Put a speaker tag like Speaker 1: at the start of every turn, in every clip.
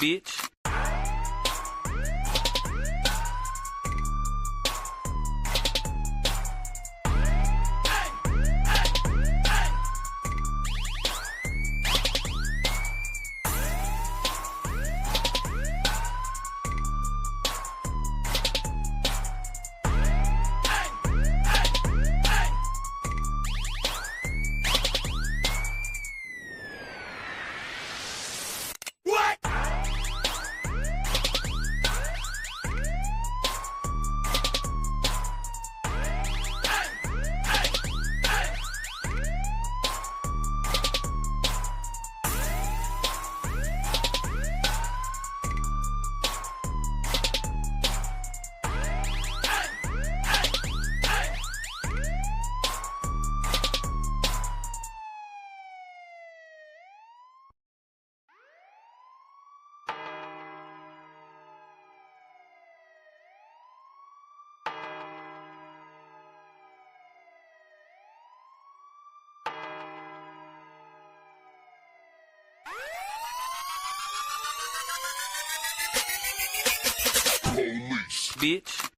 Speaker 1: bitch. Police, bitch.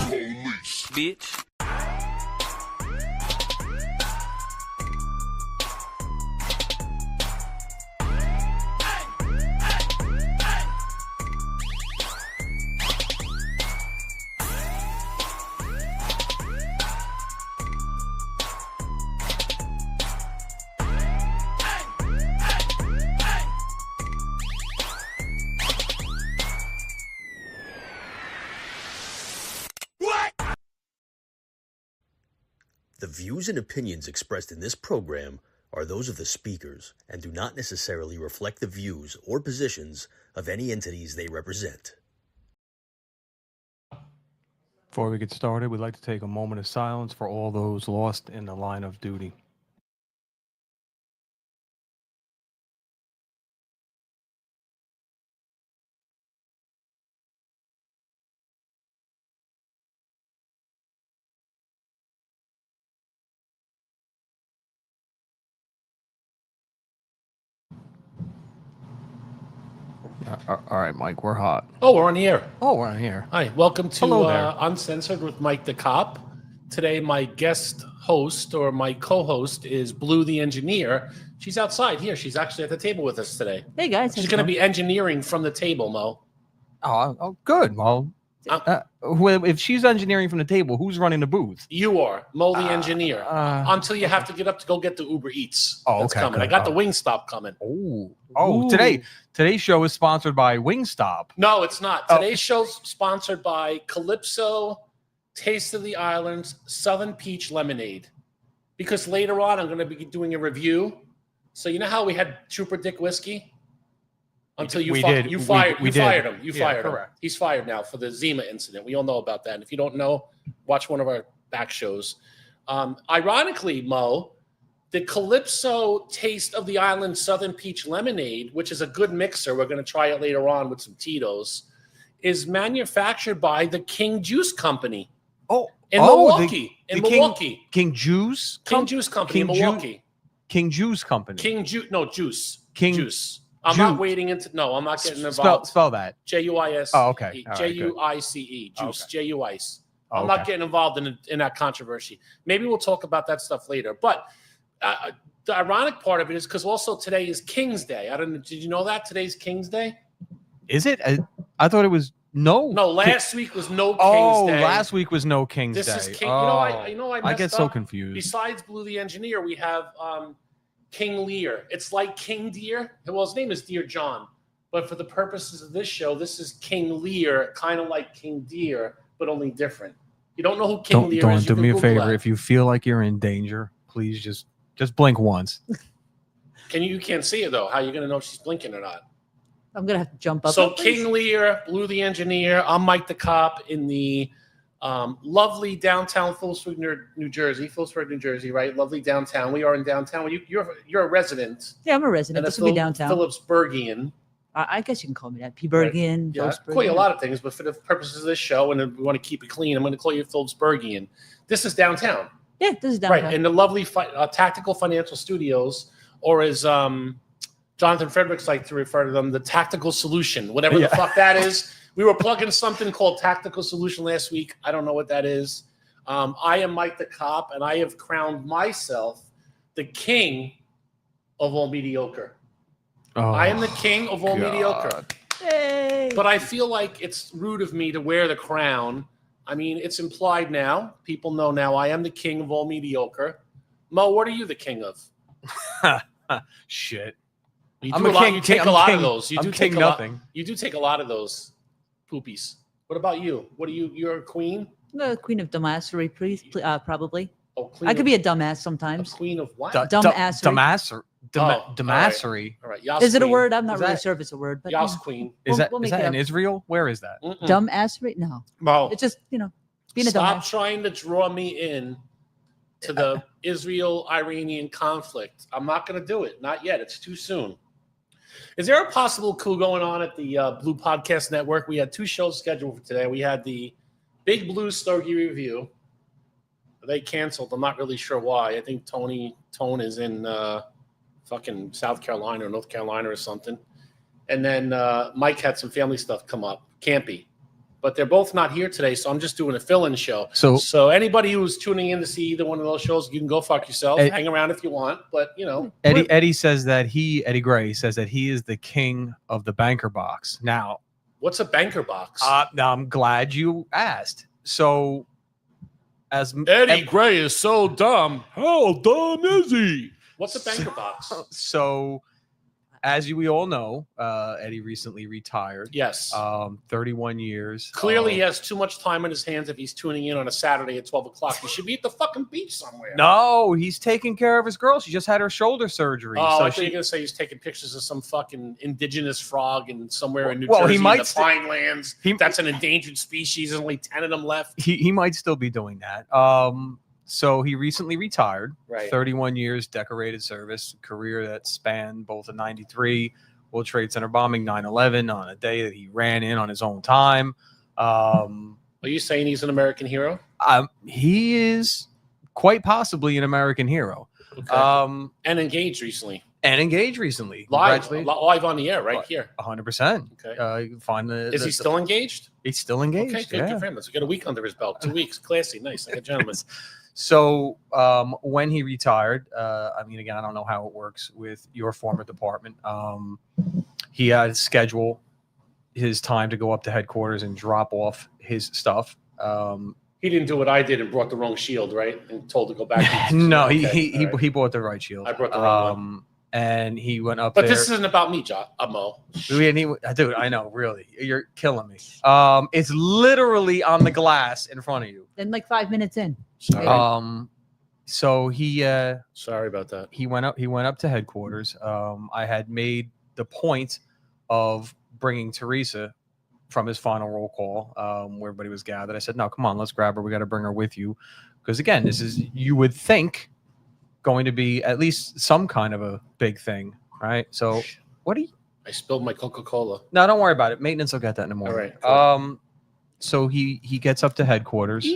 Speaker 1: Police, bitch.
Speaker 2: The views and opinions expressed in this program are those of the speakers and do not necessarily reflect the views or positions of any entities they represent.
Speaker 3: Before we get started, we'd like to take a moment of silence for all those lost in the line of duty. All right, Mike, we're hot.
Speaker 4: Oh, we're on the air.
Speaker 3: Oh, we're on here.
Speaker 4: Hi, welcome to
Speaker 3: Hello there.
Speaker 4: Uncensored with Mike the Cop. Today, my guest host or my co-host is Blue the Engineer. She's outside here. She's actually at the table with us today.
Speaker 5: Hey, guys.
Speaker 4: She's going to be engineering from the table, Mo.
Speaker 3: Oh, good. Well, if she's engineering from the table, who's running the booth?
Speaker 4: You are, Mo the Engineer. Until you have to get up to go get the Uber Eats.
Speaker 3: Oh,
Speaker 4: That's
Speaker 3: okay,
Speaker 4: coming.
Speaker 3: good.
Speaker 4: I got the Wingstop coming.
Speaker 3: Oh, today's show is sponsored by Wingstop.
Speaker 4: No, it's not. Today's show's sponsored by Calypso, Taste of the Islands, Southern Peach Lemonade. Because later on, I'm going to be doing a review. So you know how we had Trooper Dick Whiskey? Until you fired him. You fired him. He's fired now for the Zima incident. We all know about that. And if you don't know, watch one of our back shows. Ironically, Mo, the Calypso Taste of the Island Southern Peach Lemonade, which is a good mixer, we're going to try it later on with some Tito's, is manufactured by the King Juice Company. In Milwaukee.
Speaker 3: King Juice?
Speaker 4: King Juice Company in Milwaukee.
Speaker 3: King Juice Company.
Speaker 4: Juice.
Speaker 3: King
Speaker 4: Juice. I'm not wading into. No, I'm not getting involved.
Speaker 3: Spell that.
Speaker 4: Juice.
Speaker 3: Oh, okay. All right,
Speaker 4: Juice. Juice.
Speaker 3: Okay.
Speaker 4: Juice.
Speaker 3: Oh,
Speaker 4: I'm not getting involved in that controversy. Maybe we'll talk about that stuff later. But the ironic part of it is because also today is King's Day. I don't know. Did you know that today's King's Day?
Speaker 3: Is it? I thought it was no.
Speaker 4: No, last week was no King's Day.
Speaker 3: Last week was no King's Day.
Speaker 4: This is King.
Speaker 3: Oh,
Speaker 4: You know, I
Speaker 3: get so confused.
Speaker 4: Besides Blue the Engineer, we have King Lear. It's like King Deer. Well, his name is Dear John, but for the purposes of this show, this is King Lear, kind of like King Deer, but only different. You don't know who King Lear is.
Speaker 3: Do me a favor. If you feel like you're in danger, please just blink once.
Speaker 4: You can't see it though. How are you gonna know if she's blinking or not?
Speaker 5: I'm gonna have to jump up.
Speaker 4: So King Lear, Blue the Engineer. I'm Mike the Cop in the lovely downtown Phillipsburg, New Jersey, right? Lovely downtown. We are in downtown. You're a resident.
Speaker 5: Yeah, I'm a resident. This will be downtown.
Speaker 4: Phillipsburgian.
Speaker 5: I guess you can call me that. P-Bergian.
Speaker 4: Right. Yeah, I call you a lot of things, but for the purposes of this show, and we want to keep it clean, I'm going to call you Phillipsburgian. This is downtown.
Speaker 5: Yeah, this is downtown.
Speaker 4: Right, in the lovely Tactical Financial Studios, or as Jonathan Fredericks like to refer to them, the Tactical Solution, whatever the fuck that is. We were plugging something called Tactical Solution last week. I don't know what that is. I am Mike the Cop, and I have crowned myself the king of all mediocre.
Speaker 3: Oh,
Speaker 4: I am the king of all mediocre.
Speaker 5: Hey.
Speaker 4: But I feel like it's rude of me to wear the crown. I mean, it's implied now. People know now I am the king of all mediocre. Mo, what are you the king of?
Speaker 3: Shit.
Speaker 4: You take a lot of those. You do take a lot of those poopies. What about you? What are you? You're a queen?
Speaker 5: The queen of dumbassery, please, probably.
Speaker 4: Oh, queen
Speaker 5: I could be a dumbass sometimes.
Speaker 4: A queen of what?
Speaker 5: Dumbassery.
Speaker 3: Dumbassery.
Speaker 4: All right. Yas
Speaker 5: Is it a
Speaker 4: queen.
Speaker 5: word? I'm not really sure if it's a word, but
Speaker 4: Yas queen.
Speaker 3: Is that
Speaker 5: we'll
Speaker 3: is that in Israel? Where is that?
Speaker 5: Dumbassery? No.
Speaker 4: Mo,
Speaker 5: It's just being a
Speaker 4: stop
Speaker 5: dumbass.
Speaker 4: trying to draw me in to the Israel-Iranian conflict. I'm not going to do it. Not yet. It's too soon. Is there a possible coup going on at the Blue Podcast Network? We had 2 shows scheduled for today. We had the Big Blue Stogie Review. They canceled. I'm not really sure why. I think Tone is in fucking South Carolina or North Carolina or something. And then Mike had some family stuff come up. Campy. But they're both not here today, so I'm just doing a fill-in show. So anybody who's tuning in to see either one of those shows, you can go fuck yourself. Hang around if you want, but
Speaker 3: Eddie says that Eddie Gray says that he is the king of the banker box. Now,
Speaker 4: what's a banker box?
Speaker 3: Now I'm glad you asked. So, as
Speaker 4: Eddie Gray is so dumb, how dumb is he? What's a banker box?
Speaker 3: So, as we all know, Eddie recently retired.
Speaker 4: Yes.
Speaker 3: 31 years.
Speaker 4: Clearly, he has too much time on his hands if he's tuning in on a Saturday at 12 o'clock. He should be at the fucking beach somewhere.
Speaker 3: No, he's taking care of his girl. She just had her shoulder surgery.
Speaker 4: Oh,
Speaker 3: so
Speaker 4: I thought you were going to say he's taking pictures of some fucking indigenous frog in somewhere in New Jersey
Speaker 3: he might
Speaker 4: in the Pine Lands. That's an endangered species. There's only 10 of them left.
Speaker 3: He might still be doing that. So he recently retired,
Speaker 4: right.
Speaker 3: 31 years, decorated service, career that spanned both a 93 World Trade Center bombing, 9/11 on a day that he ran in on his own time.
Speaker 4: Are you saying he's an American hero?
Speaker 3: He is quite possibly an American hero.
Speaker 4: Okay. And engaged recently.
Speaker 3: Live
Speaker 4: on the air, right here.
Speaker 3: 100%.
Speaker 4: Okay.
Speaker 3: You can find
Speaker 4: Is he still engaged?
Speaker 3: He's still engaged.
Speaker 4: Okay, good for him. Let's get a week under his belt. 2 weeks. Classy. Nice. Like a gentleman.
Speaker 3: So when he retired, again, I don't know how it works with your former department. He had to schedule his time to go up to headquarters and drop off his stuff.
Speaker 4: He didn't do what I did and brought the wrong shield, right? And told to go back.
Speaker 3: No, he bought the right shield.
Speaker 4: I brought the wrong one.
Speaker 3: And he went up
Speaker 4: but
Speaker 3: there.
Speaker 4: This isn't about me, Mo.
Speaker 3: Dude, I know, really. You're killing me. It's literally on the glass in front of you.
Speaker 5: Then like 5 minutes in.
Speaker 4: Sorry.
Speaker 3: So he
Speaker 4: sorry about that.
Speaker 3: He went up to headquarters. I had made the point of bringing Teresa from his final roll call, where everybody was gathered. I said, no, come on, let's grab her. We got to bring her with you. Because again, this is, you would think, going to be at least some kind of a big thing, right? So
Speaker 4: I spilled my Coca-Cola.
Speaker 3: No, don't worry about it. Maintenance will get that in the morning.
Speaker 4: All right.
Speaker 3: So he gets up to headquarters.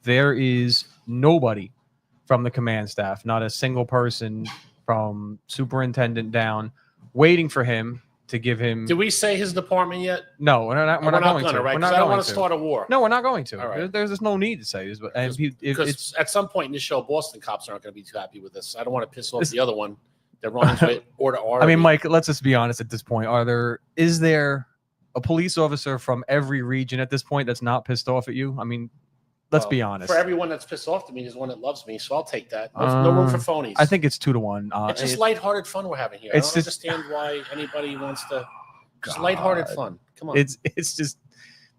Speaker 3: There is nobody from the command staff, not a single person from superintendent down waiting for him to give him.
Speaker 4: Did we say his department yet?
Speaker 3: No, we're not going to.
Speaker 4: Right?
Speaker 3: We're
Speaker 4: Because
Speaker 3: not
Speaker 4: I don't
Speaker 3: going
Speaker 4: want to start a war.
Speaker 3: No, we're not going to.
Speaker 4: All right.
Speaker 3: There's just no need to say this. But and
Speaker 4: Because at some point in this show, Boston cops aren't going to be too happy with this. I don't want to piss off the other one that runs with or to
Speaker 3: I mean, Mike, let's just be honest at this point. Is there a police officer from every region at this point that's not pissed off at you? I mean, let's be honest.
Speaker 4: For everyone that's pissed off to me, there's one that loves me, so I'll take that. No room for phonies.
Speaker 3: I think it's 2-1.
Speaker 4: It's just lighthearted fun we're having here. I don't understand why anybody wants to. Just lighthearted fun. Come on.
Speaker 3: It's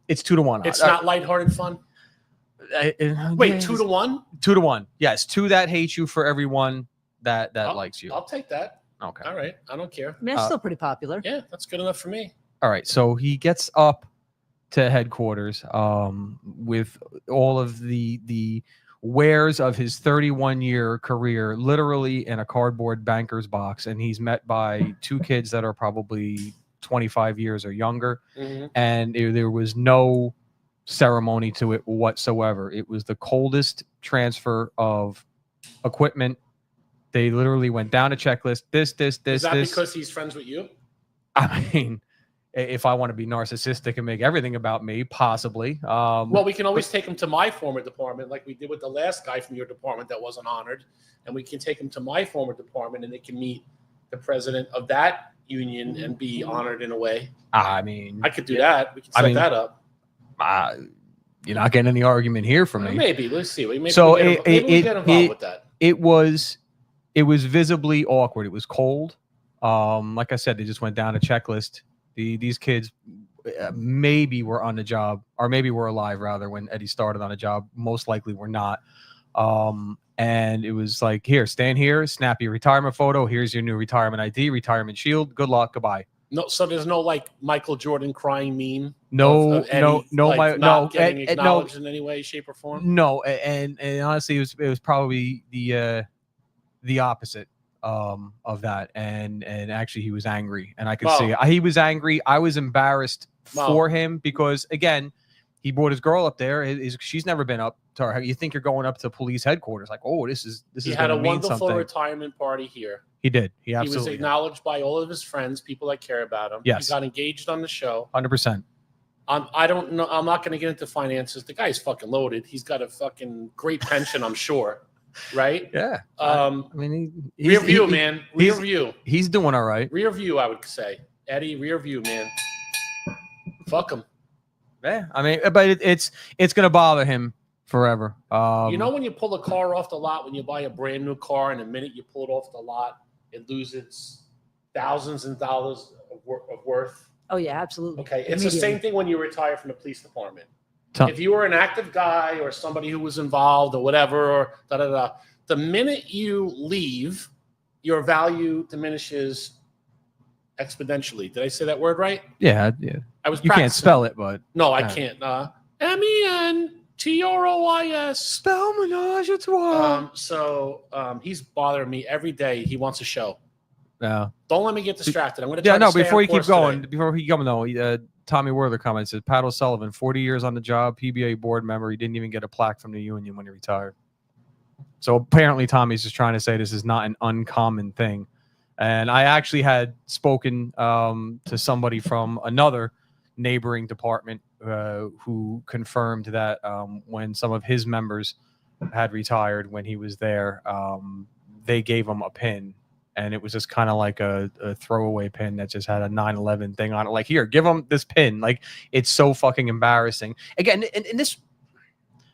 Speaker 3: 2-1.
Speaker 4: It's not lighthearted fun. Wait, 2-1?
Speaker 3: 2-1. Yes, 2 that hate you for everyone that likes you.
Speaker 4: I'll take that.
Speaker 3: Okay.
Speaker 4: All right. I don't care.
Speaker 5: I mean, that's still pretty popular.
Speaker 4: Yeah, that's good enough for me.
Speaker 3: All right. So he gets up to headquarters with all of the wares of his 31-year career literally in a cardboard banker's box, and he's met by 2 kids that are probably 25 years or younger, and there was no ceremony to it whatsoever. It was the coldest transfer of equipment. They literally went down a checklist. This. Is that
Speaker 4: because he's friends with you?
Speaker 3: I mean, if I want to be narcissistic and make everything about me, possibly.
Speaker 4: Well, we can always take him to my former department, like we did with the last guy from your department that wasn't honored, and we can take him to my former department, and they can meet the president of that union and be honored in a way.
Speaker 3: I mean,
Speaker 4: I could do that. We can set that up.
Speaker 3: You're not getting any argument here from me.
Speaker 4: Maybe. Let's see. Maybe we get involved with that.
Speaker 3: It was visibly awkward. It was cold. Like I said, they just went down a checklist. These kids maybe were on the job, or maybe were alive rather when Eddie started on a job. Most likely were not. And it was like, here, stand here, snap your retirement photo. Here's your new retirement ID, retirement shield. Good luck. Goodbye.
Speaker 4: No, so there's no like Michael Jordan crying meme.
Speaker 3: No,
Speaker 4: getting acknowledged in any way, shape, or form.
Speaker 3: No, and honestly, it was probably the opposite of that, and actually he was angry, and I could see it. He was angry. I was embarrassed for him because again, he brought his girl up there. She's never been up to her. You think you're going up to police headquarters? Like, oh, this is.
Speaker 4: He had a wonderful retirement party here.
Speaker 3: He did. He absolutely.
Speaker 4: He was acknowledged by all of his friends, people that care about him.
Speaker 3: Yes.
Speaker 4: He got engaged on the show.
Speaker 3: 100%.
Speaker 4: I don't know. I'm not going to get into finances. The guy's fucking loaded. He's got a fucking great pension, I'm sure. Right?
Speaker 3: Yeah.
Speaker 4: I mean, rear view, man. Rear view.
Speaker 3: He's doing all right.
Speaker 4: Rear view, I would say. Eddie, rear view, man. Fuck him.
Speaker 3: Yeah. I mean, but it's going to bother him forever.
Speaker 4: You know when you pull a car off the lot, when you buy a brand new car, and the minute you pull it off the lot, it loses thousands and dollars of worth?
Speaker 5: Oh, yeah, absolutely.
Speaker 4: Okay. It's the same thing when you retire from the police department. If you were an active guy or somebody who was involved or whatever, or the minute you leave, your value diminishes exponentially. Did I say that word right?
Speaker 3: Yeah.
Speaker 4: I was.
Speaker 3: You can't spell it, but
Speaker 4: no, I can't. MENTROIS.
Speaker 3: Spell menage a trois.
Speaker 4: So he's bothering me every day. He wants a show.
Speaker 3: Yeah.
Speaker 4: Don't let me get distracted. I'm going to try to stay
Speaker 3: before
Speaker 4: on
Speaker 3: you keep
Speaker 4: course
Speaker 3: going,
Speaker 4: today.
Speaker 3: before he come though, Tommy Werther comments says Pat O'Sullivan, 40 years on the job, PBA board member. He didn't even get a plaque from the union when he retired. So apparently Tommy's just trying to say this is not an uncommon thing. And I actually had spoken to somebody from another neighboring department who confirmed that when some of his members had retired when he was there, they gave him a pin. And it was just kind of like a throwaway pin that just had a 9/11 thing on it. Like, here, give them this pin. Like, it's so fucking embarrassing. Again, in this,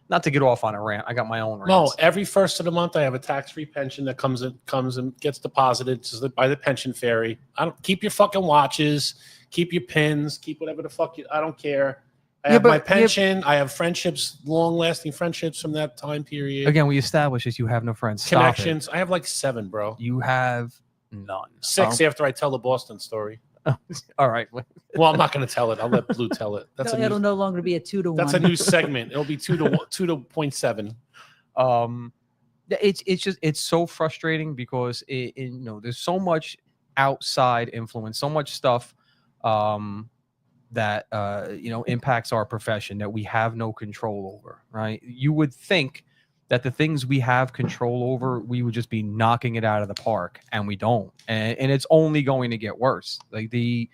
Speaker 3: not to get off on a rant, I got my own rant.
Speaker 4: No, every first of the month I have a tax-free pension that comes and gets deposited by the pension fairy. Keep your fucking watches, keep your pins, keep whatever the fuck I don't care. I have my pension. I have friendships, long-lasting friendships from that time period.
Speaker 3: Again, we established that you have no friends.
Speaker 4: Connections. I have like 7, bro.
Speaker 3: You have none.
Speaker 4: 6 after I tell the Boston story.
Speaker 3: All right.
Speaker 4: Well, I'm not going to tell it. I'll let Blue tell it.
Speaker 5: It'll no longer be a 2-1.
Speaker 4: That's a new segment. It'll be 2 to 0.7.
Speaker 3: It's so frustrating because there's so much outside influence, so much stuff that impacts our profession that we have no control over, right? You would think that the things we have control over, we would just be knocking it out of the park, and we don't. And it's only going to get worse. Like the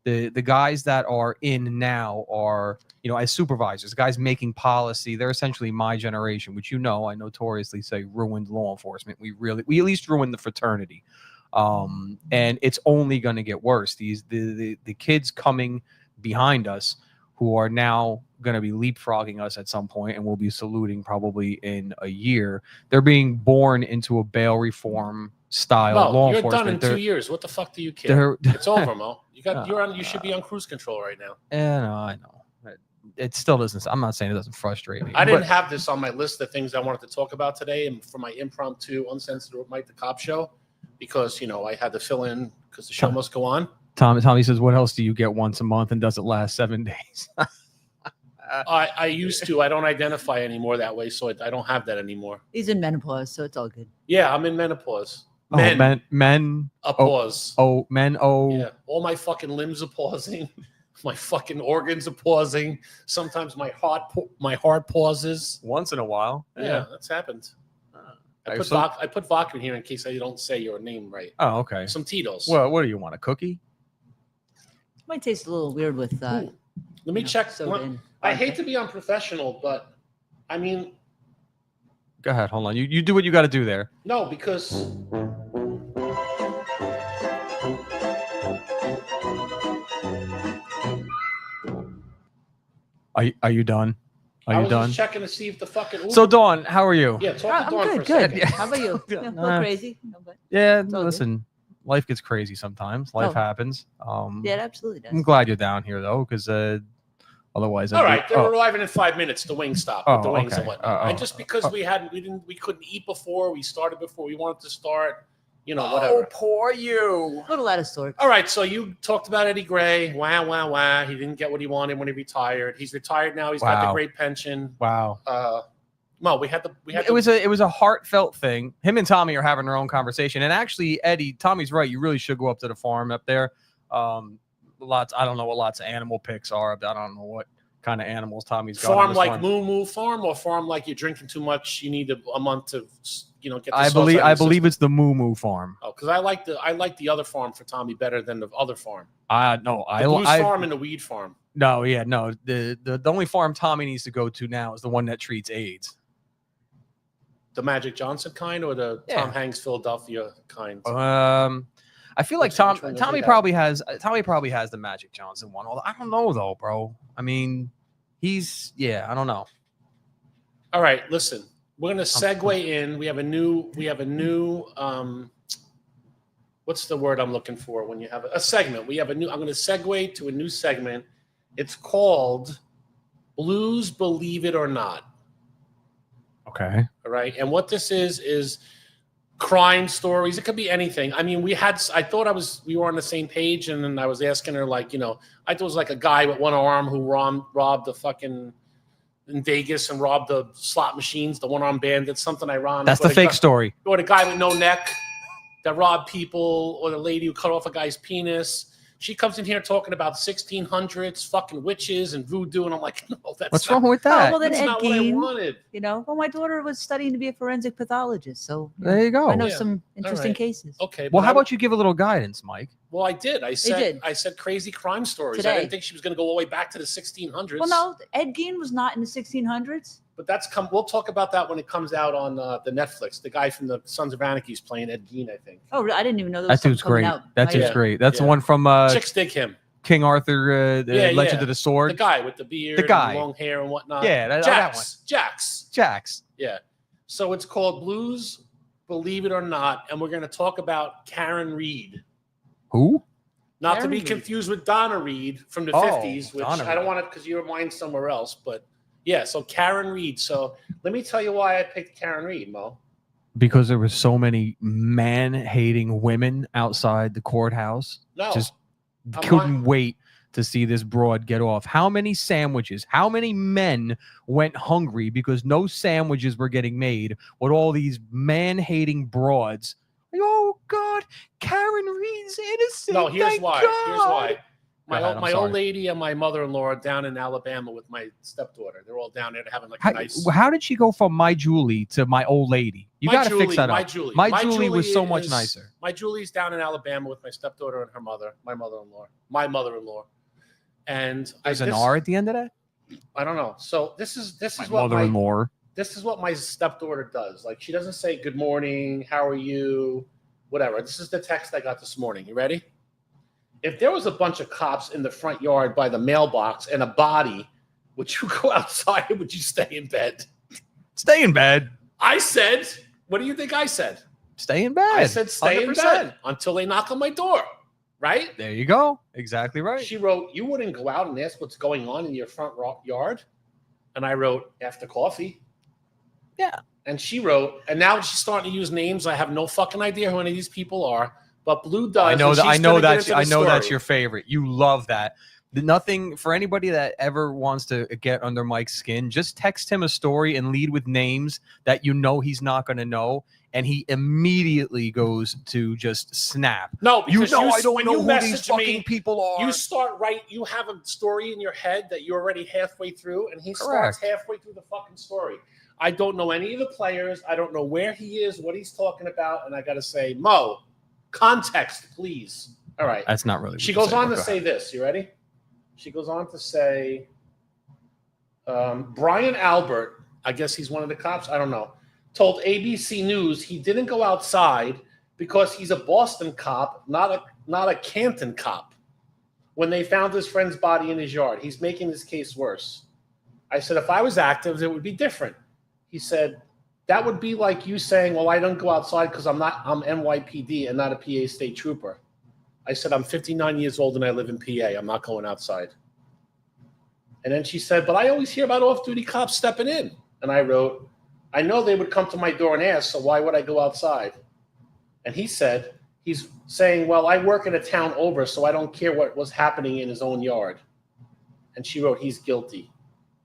Speaker 3: guys that are in now are, you know, as supervisors, guys making policy, they're essentially my generation, which, you know, I notoriously say ruined law enforcement. We at least ruined the fraternity. And it's only going to get worse. The kids coming behind us who are now going to be leapfrogging us at some point, and we'll be saluting probably in a year. They're being born into a bail reform style law
Speaker 4: you're
Speaker 3: enforcement.
Speaker 4: done in 2 years. What the fuck do you care? It's over, Mo. You should be on cruise control right now.
Speaker 3: Yeah, no, I know. It still doesn't. I'm not saying it doesn't frustrate me.
Speaker 4: I didn't have this on my list of things I wanted to talk about today, and for my impromptu Uncensored with Mike the Cop show, because, you know, I had to fill in because the show must go on. Tommy says, "What else do you get once a month, and does it last 7 days?" I used to. I don't identify anymore that way, so I don't have that anymore.
Speaker 5: He's in menopause, so it's all good.
Speaker 4: Yeah, I'm in menopause.
Speaker 3: Men.
Speaker 4: A pause.
Speaker 3: Men.
Speaker 4: Yeah, all my fucking limbs are pausing. My fucking organs are pausing. Sometimes my heart pauses.
Speaker 3: Once in a while.
Speaker 4: Yeah, that's happened. I put vodka in here in case I don't say your name right.
Speaker 3: Oh, okay.
Speaker 4: Some Tito's.
Speaker 3: Well, what do you want? A cookie?
Speaker 5: Might taste a little weird with.
Speaker 4: Let me check. I hate to be unprofessional, but I mean.
Speaker 3: Go ahead. Hold on. You do what you got to do there.
Speaker 4: No, because.
Speaker 3: Are you done? Are you done?
Speaker 4: I was just checking to see if the fucking. Uber...
Speaker 3: So, Dawn, how are you?
Speaker 4: Yeah, talk to Dawn for a
Speaker 5: good.
Speaker 4: second.
Speaker 5: How about you? A little crazy.
Speaker 3: Yeah, listen, life gets crazy sometimes. Life happens.
Speaker 5: Yeah, it absolutely does.
Speaker 3: I'm glad you're down here though, because otherwise.
Speaker 4: All right, they're arriving in 5 minutes. The wing stop with the wings and whatnot. And just because we couldn't eat before, we started before we wanted to start. You know, whatever.
Speaker 3: Oh, poor you.
Speaker 5: A little out of sorts.
Speaker 4: All right, so you talked about Eddie Gray. Wow. He didn't get what he wanted when he retired. He's retired now. He's got the great pension.
Speaker 3: Wow.
Speaker 4: Well, we had.
Speaker 3: It was a heartfelt thing. Him and Tommy are having their own conversation. And actually, Eddie, Tommy's right. You really should go up to the farm up there. I don't know what lots of animal pics are. I don't know what kind of animals Tommy's got.
Speaker 4: Farm like Moo Moo Farm, or farm like you're drinking too much. You need a month to, you know, get.
Speaker 3: I believe it's the Moo Moo Farm.
Speaker 4: Oh, because I like the other farm for Tommy better than the other farm.
Speaker 3: The Blues
Speaker 4: Farm and the Weed Farm.
Speaker 3: No. The only farm Tommy needs to go to now is the one that treats AIDS.
Speaker 4: The Magic Johnson kind, or the Tom Hanks Philadelphia kind?
Speaker 3: I feel like Tommy probably has the Magic Johnson one. Although I don't know though, bro. I mean, I don't know.
Speaker 4: All right, listen. We're gonna segue in. We have a new what's the word I'm looking for when you have a segment? I'm gonna segue to a new segment. It's called Blues Believe It or Not.
Speaker 3: Okay.
Speaker 4: All right. And what this is crime stories. It could be anything. I mean, I thought we were on the same page, and then I was asking her, like, you know, I thought it was like a guy with one arm who robbed the fucking in Vegas and robbed the slot machines, the one-armed bandit, something ironic.
Speaker 3: That's the fake story.
Speaker 4: Or the guy with no neck that robbed people, or the lady who cut off a guy's penis. She comes in here talking about 1600s, fucking witches and voodoo, and I'm like, no,
Speaker 3: what's wrong with that?
Speaker 5: Oh, well, then
Speaker 4: that's
Speaker 5: Ed
Speaker 4: not
Speaker 5: Gein,
Speaker 4: what I wanted.
Speaker 5: You know, well, my daughter was studying to be a forensic pathologist, so
Speaker 3: there you go.
Speaker 5: I know some interesting cases.
Speaker 4: Okay.
Speaker 3: Well, how about you give a little guidance, Mike?
Speaker 4: Well, I did. I said crazy crime stories.
Speaker 5: Today.
Speaker 4: I didn't think she was going to go all the way back to the 1600s.
Speaker 5: Well, no, Ed Gein was not in the 1600s.
Speaker 4: But we'll talk about that when it comes out on the Netflix. The guy from the Sons of Anarchy is playing Ed Gein, I think.
Speaker 5: Oh, I didn't even know
Speaker 3: that dude's great. That dude's great. That's the one from
Speaker 4: Chicks Dig Him.
Speaker 3: King Arthur, Legend of the Sword.
Speaker 4: The guy with the beard, and long hair and whatnot.
Speaker 3: Yeah, that one.
Speaker 4: Jax. Yeah. So it's called Blues, Believe It or Not, and we're going to talk about Karen Reed.
Speaker 3: Who?
Speaker 4: Not
Speaker 5: Karen
Speaker 4: to be
Speaker 5: Reed.
Speaker 4: Confused with Donna Reed from the 50s, which I don't want it because your mind's somewhere else. But yeah, so Karen Reed. So let me tell you why I picked Karen Reed, Mo.
Speaker 3: Because there were so many man-hating women outside the courthouse.
Speaker 4: No.
Speaker 3: Just couldn't wait to see this broad get off. How many sandwiches, how many men went hungry because no sandwiches were getting made with all these man-hating broads? Oh, God, Karen Reed's innocent.
Speaker 4: No, here's why.
Speaker 3: God.
Speaker 4: Here's why. My old lady and my mother-in-law are down in Alabama with my stepdaughter. They're all down there having like a nice.
Speaker 3: How did she go from my Julie to my old lady? You got to fix that up. My Julie was so much nicer.
Speaker 4: My Julie's down in Alabama with my stepdaughter and her mother, my mother-in-law. And
Speaker 3: there's an R at the end of that?
Speaker 4: I don't know. So this is what my stepdaughter does. Like, she doesn't say good morning, how are you, whatever. This is the text I got this morning. You ready? If there was a bunch of cops in the front yard by the mailbox and a body, would you go outside or would you stay in bed?
Speaker 3: Stay in bed.
Speaker 4: I said, what do you think I said?
Speaker 3: Stay in bed.
Speaker 4: I said stay 100%. In bed until they knock on my door. Right?
Speaker 3: There you go. Exactly right.
Speaker 4: She wrote, you wouldn't go out and ask what's going on in your front yard? And I wrote, after coffee.
Speaker 3: Yeah.
Speaker 4: And she wrote, and now she's starting to use names. I have no fucking idea who any of these people are, but Blue does.
Speaker 3: I know that's your favorite. You love that. Nothing for anybody that ever wants to get under Mike's skin. Just text him a story and lead with names that you know he's not going to know. And he immediately goes to just snap.
Speaker 4: No, because
Speaker 3: I don't know who these fucking people are.
Speaker 4: You start you have a story in your head that you're already halfway through, and he starts halfway through the fucking story. I don't know any of the players. I don't know where he is, what he's talking about, and I got to say, Mo, context, please. All right.
Speaker 3: That's not really.
Speaker 4: She goes on to say this. You ready? She goes on to say, Brian Albert, I guess he's one of the cops, I don't know, told ABC News he didn't go outside because he's a Boston cop, not a Canton cop. When they found his friend's body in his yard, he's making this case worse. I said, if I was active, it would be different. He said, that would be like you saying, well, I don't go outside because I'm NYPD and not a PA state trooper. I said, I'm 59 years old and I live in PA. I'm not going outside. And then she said, but I always hear about off-duty cops stepping in. And I wrote, I know they would come to my door and ask, so why would I go outside? And he said, he's saying, well, I work in a town over, so I don't care what was happening in his own yard. And she wrote, he's guilty.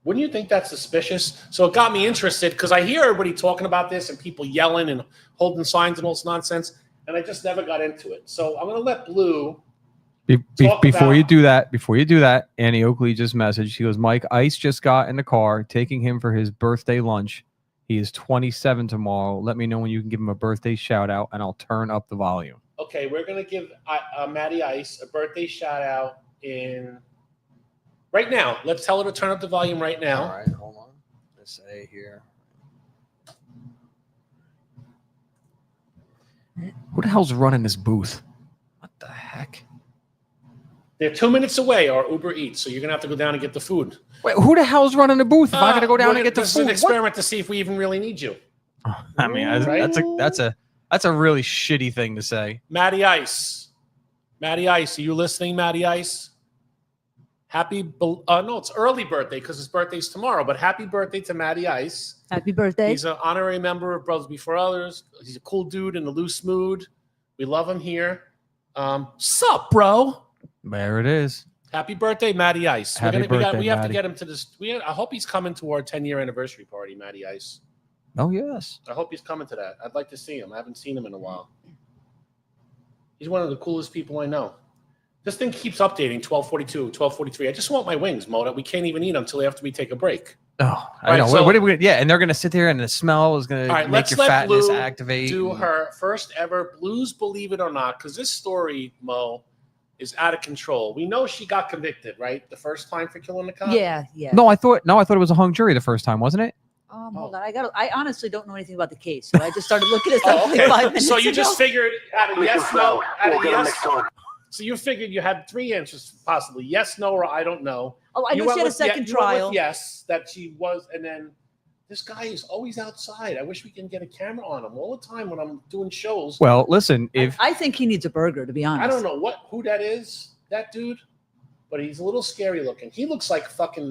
Speaker 4: Wouldn't you think that's suspicious? So it got me interested because I hear everybody talking about this and people yelling and holding signs and all this nonsense, and I just never got into it. So I'm going to let Blue
Speaker 3: before you do that, Annie Oakley just messaged. She goes, Mike, Ice just got in the car taking him for his birthday lunch. He is 27 tomorrow. Let me know when you can give him a birthday shout out, and I'll turn up the volume.
Speaker 4: Okay, we're going to give Matty Ice a birthday shout out in right now. Let's tell her to turn up the volume right now.
Speaker 3: All right, hold on. Let's say here. Who the hell's running this booth? What the heck?
Speaker 4: They're 2 minutes away, or Uber Eats, so you're going to have to go down and get the food.
Speaker 3: Wait, who the hell's running the booth if I got to go down and get the food?
Speaker 4: This is an experiment to see if we even really need you.
Speaker 3: I mean, right? that's a really shitty thing to say.
Speaker 4: Matty Ice. Matty Ice, are you listening, Matty Ice? No, it's early birthday because his birthday's tomorrow, but happy birthday to Matty Ice.
Speaker 5: Happy birthday.
Speaker 4: He's an honorary member of Brothers Before Others. He's a cool dude in a loose mood. We love him here. Sup, bro?
Speaker 3: There it is.
Speaker 4: Happy birthday, Matty Ice.
Speaker 3: We
Speaker 4: have to get him to this. I hope he's coming to our 10-year anniversary party, Matty Ice.
Speaker 3: Oh, yes.
Speaker 4: I hope he's coming to that. I'd like to see him. I haven't seen him in a while. He's one of the coolest people I know. This thing keeps updating, 12:42, 12:43. I just want my wings, Mo. We can't even eat them until after we take a break.
Speaker 3: Oh, I know. So, and they're going to sit there and the smell is going to make your fatness activate.
Speaker 4: Do her first ever Blues Believe It or Not, because this story, Mo, is out of control. We know she got convicted, right? The first time for killing the cop?
Speaker 5: Yeah.
Speaker 3: No, I thought it was a hung jury the first time, wasn't it?
Speaker 5: Hold on. I honestly don't know anything about the case, so I just started looking at something 5 minutes
Speaker 4: So you
Speaker 5: ago.
Speaker 4: just figured out a yes, no, out of yes. So you figured you had three answers possibly: yes, no, or I don't know.
Speaker 5: Oh, I wish she had a second trial.
Speaker 4: Yes, that she was, and then this guy is always outside. I wish we can get a camera on him all the time when I'm doing shows.
Speaker 3: Well, listen,
Speaker 5: I think he needs a burger, to be honest.
Speaker 4: I don't know who that is, that dude, but he's a little scary looking. He looks like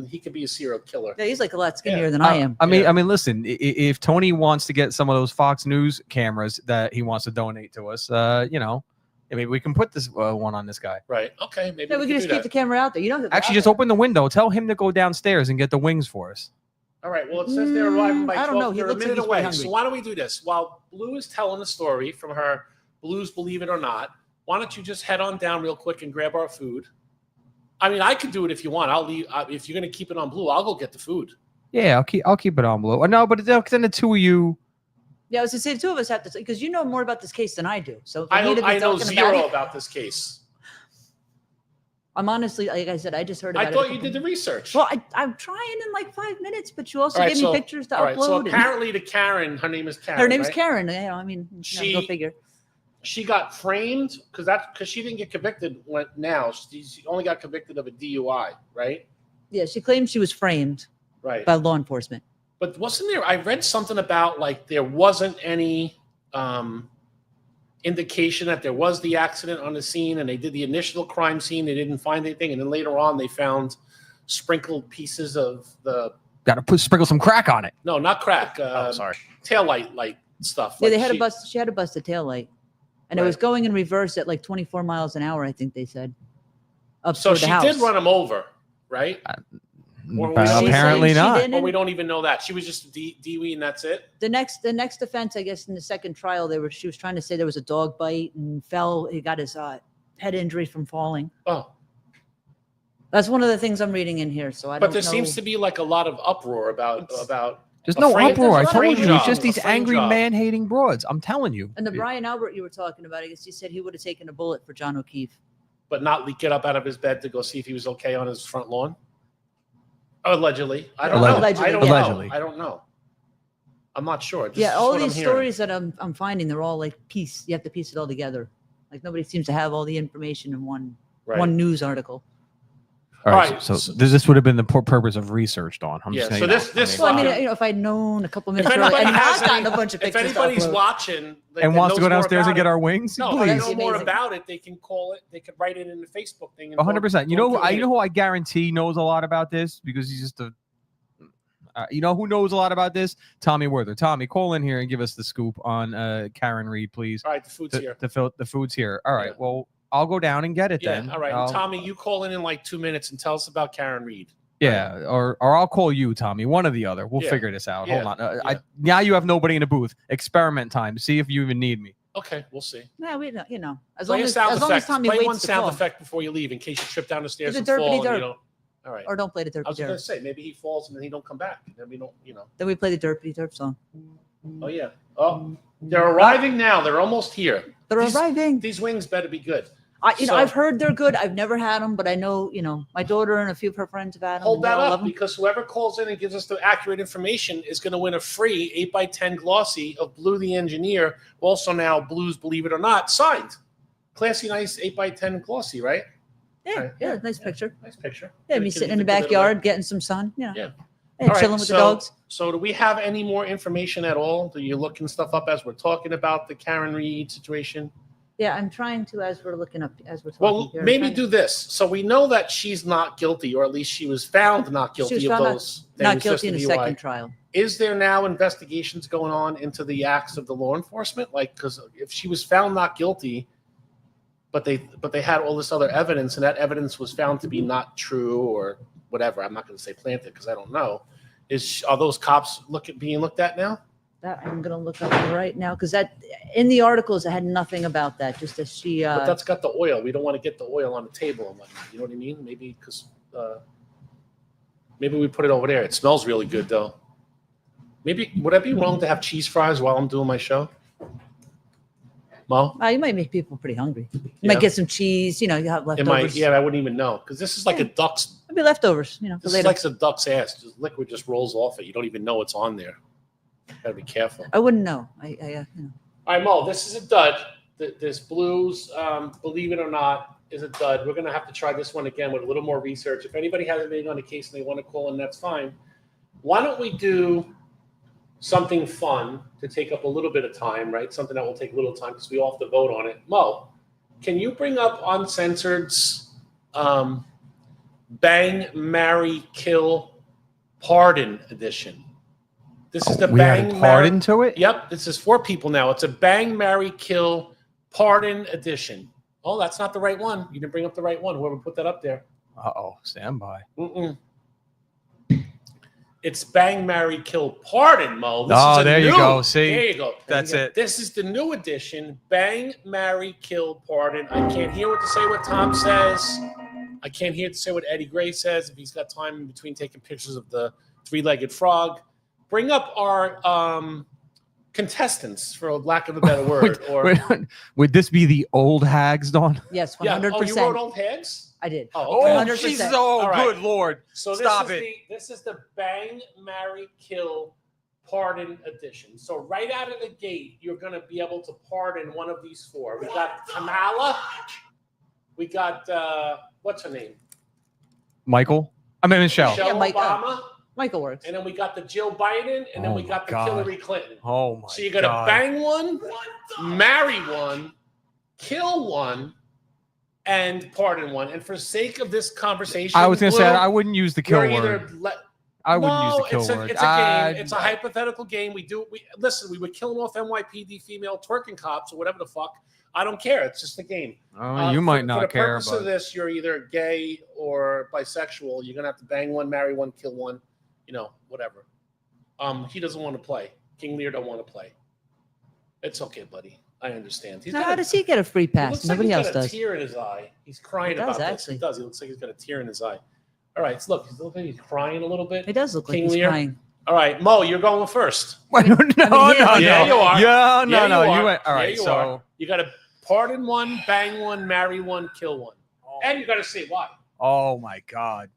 Speaker 4: he could be a serial killer.
Speaker 5: Yeah, he's like a lot skinnier than I am.
Speaker 3: I mean, listen, if Tony wants to get some of those Fox News cameras that he wants to donate to us, I mean, we can put this one on this guy.
Speaker 4: Right. Okay. Maybe
Speaker 5: we can just keep the camera out there. You don't
Speaker 3: actually just open the window. Tell him to go downstairs and get the wings for us.
Speaker 4: All right. Well, it says they're arriving by 12.
Speaker 5: I don't know. He
Speaker 4: they're
Speaker 5: looks
Speaker 4: a minute
Speaker 5: like he's
Speaker 4: away.
Speaker 5: hungry.
Speaker 4: So why don't we do this? While Blue is telling the story from her Blues Believe It or Not, why don't you just head on down real quick and grab our food? I mean, I could do it if you want. I'll leave. If you're going to keep it on blue, I'll go get the food.
Speaker 3: Yeah, I'll keep it on blue. No, but then the two of you.
Speaker 5: Yeah, I was gonna say the two of us have to, because you know more about this case than I do. So
Speaker 4: I know
Speaker 5: talking
Speaker 4: zero about this case.
Speaker 5: I'm honestly, like I said, I just heard about it.
Speaker 4: I thought you did the research.
Speaker 5: Well, I'm trying in like 5 minutes, but you also
Speaker 4: All right,
Speaker 5: gave me pictures to upload.
Speaker 4: So apparently to Karen, her name is Karen.
Speaker 5: Her name is
Speaker 4: right?
Speaker 5: Karen. You know, I mean, go figure.
Speaker 4: She got framed because she didn't get convicted now. She only got convicted of a DUI, right?
Speaker 5: Yeah, she claimed she was framed by law enforcement. But
Speaker 4: wasn't there? I read something about like there wasn't any indication that there was the accident on the scene, and they did the initial crime scene. They didn't find anything, and then later on they found sprinkled pieces of the.
Speaker 3: Got to sprinkle some crack on it.
Speaker 4: No, not crack.
Speaker 3: Sorry.
Speaker 4: Taillight light stuff.
Speaker 5: Yeah, she had a busted taillight, and it was going in reverse at like 24 miles an hour. I think they said.
Speaker 4: So she did run him over, right?
Speaker 3: Apparently not.
Speaker 4: Or we don't even know that. She was just DWI and that's it.
Speaker 5: The next offense, I guess, in the second trial, she was trying to say there was a dog bite and fell. He got his head injury from falling.
Speaker 4: Oh,
Speaker 5: that's one of the things I'm reading in here. So I don't know.
Speaker 4: But there seems to be like a lot of uproar about.
Speaker 3: There's no uproar. I told you, it's just these angry man-hating broads. I'm telling you.
Speaker 5: And the Brian Albert you were talking about, I guess he said he would have taken a bullet for John O'Keefe,
Speaker 4: but not get up out of his bed to go see if he was okay on his front lawn. Allegedly. I don't know. I don't know. I'm not sure.
Speaker 5: All these stories that I'm finding, they're all like you have to piece it all together. Like nobody seems to have all the information in one news article.
Speaker 3: All right. So this would have been the purpose of research, Dawn. I'm just saying.
Speaker 5: Well, I mean, if I'd known a couple minutes earlier and not gotten a bunch of pictures.
Speaker 4: If anybody's watching
Speaker 3: and wants to go downstairs and get our wings,
Speaker 4: no,
Speaker 3: please.
Speaker 4: If they know more about it, they can call it. They can write it in the Facebook thing.
Speaker 3: 100%. You know who I guarantee knows a lot about this because he's just a. You know who knows a lot about this? Tommy Werther. Tommy, call in here and give us the scoop on Karen Reed, please.
Speaker 4: All right, the food's here.
Speaker 3: The food's here. All right. Yeah. Well, I'll go down and get it then.
Speaker 4: All right. Tommy, you call in like 2 minutes and tell us about Karen Reed.
Speaker 3: Yeah, or I'll call you, Tommy. One or the other. We'll figure this out. Hold on. Now you have nobody in the booth. Experiment time. See if you even need me.
Speaker 4: Okay, we'll see.
Speaker 5: Yeah, as
Speaker 4: long as Tommy
Speaker 5: waits
Speaker 4: play one
Speaker 5: to
Speaker 4: sound
Speaker 5: call.
Speaker 4: effect before you leave in case you trip down the stairs and
Speaker 5: fall.
Speaker 4: And you don't, all right.
Speaker 5: Or don't play the derpy derp.
Speaker 4: I was going to say maybe he falls and then he don't come back. Then we don't,
Speaker 5: Then we play the derpy derp song.
Speaker 4: Oh yeah. Oh, they're arriving now. They're almost here.
Speaker 5: They're arriving.
Speaker 4: These wings better be good.
Speaker 5: I've heard they're good. I've never had them, but I know, my daughter and a few of her friends have had them.
Speaker 4: Hold that up because whoever calls in and gives us the accurate information is going to win a free 8x10 glossy of Blue the Engineer. Also now Blues, believe it or not, signed. Classy, nice 8x10 glossy, right?
Speaker 5: Yeah,
Speaker 4: right.
Speaker 5: Yeah, nice picture.
Speaker 4: Nice picture.
Speaker 5: Yeah, me sitting in the backyard getting some sun.
Speaker 4: Yeah.
Speaker 5: Chilling with the dogs.
Speaker 4: So do we have any more information at all? Do you looking stuff up as we're talking about the Karen Reed situation?
Speaker 5: Yeah, I'm trying to as we're talking here.
Speaker 4: Maybe do this. So we know that she's not guilty, or at least she was found not guilty of those.
Speaker 5: Not guilty in the second trial.
Speaker 4: Is there now investigations going on into the acts of the law enforcement? Like, because if she was found not guilty, but they had all this other evidence, and that evidence was found to be not true or whatever. I'm not going to say planted because I don't know. Are those cops being looked at now?
Speaker 5: That I'm going to look up right now because that in the articles I had nothing about that. Just as she.
Speaker 4: But that's got the oil. We don't want to get the oil on the table and whatnot. You know what I mean? Maybe because maybe we put it over there. It smells really good though. Maybe would I be wrong to have cheese fries while I'm doing my show? Mo?
Speaker 5: You might make people pretty hungry. You might get some cheese. You have leftovers.
Speaker 4: I wouldn't even know because this is like a duck's.
Speaker 5: It'd be leftovers.
Speaker 4: This is like a duck's ass. Just liquid just rolls off it. You don't even know what's on there. Gotta be careful.
Speaker 5: I wouldn't know.
Speaker 4: All right, Mo. This is a dud. This Blues, believe it or not, is a dud. We're gonna have to try this one again with a little more research. If anybody has anything on the case and they want to call in, that's fine. Why don't we do something fun to take up a little bit of time, right? Something that will take a little time because we all have to vote on it. Mo, can you bring up Uncensored's Bang, Marry, Kill, Pardon edition? This is the
Speaker 3: we
Speaker 4: Bang,
Speaker 3: had a pardon to it?
Speaker 4: Yep, this is 4 people now. It's a Bang, Marry, Kill, Pardon edition. Oh, that's not the right one. You didn't bring up the right one. Whoever put that up there.
Speaker 3: Uh-oh, stand by.
Speaker 4: It's Bang, Marry, Kill, Pardon, Mo.
Speaker 3: There you go. See?
Speaker 4: There you go.
Speaker 3: That's it.
Speaker 4: This is the new edition, Bang, Marry, Kill, Pardon. I can't hear what to say what Tom says. I can't hear to say what Eddie Gray says. If he's got time in between taking pictures of the three-legged frog, bring up our contestants, for lack of a better word.
Speaker 3: Would this be the old hags, Dawn?
Speaker 5: Yes, 100%.
Speaker 4: Yeah. Oh, you wrote old hags?
Speaker 5: I did.
Speaker 4: Oh, okay.
Speaker 5: 100%.
Speaker 3: Jesus! Oh,
Speaker 4: All right.
Speaker 3: good Lord!
Speaker 4: So
Speaker 3: Stop
Speaker 4: this is
Speaker 3: it.
Speaker 4: this is the Bang, Marry, Kill pardon edition. So right out of the gate, you're going to be able to pardon one of these four. We got Kamala. We got what's her name?
Speaker 3: Michael. I mean Michelle.
Speaker 4: Michelle
Speaker 5: Yeah,
Speaker 4: Obama.
Speaker 5: Michael works.
Speaker 4: And then we got the Jill Biden, and then we got the Hillary Clinton.
Speaker 3: Oh my!
Speaker 4: So you're gonna bang one, marry one, kill one, and pardon one. And for sake of this conversation,
Speaker 3: I was gonna say
Speaker 4: Blue,
Speaker 3: I wouldn't use the kill
Speaker 4: you're
Speaker 3: word.
Speaker 4: I
Speaker 3: wouldn't use the kill word.
Speaker 4: It's a game. It's a hypothetical game. We listen. We were killing off NYPD female twerking cops or whatever the fuck. I don't care. It's just a game.
Speaker 3: You might not care.
Speaker 4: For the purpose of this, you're either gay or bisexual. You're gonna have to bang one, marry one, kill one. You know, whatever. He doesn't want to play. King Lear don't want to play. It's okay, buddy. I understand.
Speaker 5: Now, how does he get a free pass? Nobody else does.
Speaker 4: He's got a tear in his eye. He's crying about this. He does. He looks like he's got a tear in his eye. All right, so look, he's crying a little bit.
Speaker 5: It does look like
Speaker 4: King
Speaker 5: he's
Speaker 4: Lear.
Speaker 5: crying.
Speaker 4: All right, Mo, you're going first.
Speaker 3: No.
Speaker 4: Yeah, you are.
Speaker 3: Yeah, no.
Speaker 4: You
Speaker 3: You went. All right,
Speaker 4: you
Speaker 3: so
Speaker 4: are. You got to pardon one, bang one, marry one, kill one, and you got to say why.
Speaker 3: Oh my God.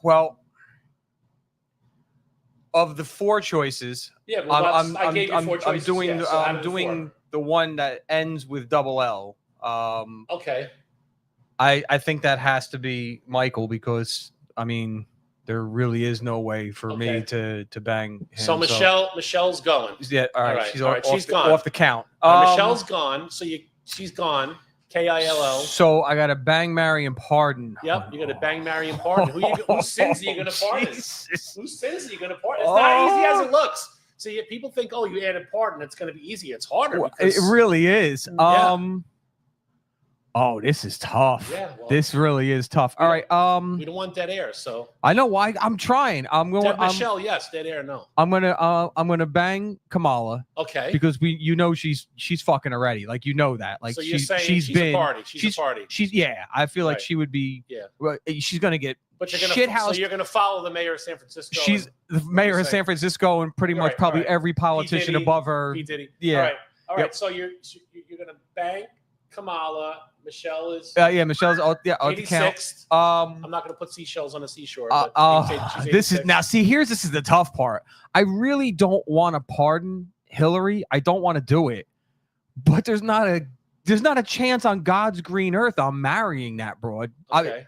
Speaker 3: Well, of the four choices,
Speaker 4: yeah, well,
Speaker 3: I
Speaker 4: gave you four choices.
Speaker 3: I'm doing the one that ends with double L.
Speaker 4: Okay.
Speaker 3: I think that has to be Michael because I mean there really is no way for me to bang him.
Speaker 4: So Michelle's going.
Speaker 3: Yeah, all right. She's
Speaker 4: gone.
Speaker 3: off the count.
Speaker 4: Michelle's gone. So she's gone. KILL.
Speaker 3: So I got to bang, marry, and pardon.
Speaker 4: Yep, you got to bang, marry, and pardon. Whose sins are you going to pardon? Whose sins are you going to pardon? It's not easy as it looks. See, people think, oh, you added pardon, it's going to be easy. It's harder.
Speaker 3: Well, it really is.
Speaker 4: Yeah.
Speaker 3: Oh, this is tough.
Speaker 4: Yeah, well,
Speaker 3: this really is tough. All right.
Speaker 4: We don't want dead air, so
Speaker 3: I know why. I'm trying. I'm going.
Speaker 4: Michelle, yes. Dead air, no.
Speaker 3: I'm gonna bang Kamala.
Speaker 4: Okay.
Speaker 3: Because she's fucking already. Like that. Like
Speaker 4: so you're saying
Speaker 3: she's been
Speaker 4: a party. She's a party.
Speaker 3: Yeah. I feel like
Speaker 4: Right.
Speaker 3: she would be.
Speaker 4: Yeah.
Speaker 3: Well, she's gonna get.
Speaker 4: But you're gonna
Speaker 3: shithouse.
Speaker 4: So you're gonna follow the mayor of San Francisco.
Speaker 3: She's the mayor of San Francisco and pretty much probably every politician above her.
Speaker 4: P. Diddy.
Speaker 3: Yeah.
Speaker 4: All right. So you're gonna bang Kamala. Michelle is.
Speaker 3: Yeah, Michelle's out the count.
Speaker 4: 86th. I'm not going to put seashells on a seashore. But
Speaker 3: this is now. See, this is the tough part. I really don't want to pardon Hillary. I don't want to do it, but there's not a chance on God's green earth I'm marrying that broad.
Speaker 4: Okay.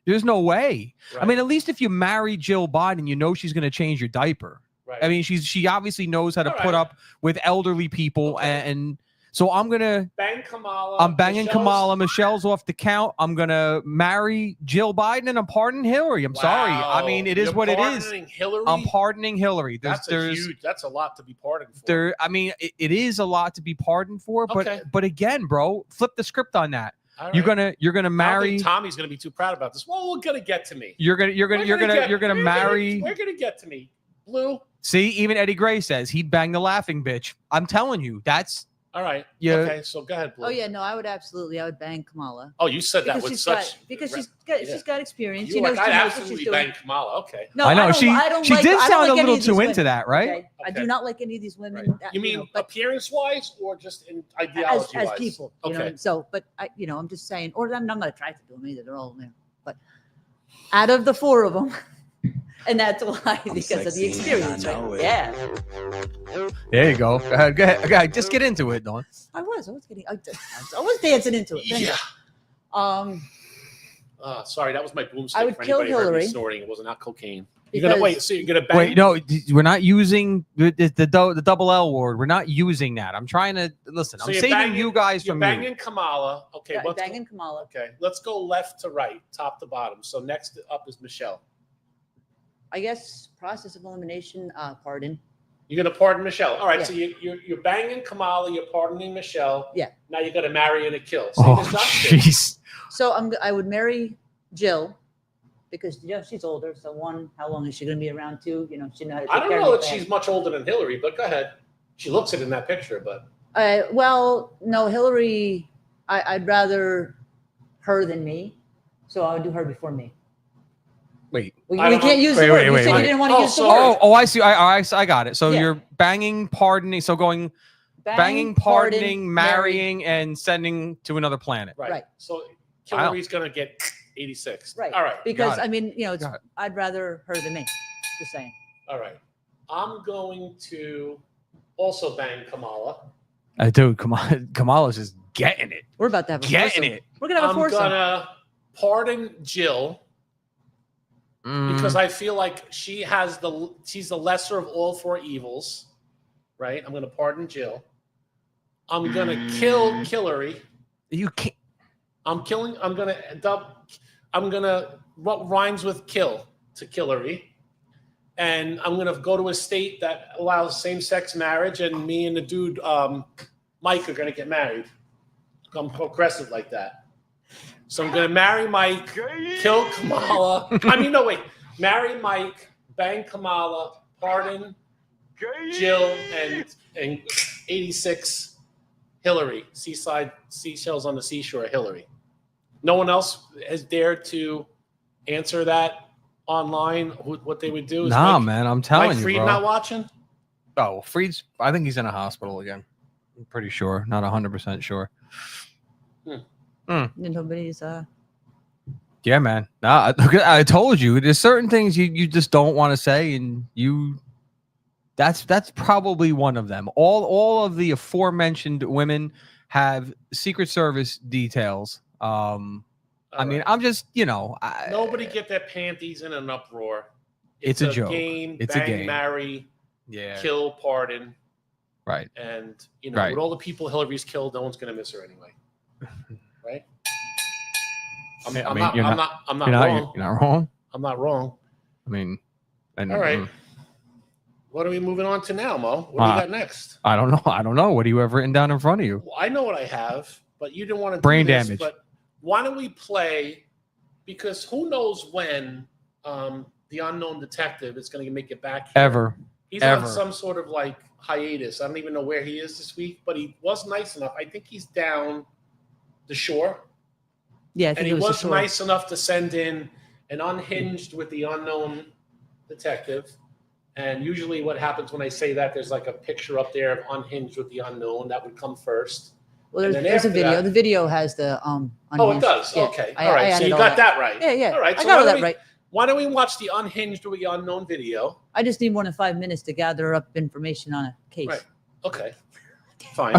Speaker 3: There's no way.
Speaker 4: Right.
Speaker 3: I mean, at least if you marry Jill Biden, you know she's going to change your diaper.
Speaker 4: Right.
Speaker 3: I mean, she obviously knows how to put up with elderly people and. So I'm gonna
Speaker 4: bang Kamala.
Speaker 3: I'm banging Kamala. Michelle's off the count. I'm gonna marry Jill Biden and I'm pardoning Hillary. I'm sorry. I mean, it is what it is.
Speaker 4: Hillary?
Speaker 3: I'm pardoning Hillary.
Speaker 4: That's a lot to be pardoned for.
Speaker 3: I mean, it is a lot to be pardoned for. But again, bro, flip the script on that.
Speaker 4: Right.
Speaker 3: You're gonna marry.
Speaker 4: I don't think Tommy's gonna be too proud about this. Well, we're gonna get to me.
Speaker 3: You're gonna marry.
Speaker 4: We're gonna get to me, Blue.
Speaker 3: See, even Eddie Gray says he'd bang the laughing bitch. I'm telling you, that's.
Speaker 4: All right.
Speaker 3: Yeah.
Speaker 4: Okay. So go ahead, Blue.
Speaker 5: Oh yeah, no, I would bang Kamala.
Speaker 4: Oh, you said that with
Speaker 5: she's got experience.
Speaker 4: She's absolutely bang Kamala. Okay.
Speaker 5: No,
Speaker 3: I know
Speaker 5: she
Speaker 3: did sound a little too into that, right?
Speaker 5: Okay? I do not like any of these women.
Speaker 4: You mean appearance-wise, or just in ideology-wise?
Speaker 5: As people.
Speaker 4: Okay.
Speaker 5: But I'm just saying, or I'm not going to try to do them either. They're all there. But out of the four of them. And that's why, because of the experience, right? Yeah.
Speaker 3: There you go. Go ahead. Just get into it, Dawn.
Speaker 5: I was dancing into it.
Speaker 4: Yeah. Sorry, that was my boomstick.
Speaker 5: I would kill Hillary.
Speaker 4: Snorting. It was not cocaine. You're gonna wait. So you're gonna bang.
Speaker 3: Wait, no, we're not using the double L word. We're not using that. I'm trying to listen. I'm saving you guys from
Speaker 4: you're banging Kamala. Okay.
Speaker 5: Yeah, banging Kamala.
Speaker 4: Okay. Let's go left to right, top to bottom. So next up is Michelle.
Speaker 5: I guess process of elimination, pardon.
Speaker 4: You're gonna pardon Michelle. All right, so you're banging Kamala, you're pardoning Michelle.
Speaker 5: Yeah.
Speaker 4: Now you're gonna marry and a kill. So
Speaker 3: jeez.
Speaker 5: So I would marry Jill because she's older. So how long is she gonna be around? Two, she know how to take
Speaker 4: I don't
Speaker 5: care
Speaker 4: know
Speaker 5: of
Speaker 4: that she's much older than Hillary, but go ahead. She looks it in that picture, but
Speaker 5: well, no, Hillary I'd rather her than me, so I would do her before me.
Speaker 3: Wait.
Speaker 5: We
Speaker 4: I don't
Speaker 5: can't
Speaker 4: know.
Speaker 5: use the
Speaker 3: Wait,
Speaker 5: word.
Speaker 3: wait,
Speaker 5: You said
Speaker 3: wait.
Speaker 5: you didn't want to
Speaker 4: Oh,
Speaker 5: use the
Speaker 4: sorry.
Speaker 5: word.
Speaker 3: Oh, I see. I got it. So
Speaker 5: Yeah.
Speaker 3: you're banging, pardoning. So going banging, pardoning, marrying, and sending to another planet.
Speaker 5: Right.
Speaker 4: So Hillary's going to get 86.
Speaker 5: Right.
Speaker 4: All right.
Speaker 5: Because
Speaker 3: Got it.
Speaker 5: I mean, you know,
Speaker 3: Got it.
Speaker 5: I'd rather her than me. Just saying.
Speaker 4: All right. I'm going to also bang Kamala.
Speaker 3: Dude, Kamala's just getting it.
Speaker 5: We're about to have a
Speaker 3: Getting
Speaker 5: foursome.
Speaker 3: it.
Speaker 5: We're gonna have a
Speaker 4: I'm
Speaker 5: foursome.
Speaker 4: gonna pardon Jill because I feel like she's the lesser of all four evils, right? I'm gonna pardon Jill. I'm gonna kill Hillary.
Speaker 3: You can't.
Speaker 4: What rhymes with kill to Hillary, and I'm gonna go to a state that allows same-sex marriage, and me and the dude Mike are gonna get married. I'm progressive like that. So I'm gonna marry Mike, kill Kamala. Marry Mike, bang Kamala, pardon Jill, and 86 Hillary. Seashells on the seashore, Hillary. No one else has dared to answer that online. What they would do is
Speaker 3: Man, I'm telling
Speaker 4: Mike
Speaker 3: you,
Speaker 4: Freed
Speaker 3: bro.
Speaker 4: not watching.
Speaker 3: Oh, Freed's. I think he's in a hospital again. I'm pretty sure. Not 100% sure.
Speaker 5: Nobody's
Speaker 3: Yeah, man. Nah, I told you. There's certain things you just don't want to say, and that's probably one of them. All of the aforementioned women have Secret Service details. I mean, I'm just,
Speaker 4: Nobody get their panties in an uproar.
Speaker 3: It's a joke.
Speaker 4: Game.
Speaker 3: It's
Speaker 4: bang,
Speaker 3: a game.
Speaker 4: Marry,
Speaker 3: Yeah.
Speaker 4: kill, pardon.
Speaker 3: Right.
Speaker 4: And
Speaker 3: Right.
Speaker 4: with all the people Hillary's killed, no one's gonna miss her anyway. Right? I'm not wrong.
Speaker 3: You're not wrong.
Speaker 4: I'm not wrong.
Speaker 3: I mean, and,
Speaker 4: All right. What are we moving on to now, Mo? What do we got next?
Speaker 3: I don't know. What do you have written down in front of you?
Speaker 4: Well, I know what I have, but you didn't want to
Speaker 3: Brain
Speaker 4: do this,
Speaker 3: damage.
Speaker 4: But why don't we play? Because who knows when the unknown detective is going to make it back here.
Speaker 3: Ever.
Speaker 4: He's
Speaker 3: Ever.
Speaker 4: on some sort of like hiatus. I don't even know where he is this week, but he was nice enough. I think he's down the shore.
Speaker 5: yeah. I
Speaker 4: And
Speaker 5: think
Speaker 4: he
Speaker 5: it was
Speaker 4: was
Speaker 5: the short.
Speaker 4: nice enough to send in an unhinged with the unknown detective. And usually what happens when I say that, there's like a picture up there of unhinged with the unknown. That would come first.
Speaker 5: Well,
Speaker 4: and
Speaker 5: there's
Speaker 4: then
Speaker 5: a
Speaker 4: after
Speaker 5: video.
Speaker 4: that-
Speaker 5: The video has the
Speaker 4: Oh, it
Speaker 5: unhinged.
Speaker 4: does?
Speaker 5: Yeah,
Speaker 4: Okay.
Speaker 5: I
Speaker 4: All right. So
Speaker 5: added
Speaker 4: you
Speaker 5: all
Speaker 4: got that right.
Speaker 5: Yeah.
Speaker 4: All right.
Speaker 5: I
Speaker 4: So
Speaker 5: got
Speaker 4: why
Speaker 5: all
Speaker 4: don't
Speaker 5: that right.
Speaker 4: Why don't we watch the unhinged with the unknown video?
Speaker 5: I just need more than 5 minutes to gather up information on a case.
Speaker 4: Right. Okay. Fine.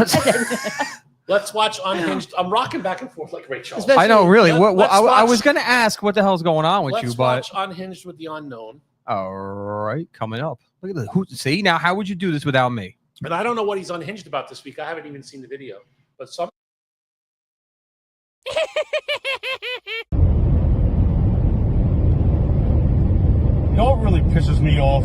Speaker 4: Let's watch Unhinged. I'm rocking back and forth like Ray Charles.
Speaker 5: Especially-
Speaker 3: I know, really.
Speaker 4: Let's
Speaker 3: I
Speaker 4: watch-
Speaker 3: was going to ask what the hell's going on with
Speaker 4: Let's
Speaker 3: you, but
Speaker 4: watch Unhinged with the unknown.
Speaker 3: all right, coming up. Look at this. See, now how would you do this without me?
Speaker 4: And I don't know what he's unhinged about this week. I haven't even seen the video. But some
Speaker 6: You know what really pisses me off?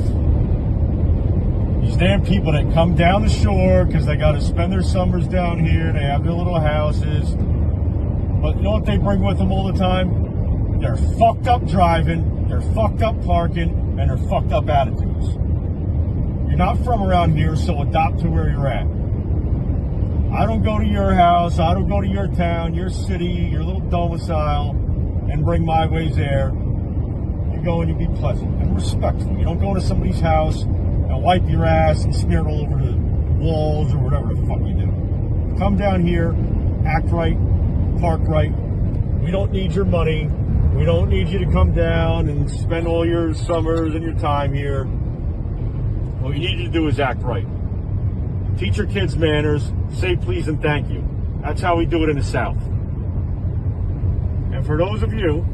Speaker 6: These damn people that come down the shore because they got to spend their summers down here. They have their little houses. But you know what they bring with them all the time? They're fucked up driving, they're fucked up parking, and they're fucked up attitudes. You're not from around here, so adopt to where you're at. I don't go to your house, I don't go to your town, your city, your little domicile, and bring my ways there. You go and you be pleasant and respectful. You don't go to somebody's house and wipe your ass and smear it all over the walls or whatever the fuck you do. Come down here, act right, park right. We don't need your money. We don't need you to come down and spend all your summers and your time here. What you need you to do is act right. Teach your kids manners, say please and thank you. That's how we do it in the South. And for those of you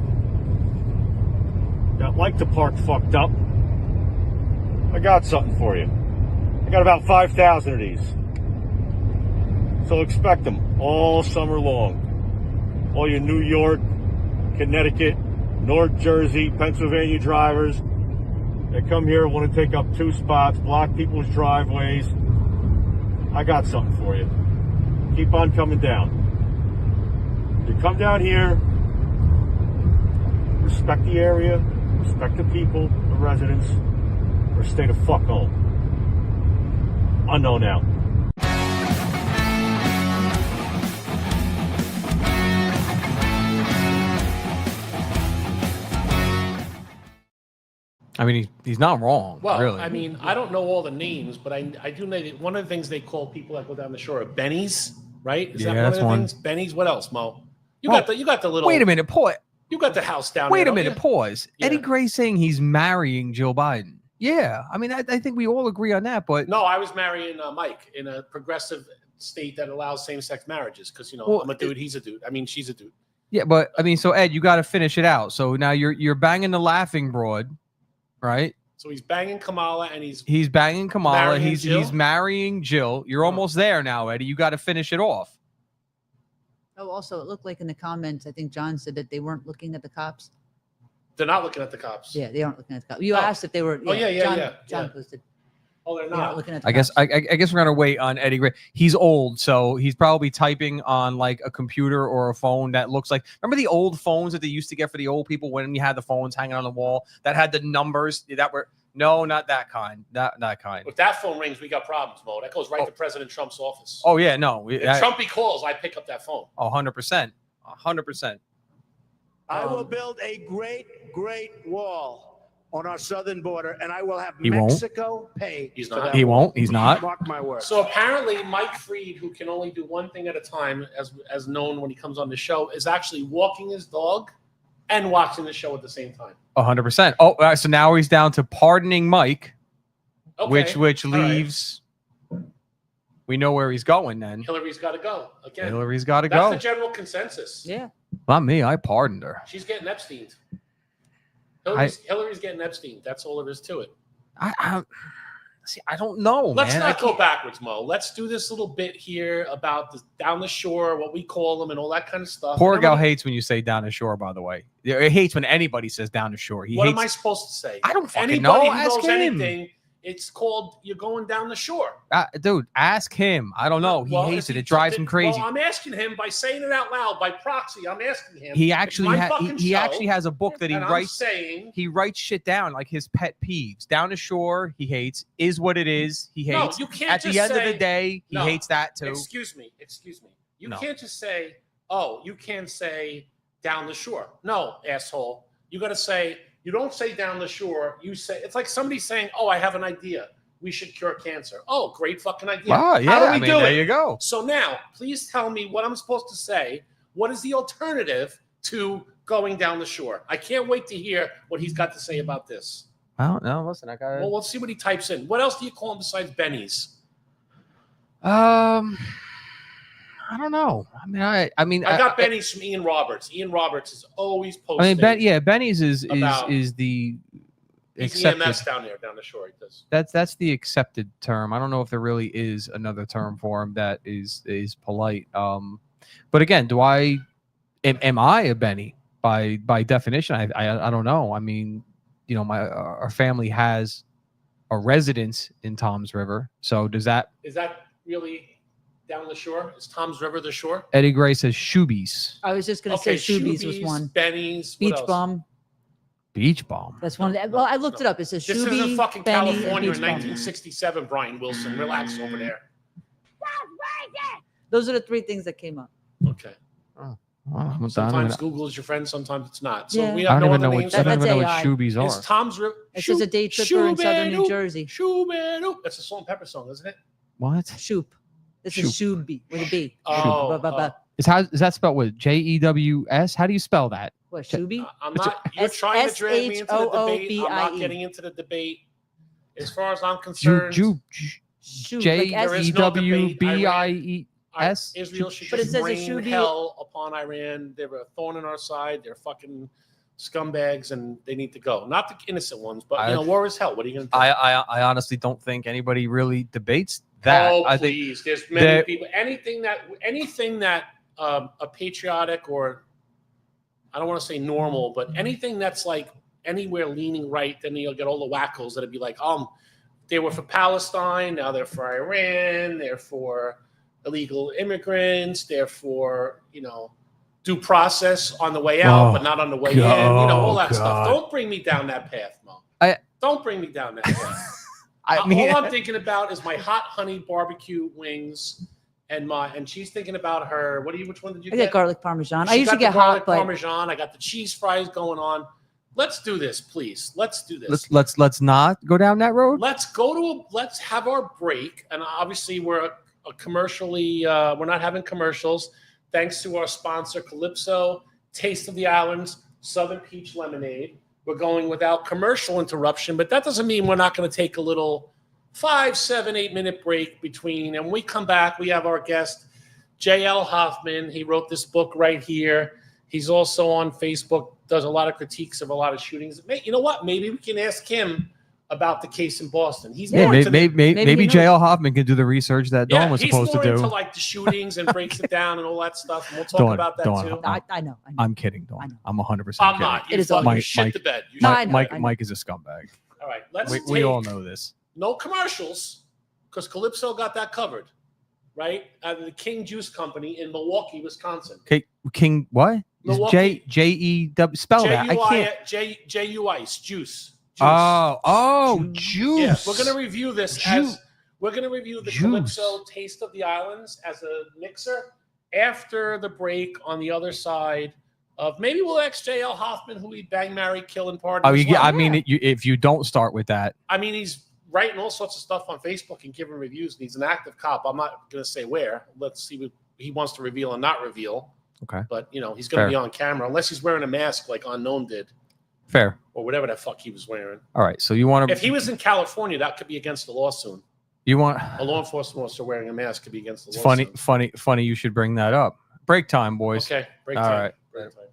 Speaker 6: that like to park fucked up, I got something for you. I got about 5,000 of these. So expect them all summer long. All your New York, Connecticut, North Jersey, Pennsylvania drivers that come here and want to take up 2 spots, block people's driveways. I got something for you. Keep on coming down. You come down here, respect the area, respect the people, the residents, or stay the fuck home. Unknown out.
Speaker 3: I mean, he's not wrong.
Speaker 4: Well,
Speaker 3: really.
Speaker 4: I mean, I don't know all the names, but I do know that one of the things they call people that go down the shore are bennies, right? Is
Speaker 3: Yeah,
Speaker 4: that one of
Speaker 3: that's
Speaker 4: the
Speaker 3: one.
Speaker 4: things? Bennies. What else, Mo? You
Speaker 3: Well,
Speaker 4: got the little.
Speaker 3: Wait a minute, pause.
Speaker 4: You got the house down
Speaker 3: Wait
Speaker 4: there.
Speaker 3: a minute, pause.
Speaker 4: Yeah.
Speaker 3: Eddie Gray's saying he's marrying Jill Biden. Yeah, I mean, I think we all agree on that. But
Speaker 4: No, I was marrying Mike in a progressive state that allows same-sex marriages because
Speaker 3: Well,
Speaker 4: I'm a dude, he's a dude. I mean, she's a dude.
Speaker 3: yeah, but I mean, so Ed, you got to finish it out. So now you're banging the laughing broad, right?
Speaker 4: So he's banging Kamala and he's
Speaker 3: banging Kamala.
Speaker 4: Marrying
Speaker 3: He's
Speaker 4: Jill?
Speaker 3: marrying Jill. You're almost there now, Eddie. You got to finish it off.
Speaker 5: Oh, also, it looked like in the comments, I think John said that they weren't looking at the cops.
Speaker 4: they're not looking at the cops.
Speaker 5: Yeah, they aren't looking at the cops. You
Speaker 4: Oh.
Speaker 5: asked if they were.
Speaker 4: Oh, yeah,
Speaker 5: John
Speaker 4: yeah.
Speaker 5: posted.
Speaker 4: Oh, they're
Speaker 5: They aren't
Speaker 4: not.
Speaker 5: looking at the
Speaker 3: I guess
Speaker 5: cops.
Speaker 3: I guess we're gonna wait on Eddie Gray. He's old, so he's probably typing on like a computer or a phone that looks like. Remember the old phones that they used to get for the old people when you had the phones hanging on the wall that had the numbers that were no, not that kind. That kind.
Speaker 4: If that phone rings, we got problems, Mo. That goes right to President Trump's office.
Speaker 3: Oh yeah, no.
Speaker 4: If Trumpy calls, I pick up that phone.
Speaker 3: 100%. 100%.
Speaker 7: I will build a great wall on our southern border, and I will have
Speaker 3: He won't.
Speaker 7: Mexico pay.
Speaker 4: He's
Speaker 7: for
Speaker 4: not.
Speaker 7: that
Speaker 3: He
Speaker 7: wall.
Speaker 3: won't. He's not.
Speaker 7: Mark my words.
Speaker 4: So apparently, Mike Freed, who can only do one thing at a time, as known when he comes on the show, is actually walking his dog and watching the show at the same time.
Speaker 3: 100%. Oh, so now he's down to pardoning Mike,
Speaker 4: Okay.
Speaker 3: which
Speaker 4: All right.
Speaker 3: leaves. We know where he's going then.
Speaker 4: Hillary's got to go again.
Speaker 3: Hillary's got to
Speaker 4: That's
Speaker 3: go.
Speaker 4: the general consensus.
Speaker 5: Yeah.
Speaker 3: Not me. I pardoned her.
Speaker 4: She's getting Epsteined. Hillary's getting Epstein. That's all there is to it.
Speaker 3: I see. I don't know.
Speaker 4: Let's
Speaker 3: man.
Speaker 4: not go backwards, Mo. Let's do this little bit here about the down the shore, what we call them, and all that kind of stuff.
Speaker 3: Poor
Speaker 4: And
Speaker 3: gal
Speaker 4: then
Speaker 3: hates when you say down the shore. By the way, he hates when anybody says down the shore. He
Speaker 4: what
Speaker 3: hates.
Speaker 4: am I supposed to say?
Speaker 3: I don't fucking
Speaker 4: Anybody
Speaker 3: know.
Speaker 4: who
Speaker 3: Ask
Speaker 4: knows
Speaker 3: him.
Speaker 4: anything, it's called you're going down the shore.
Speaker 3: Dude, ask him. I don't know. He
Speaker 4: Well,
Speaker 3: hates
Speaker 4: if
Speaker 3: it. It drives him crazy.
Speaker 4: Well, I'm asking him by saying it out loud, by proxy. I'm asking him.
Speaker 3: He
Speaker 4: It's
Speaker 3: actually
Speaker 4: my
Speaker 3: he
Speaker 4: fucking
Speaker 3: he
Speaker 4: show,
Speaker 3: actually has a book that he
Speaker 4: and I'm
Speaker 3: writes.
Speaker 4: saying
Speaker 3: He writes shit down like his pet peeves. Down the shore, he hates. Is what it is. He
Speaker 4: no,
Speaker 3: hates.
Speaker 4: you can't
Speaker 3: At
Speaker 4: just
Speaker 3: the end
Speaker 4: say,
Speaker 3: of the day, he
Speaker 4: No.
Speaker 3: hates that too.
Speaker 4: Excuse me. You
Speaker 3: No.
Speaker 4: can't just say, "Oh, you can't say down the shore." No, asshole. You got to say. You don't say down the shore. You say it's like somebody saying, "Oh, I have an idea. We should cure cancer." Oh, great fucking idea.
Speaker 3: Oh, yeah.
Speaker 4: How do we
Speaker 3: I mean,
Speaker 4: do
Speaker 3: there
Speaker 4: it?
Speaker 3: you go.
Speaker 4: So now, please tell me what I'm supposed to say. What is the alternative to going down the shore? I can't wait to hear what he's got to say about this.
Speaker 3: I don't know. Listen, I got.
Speaker 4: Well, let's see what he types in. What else do you call him besides Benny's?
Speaker 3: I don't know. I mean,
Speaker 4: I got Benny's from Ian Roberts. Ian Roberts is always posting.
Speaker 3: I mean, Benny's is
Speaker 4: about-
Speaker 3: the
Speaker 4: He's
Speaker 3: accepted.
Speaker 4: EMS down the shore. He does.
Speaker 3: That's the accepted term. I don't know if there really is another term for him that is polite. But again, am I a Benny by definition? I don't know. I mean, you know, our family has a residence in Tom's River. So
Speaker 4: Is that really down the shore? Is Tom's River the shore?
Speaker 3: Eddie Gray says Shoebies.
Speaker 5: I was just going to say Shoebies was one.
Speaker 4: Benny's.
Speaker 5: Beach Bum.
Speaker 3: Beach Bomb.
Speaker 5: That's one. Well, I looked it up. It says
Speaker 4: This
Speaker 5: Shoebies,
Speaker 4: isn't fucking
Speaker 5: Benny, and
Speaker 4: California
Speaker 5: Beach
Speaker 4: in
Speaker 5: Bum.
Speaker 4: 1967, Brian Wilson. Relax over there.
Speaker 5: Those are the three things that came up.
Speaker 4: Okay.
Speaker 3: Oh,
Speaker 4: Sometimes Google is your friend, sometimes it's not. So
Speaker 5: Yeah.
Speaker 4: we
Speaker 3: I
Speaker 4: have
Speaker 3: don't
Speaker 4: no
Speaker 3: even
Speaker 4: other
Speaker 3: know
Speaker 4: names.
Speaker 3: what, I don't
Speaker 5: That's
Speaker 3: even know what
Speaker 5: AI.
Speaker 3: Shoebies
Speaker 4: It's
Speaker 3: are.
Speaker 4: Tom's River.
Speaker 5: It says a day tripper in southern New Jersey.
Speaker 4: That's a Salt and Pepper song, isn't it?
Speaker 3: What?
Speaker 5: Shoop. This is Shoop with a B.
Speaker 4: Oh,
Speaker 3: Is that spelled with Jews? How do you spell that?
Speaker 5: What, Shooby?
Speaker 4: I'm not. You're trying to drag me into the debate. I'm not
Speaker 5: SHOOBIE.
Speaker 4: getting into the debate. As far as I'm concerned,
Speaker 5: Shoop.
Speaker 3: J
Speaker 5: Like
Speaker 4: There
Speaker 5: S-
Speaker 4: is no
Speaker 3: E
Speaker 4: debate.
Speaker 3: W B I E S.
Speaker 4: Israel should
Speaker 5: But it
Speaker 4: just
Speaker 5: says it
Speaker 4: rain
Speaker 5: should be-
Speaker 4: hell upon Iran. They're a thorn in our side. They're fucking scumbags, and they need to go. Not the innocent ones, but war is hell. What are you going to do?
Speaker 3: I honestly don't think anybody really debates that.
Speaker 4: Oh,
Speaker 3: I think
Speaker 4: please! There's many people. Anything that a patriotic, or I don't want to say normal, but anything that's like anywhere leaning right, then you'll get all the wackos that'll be like, they were for Palestine, now they're for Iran, they're for illegal immigrants, they're for due process on the way out, but not on the way in. All that stuff. Don't bring me down that path, Mo. Don't bring me down that path. All I'm thinking about is my hot honey barbecue wings, and she's thinking about her. Which one did you
Speaker 5: I
Speaker 4: get?
Speaker 5: get garlic parmesan. I
Speaker 4: She
Speaker 5: usually
Speaker 4: got the
Speaker 5: get
Speaker 4: garlic
Speaker 5: hot, but
Speaker 4: parmesan. I got the cheese fries going on. Let's do this, please. Let's do this.
Speaker 3: Let's not go down that road.
Speaker 4: Let's have our break. And obviously we're a commercially, we're not having commercials. Thanks to our sponsor, Calypso, Taste of the Islands, Southern Peach Lemonade. We're going without commercial interruption, but that doesn't mean we're not going to take a little 5, 7, 8-minute break between. And when we come back, we have our guest, J.L. Hoffman. He wrote this book right here. He's also on Facebook, does a lot of critiques of a lot of shootings. You know what? Maybe we can ask him about the case in Boston. He's more into
Speaker 3: maybe J.L. Hoffman can do the research that Dawn was supposed to do.
Speaker 4: He's more into like the shootings and breaks it down and all that stuff. And we'll talk about that too.
Speaker 5: I know.
Speaker 3: I'm kidding, Dawn. I'm 100%.
Speaker 4: I'm not.
Speaker 5: It is
Speaker 4: you shit the bed.
Speaker 3: Mike is a scumbag.
Speaker 4: All right,
Speaker 3: we all know this.
Speaker 4: No commercials, because Calypso got that covered, right? Out of the King Juice Company in Milwaukee, Wisconsin.
Speaker 3: Okay, King what? J-E-W. Spell that. I can't.
Speaker 4: J-U Ice Juice.
Speaker 3: Juice.
Speaker 4: Yeah, we're gonna review this we're gonna review the Calypso Taste of the Islands as a mixer after the break on the other side of maybe we'll ask J.L. Hoffman who he bang, marry, kill, and pardon.
Speaker 3: I mean, if you don't start with that,
Speaker 4: I mean, he's writing all sorts of stuff on Facebook and giving reviews. And he's an active cop. I'm not gonna say where. Let's see what he wants to reveal and not reveal.
Speaker 3: Okay,
Speaker 4: but he's gonna be on camera unless he's wearing a mask like Unknown did.
Speaker 3: Fair.
Speaker 4: Or whatever the fuck he was wearing.
Speaker 3: All right, so you want to?
Speaker 4: If he was in California, that could be against the law soon.
Speaker 3: You want
Speaker 4: a law enforcement officer wearing a mask could be against the law.
Speaker 3: Funny. You should bring that up. Break time, boys.
Speaker 4: Okay, break time.
Speaker 3: All right.
Speaker 4: Break time.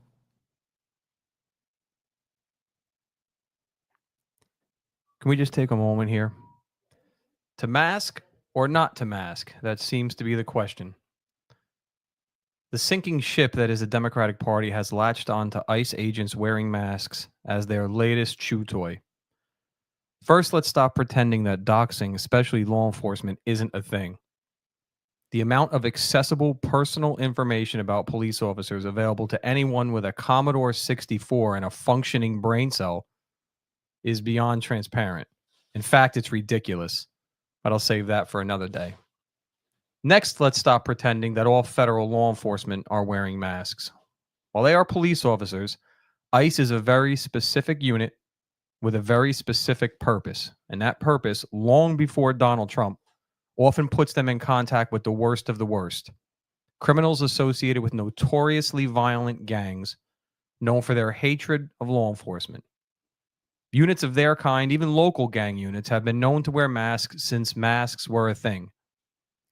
Speaker 3: Can we just take a moment here to mask or not to mask? That seems to be the question. The sinking ship that is the Democratic Party has latched on to ICE agents wearing masks as their latest chew toy. First, let's stop pretending that doxing, especially law enforcement, isn't a thing. The amount of accessible personal information about police officers available to anyone with a Commodore 64 and a functioning brain cell is beyond transparent. In fact, it's ridiculous. But I'll save that for another day. Next, let's stop pretending that all federal law enforcement are wearing masks. While they are police officers, ICE is a very specific unit with a very specific purpose. And that purpose, long before Donald Trump, often puts them in contact with the worst of the worst. Criminals associated with notoriously violent gangs known for their hatred of law enforcement. Units of their kind, even local gang units, have been known to wear masks since masks were a thing.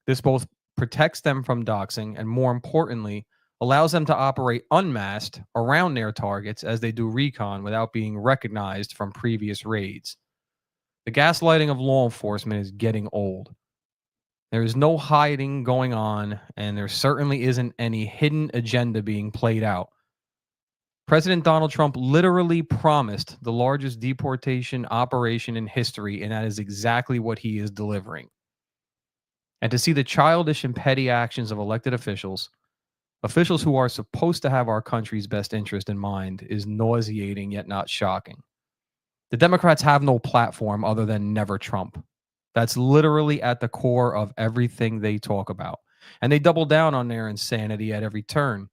Speaker 3: This both protects them from doxing and, more importantly, allows them to operate unmasked around their targets as they do recon without being recognized from previous raids. The gaslighting of law enforcement is getting old. There is no hiding going on, and there certainly isn't any hidden agenda being played out. President Donald Trump literally promised the largest deportation operation in history, and that is exactly what he is delivering. And to see the childish and petty actions of elected officials who are supposed to have our country's best interest in mind, is nauseating yet not shocking. The Democrats have no platform other than never Trump. That's literally at the core of everything they talk about. And they double down on their insanity at every turn.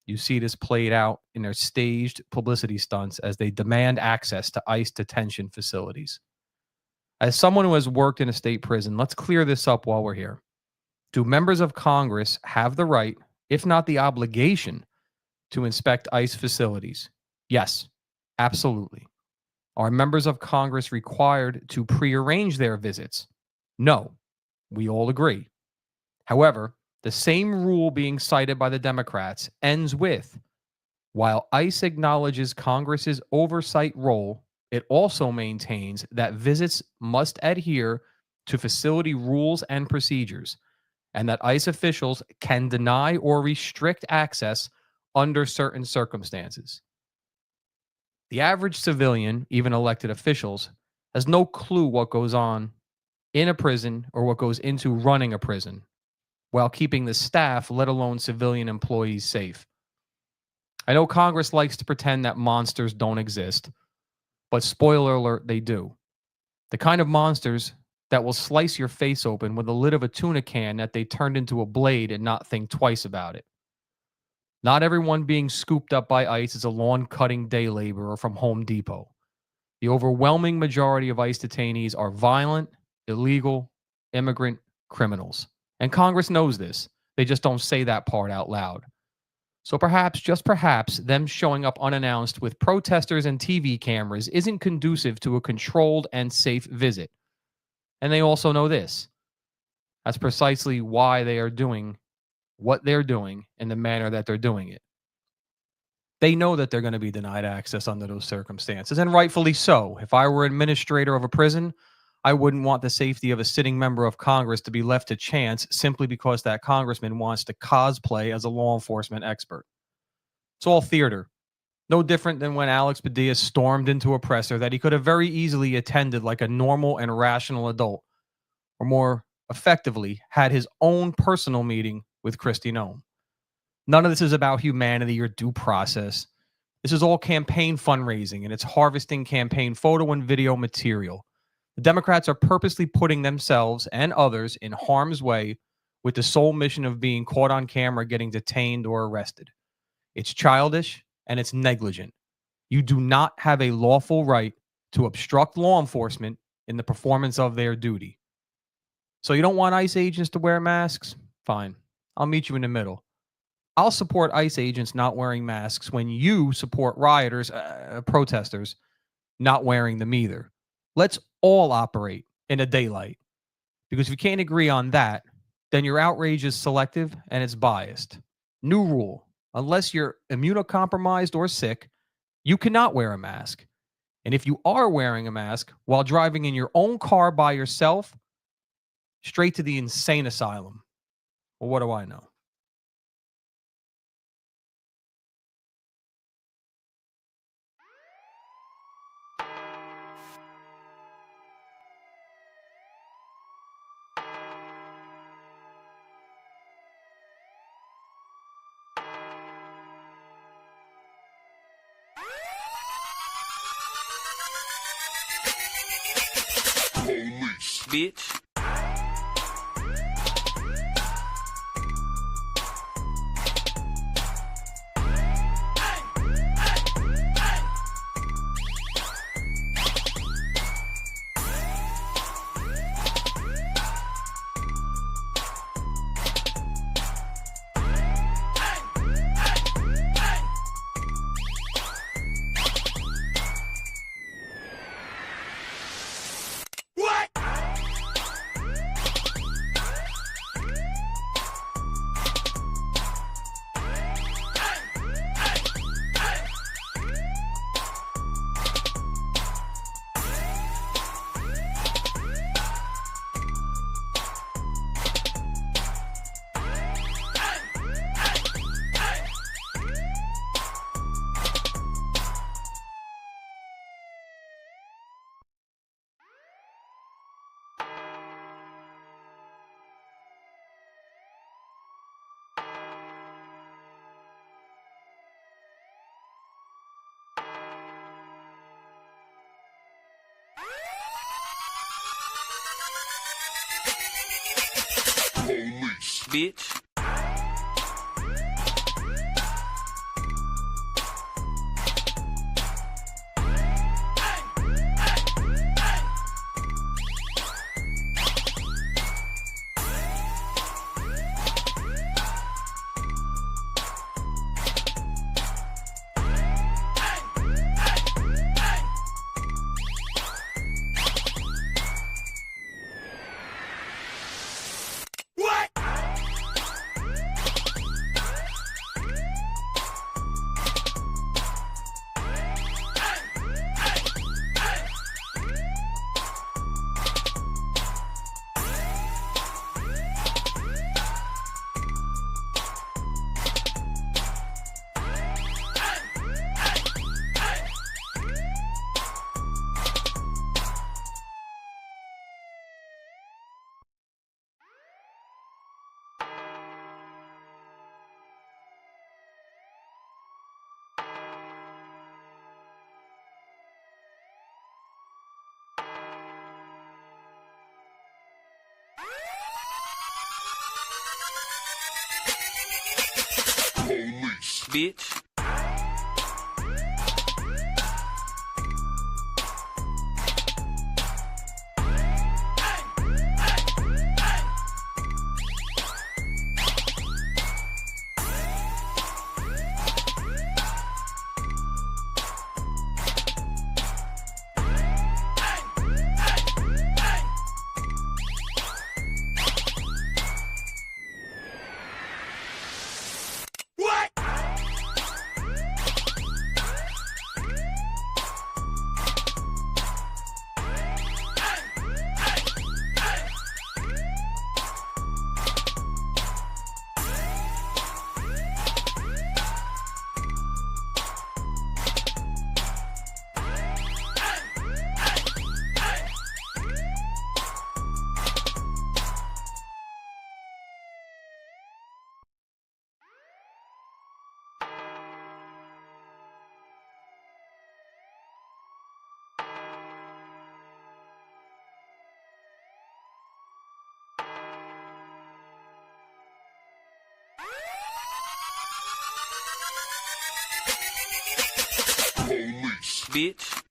Speaker 3: You see this played out in their staged publicity stunts as they demand access to ICE detention facilities. As someone who has worked in a state prison, let's clear this up while we're here. Do members of Congress have the right, if not the obligation, to inspect ICE facilities? Yes, absolutely. Are members of Congress required to prearrange their visits? No, we all agree. However, the same rule being cited by the Democrats ends with, while ICE acknowledges Congress's oversight role, it also maintains that visits must adhere to facility rules and procedures, and that ICE officials can deny or restrict access under certain circumstances. The average civilian, even elected officials, has no clue what goes on in a prison or what goes into running a prison, while keeping the staff, let alone civilian employees, safe. I know Congress likes to pretend that monsters don't exist, but spoiler alert, they do. The kind of monsters that will slice your face open with the lid of a tuna can that they turned into a blade and not think twice about it. Not everyone being scooped up by ICE is a lawn-cutting day laborer from Home Depot. The overwhelming majority of ICE detainees are violent, illegal, immigrant criminals. And Congress knows this. They just don't say that part out loud. So perhaps, just perhaps, them showing up unannounced with protesters and TV cameras isn't conducive to a controlled and safe visit. And they also know this. That's precisely why they are doing what they're doing in the manner that they're doing it. They know that they're going to be denied access under those circumstances, and rightfully so. If I were administrator of a prison, I wouldn't want the safety of a sitting member of Congress to be left to chance simply because that congressman wants to cosplay as a law enforcement expert. It's all theater. No different than when Alex Padilla stormed into a presser that he could have very easily attended like a normal and rational adult, or more effectively, had his own personal meeting with Kristi Noem. None of this is about humanity or due process. This is all campaign fundraising, and it's harvesting campaign photo and video material. The Democrats are purposely putting themselves and others in harm's way with the sole mission of being caught on camera getting detained or arrested. It's childish and it's negligent. You do not have a lawful right to obstruct law enforcement in the performance of their duty. So you don't want ICE agents to wear masks? Fine. I'll meet you in the middle. I'll support ICE agents not wearing masks when you support rioters, protesters, not wearing them either. Let's all operate in the daylight. Because if you can't agree on that, then your outrage is selective and it's biased. New rule. Unless you're immunocompromised or sick, you cannot wear a mask. And if you are wearing a mask while driving in your own car by yourself, straight to the insane asylum. Well, what do I know?
Speaker 1: Police. Bitch. Police. Bitch. bitch. Police, bitch.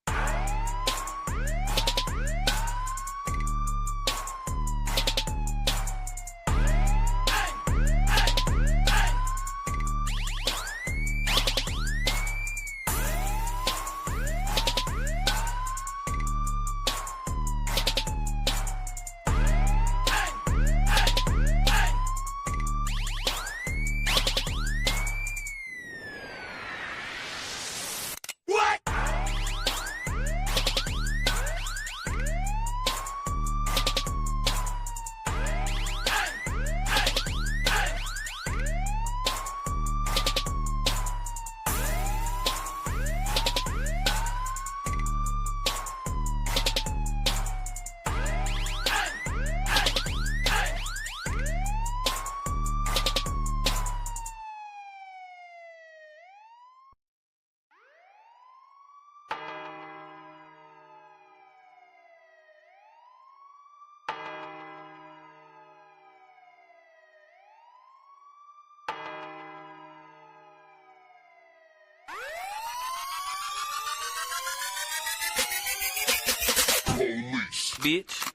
Speaker 1: Police, bitch.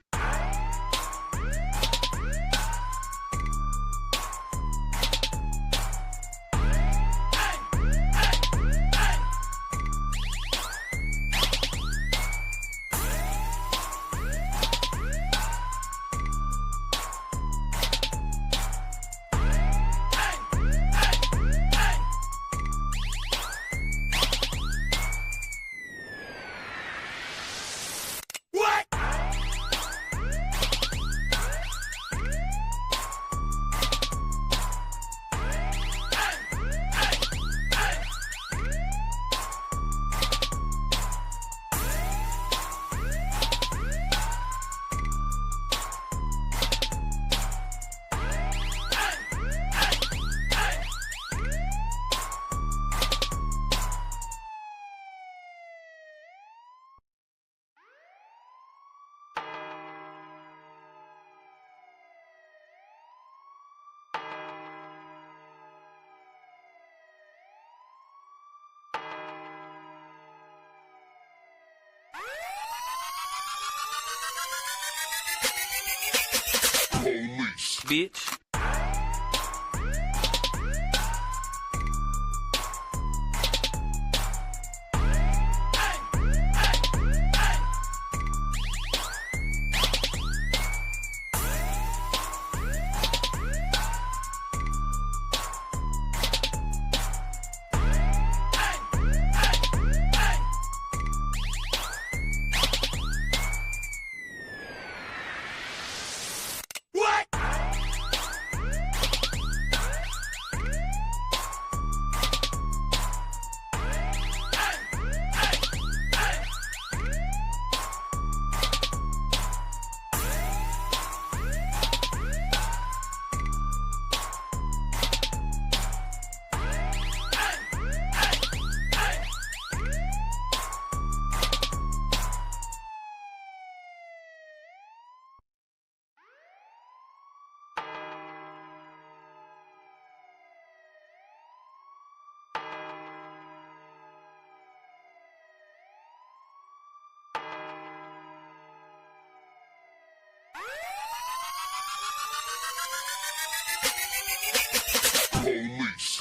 Speaker 1: Police, bitch.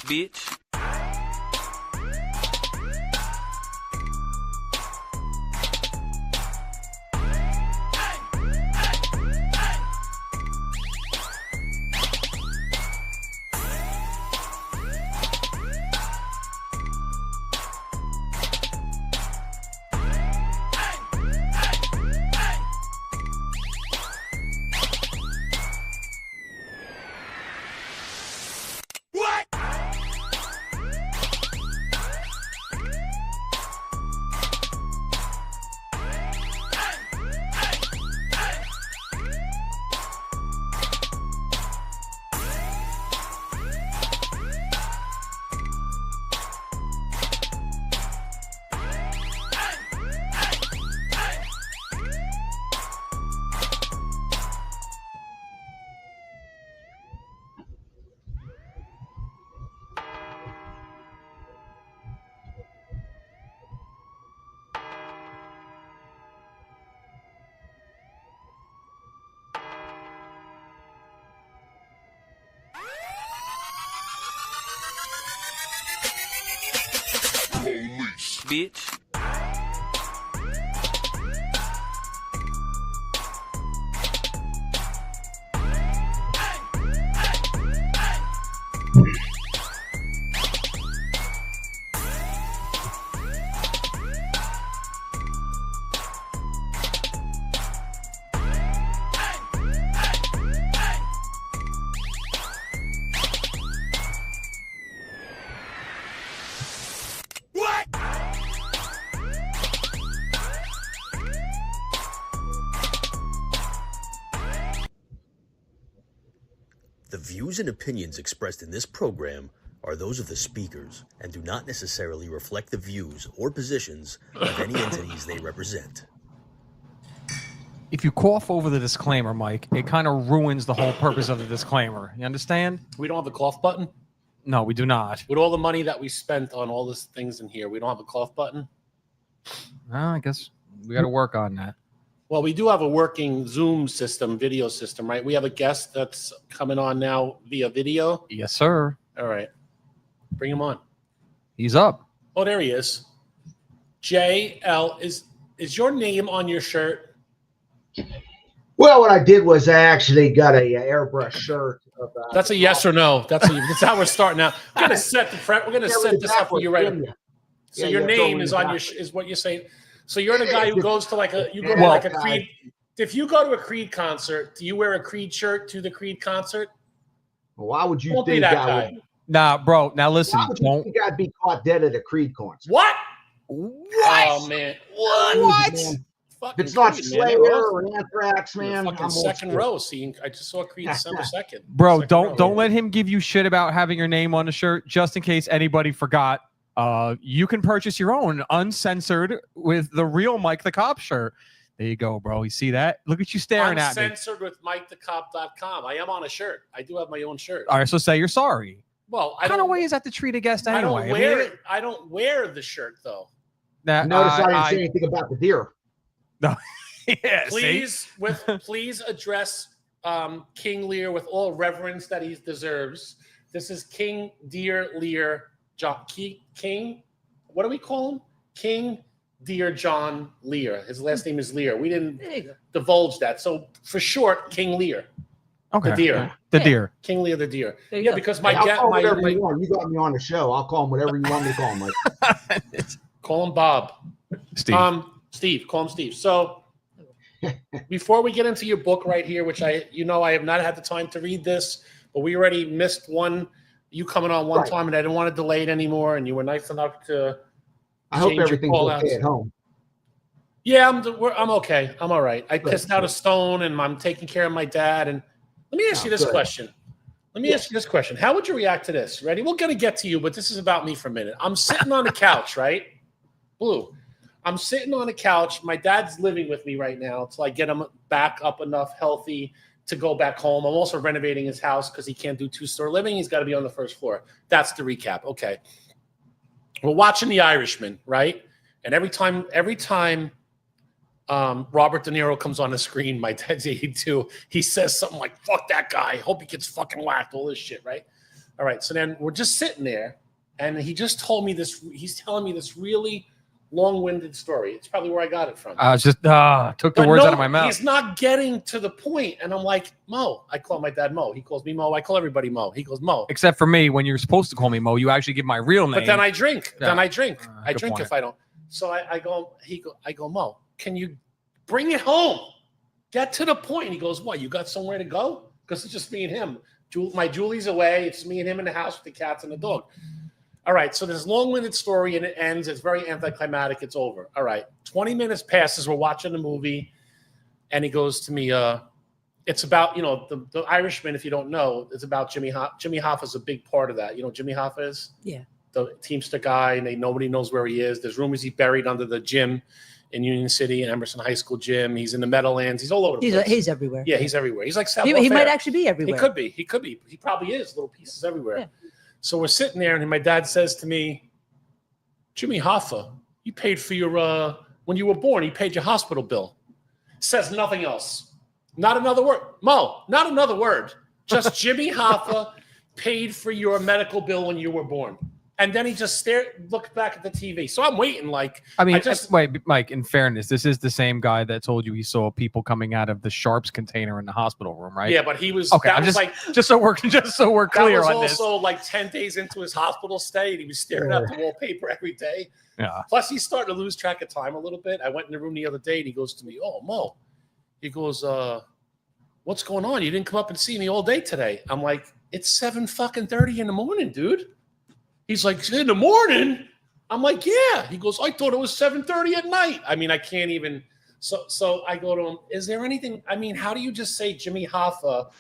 Speaker 1: bitch. Police, bitch.
Speaker 2: The views and opinions expressed in this program are those of the speakers and do not necessarily reflect the views or positions of any entities they represent.
Speaker 3: If you cough over the disclaimer, Mike, it kind of ruins the whole purpose of the disclaimer. You understand?
Speaker 4: We don't have the cough button?
Speaker 3: No, we do not.
Speaker 4: With all the money that we spent on all these things in here, we don't have a cough button?
Speaker 3: I guess we got to work on that.
Speaker 4: Well, we do have a working Zoom system, video system, right? We have a guest that's coming on now via video.
Speaker 3: Yes, sir.
Speaker 4: All right. Bring him on.
Speaker 3: He's up.
Speaker 4: Oh, there he is. JL, is your name on your shirt?
Speaker 8: Well, what I did was I actually got a airbrush shirt.
Speaker 4: That's a yes or no. That's how we're starting now. We're gonna set the We're gonna set this up for you right. So your name is on your is what you're saying. So you're the guy who goes to like a Creed. If you go to a Creed concert, do you wear a Creed shirt to the Creed concert?
Speaker 8: Well, why would you
Speaker 4: Don't
Speaker 8: think
Speaker 4: be that
Speaker 8: I
Speaker 4: guy.
Speaker 8: would?
Speaker 3: Nah, bro. Now listen.
Speaker 8: Why would you think I'd be caught dead at a Creed concert?
Speaker 4: What? Oh man.
Speaker 8: What? Man. If it's not
Speaker 4: Creed,
Speaker 8: Slayer or Anthrax, man.
Speaker 4: Fucking second row. See, I just saw Creed December 2nd.
Speaker 3: Bro, don't let him give you shit about having your name on the shirt, just in case anybody forgot. You can purchase your own Uncensored with the real Mike the Cop shirt. There you go, bro. You see that? Look at you staring at me.
Speaker 4: Uncensored with MikeTheCop.com. I am on a shirt. I do have my own shirt.
Speaker 3: All right, so say you're sorry.
Speaker 4: Well,
Speaker 3: what kind of way is that to treat a guest anyway?
Speaker 4: I don't wear the shirt though.
Speaker 8: Notice I didn't say anything about the deer.
Speaker 3: No. Yeah,
Speaker 4: please address King Lear with all reverence that he deserves. This is King Dear Lear John King. What do we call him? King Dear John Lear. His last name is Lear. We didn't divulge that. So for short, King Lear.
Speaker 3: Okay.
Speaker 4: The deer.
Speaker 3: The deer.
Speaker 4: King Lear the deer.
Speaker 3: Yeah,
Speaker 4: because
Speaker 8: you got me on the show. I'll call him whatever you want me to call him. Mike.
Speaker 4: Call him Bob.
Speaker 3: Steve.
Speaker 4: Steve. Call him Steve. So before we get into your book right here, which I have not had the time to read this, but we already missed you coming on one time, and I didn't want to delay it anymore, and you were nice enough to.
Speaker 8: I hope everything's okay at home.
Speaker 4: Yeah, I'm okay. I'm all right. I pissed out a stone, and I'm taking care of my dad. And let me ask you this question. Ask you this question. How would you react to this? Ready? We're going to get to you, but this is about me for a minute. I'm sitting on the couch, right? Blue. I'm sitting on the couch. My dad's living with me right now until I get him back up enough healthy to go back home. I'm also renovating his house because he can't do two-story living. He's got to be on the first floor. That's the recap. Okay. We're watching The Irishman, right? And every time Robert De Niro comes on the screen, my dad's 82, he says something like, fuck that guy. Hope he gets fucking whacked, all this shit, right? All right. So then we're just sitting there, and he just told me this. He's telling me this really long-winded story. It's probably where I got it from.
Speaker 3: I just took the
Speaker 4: But
Speaker 3: words
Speaker 4: no,
Speaker 3: out of my mouth.
Speaker 4: He's not getting to the point. And I'm like, Mo. I call my dad Mo. He calls me Mo. I call everybody Mo. He goes, Mo.
Speaker 3: Except for me, when you're supposed to call me Mo, you actually give my real name.
Speaker 4: But then I drink.
Speaker 3: Yeah.
Speaker 4: I drink
Speaker 3: point.
Speaker 4: if I don't. So I go, Mo, can you bring it home? Get to the point. And he goes, what? You got somewhere to go? Because it's just me and him. My Julie's away. It's me and him in the house with the cats and the dog. All right, so this long-winded story, and it ends. It's very anticlimactic. It's over. All right, 20 minutes passes. We're watching the movie, and he goes to me, it's about, the Irishman, if you don't know, it's about Jimmy Hoffa. Jimmy Hoffa's a big part of that. You know what Jimmy Hoffa is?
Speaker 5: Yeah.
Speaker 4: The Teamster guy, and nobody knows where he is. There's rumors he's buried under the gym in Union City, in Emerson High School gym. He's in the Meadowlands. He's all over the place.
Speaker 5: He's everywhere.
Speaker 4: Yeah, he's everywhere. He's like South
Speaker 5: He might actually be everywhere.
Speaker 4: He could be. He probably is. Little pieces everywhere.
Speaker 5: Yeah.
Speaker 4: So we're sitting there, and my dad says to me, Jimmy Hoffa, you paid for your, when you were born, he paid your hospital bill. Says nothing else. Not another word. Mo, not another word. Just Jimmy Hoffa paid for your medical bill when you were born. And then he just looked back at the TV. So I'm waiting wait,
Speaker 3: Mike, in fairness, this is the same guy that told you he saw people coming out of the Sharps container in the hospital room, right?
Speaker 4: Yeah, but he was
Speaker 3: okay. Just so we're clear
Speaker 4: that
Speaker 3: on
Speaker 4: was
Speaker 3: this.
Speaker 4: also like 10 days into his hospital stay, and he was staring at the wallpaper every day.
Speaker 3: Yeah.
Speaker 4: Plus, he's starting to lose track of time a little bit. I went in the room the other day, and he goes to me, "Oh, Mo," he goes, "What's going on? You didn't come up and see me all day today." I'm like, "It's 7:30 in the morning, dude." He's like, in the morning? I'm like, yeah. He goes, I thought it was 7:30 at night. I mean, I can't even. So I go to him, is there anything? I mean, how do you just say Jimmy Hoffa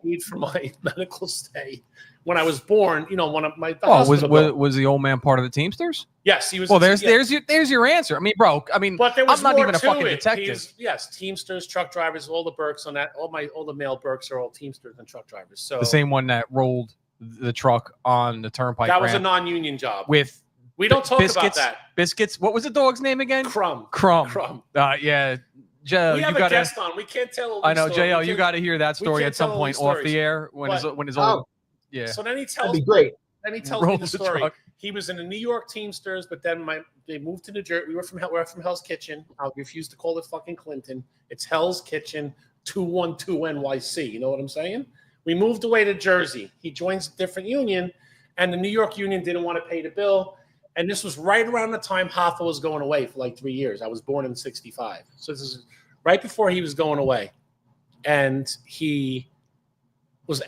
Speaker 4: paid for my medical stay when I was born? One of my.
Speaker 3: Was the old man part of the Teamsters?
Speaker 4: Yes, he was.
Speaker 3: Well, there's your answer. I mean, bro. I mean,
Speaker 4: but there was
Speaker 3: I'm not
Speaker 4: more
Speaker 3: even a
Speaker 4: to
Speaker 3: fucking
Speaker 4: it.
Speaker 3: detective.
Speaker 4: Yes, Teamsters, truck drivers, all the Burks on that. All the male Burks are all Teamsters and truck drivers. So
Speaker 3: the same one that rolled the truck on the turnpike.
Speaker 4: That was a non-union job.
Speaker 3: We
Speaker 4: don't talk
Speaker 3: biscuits,
Speaker 4: about that.
Speaker 3: Biscuits. What was the dog's name again?
Speaker 4: Crumb.
Speaker 3: Yeah. Joe,
Speaker 4: we have a guest on. We can't tell.
Speaker 3: I know, JL. You got to hear that story at some point off the air when his old. Yeah.
Speaker 4: So then he tells.
Speaker 8: That'd be great.
Speaker 4: Then he tells me the story. Truck. He was in the New York Teamsters, but then they moved to New Jersey. We're from Hell's Kitchen. I refuse to call it fucking Clinton. It's Hell's Kitchen 212 NYC. You know what I'm saying? We moved away to Jersey. He joins a different union, and the New York union didn't want to pay the bill. And this was right around the time Hoffa was going away for like 3 years. I was born in 1965. So this is right before he was going away. And he was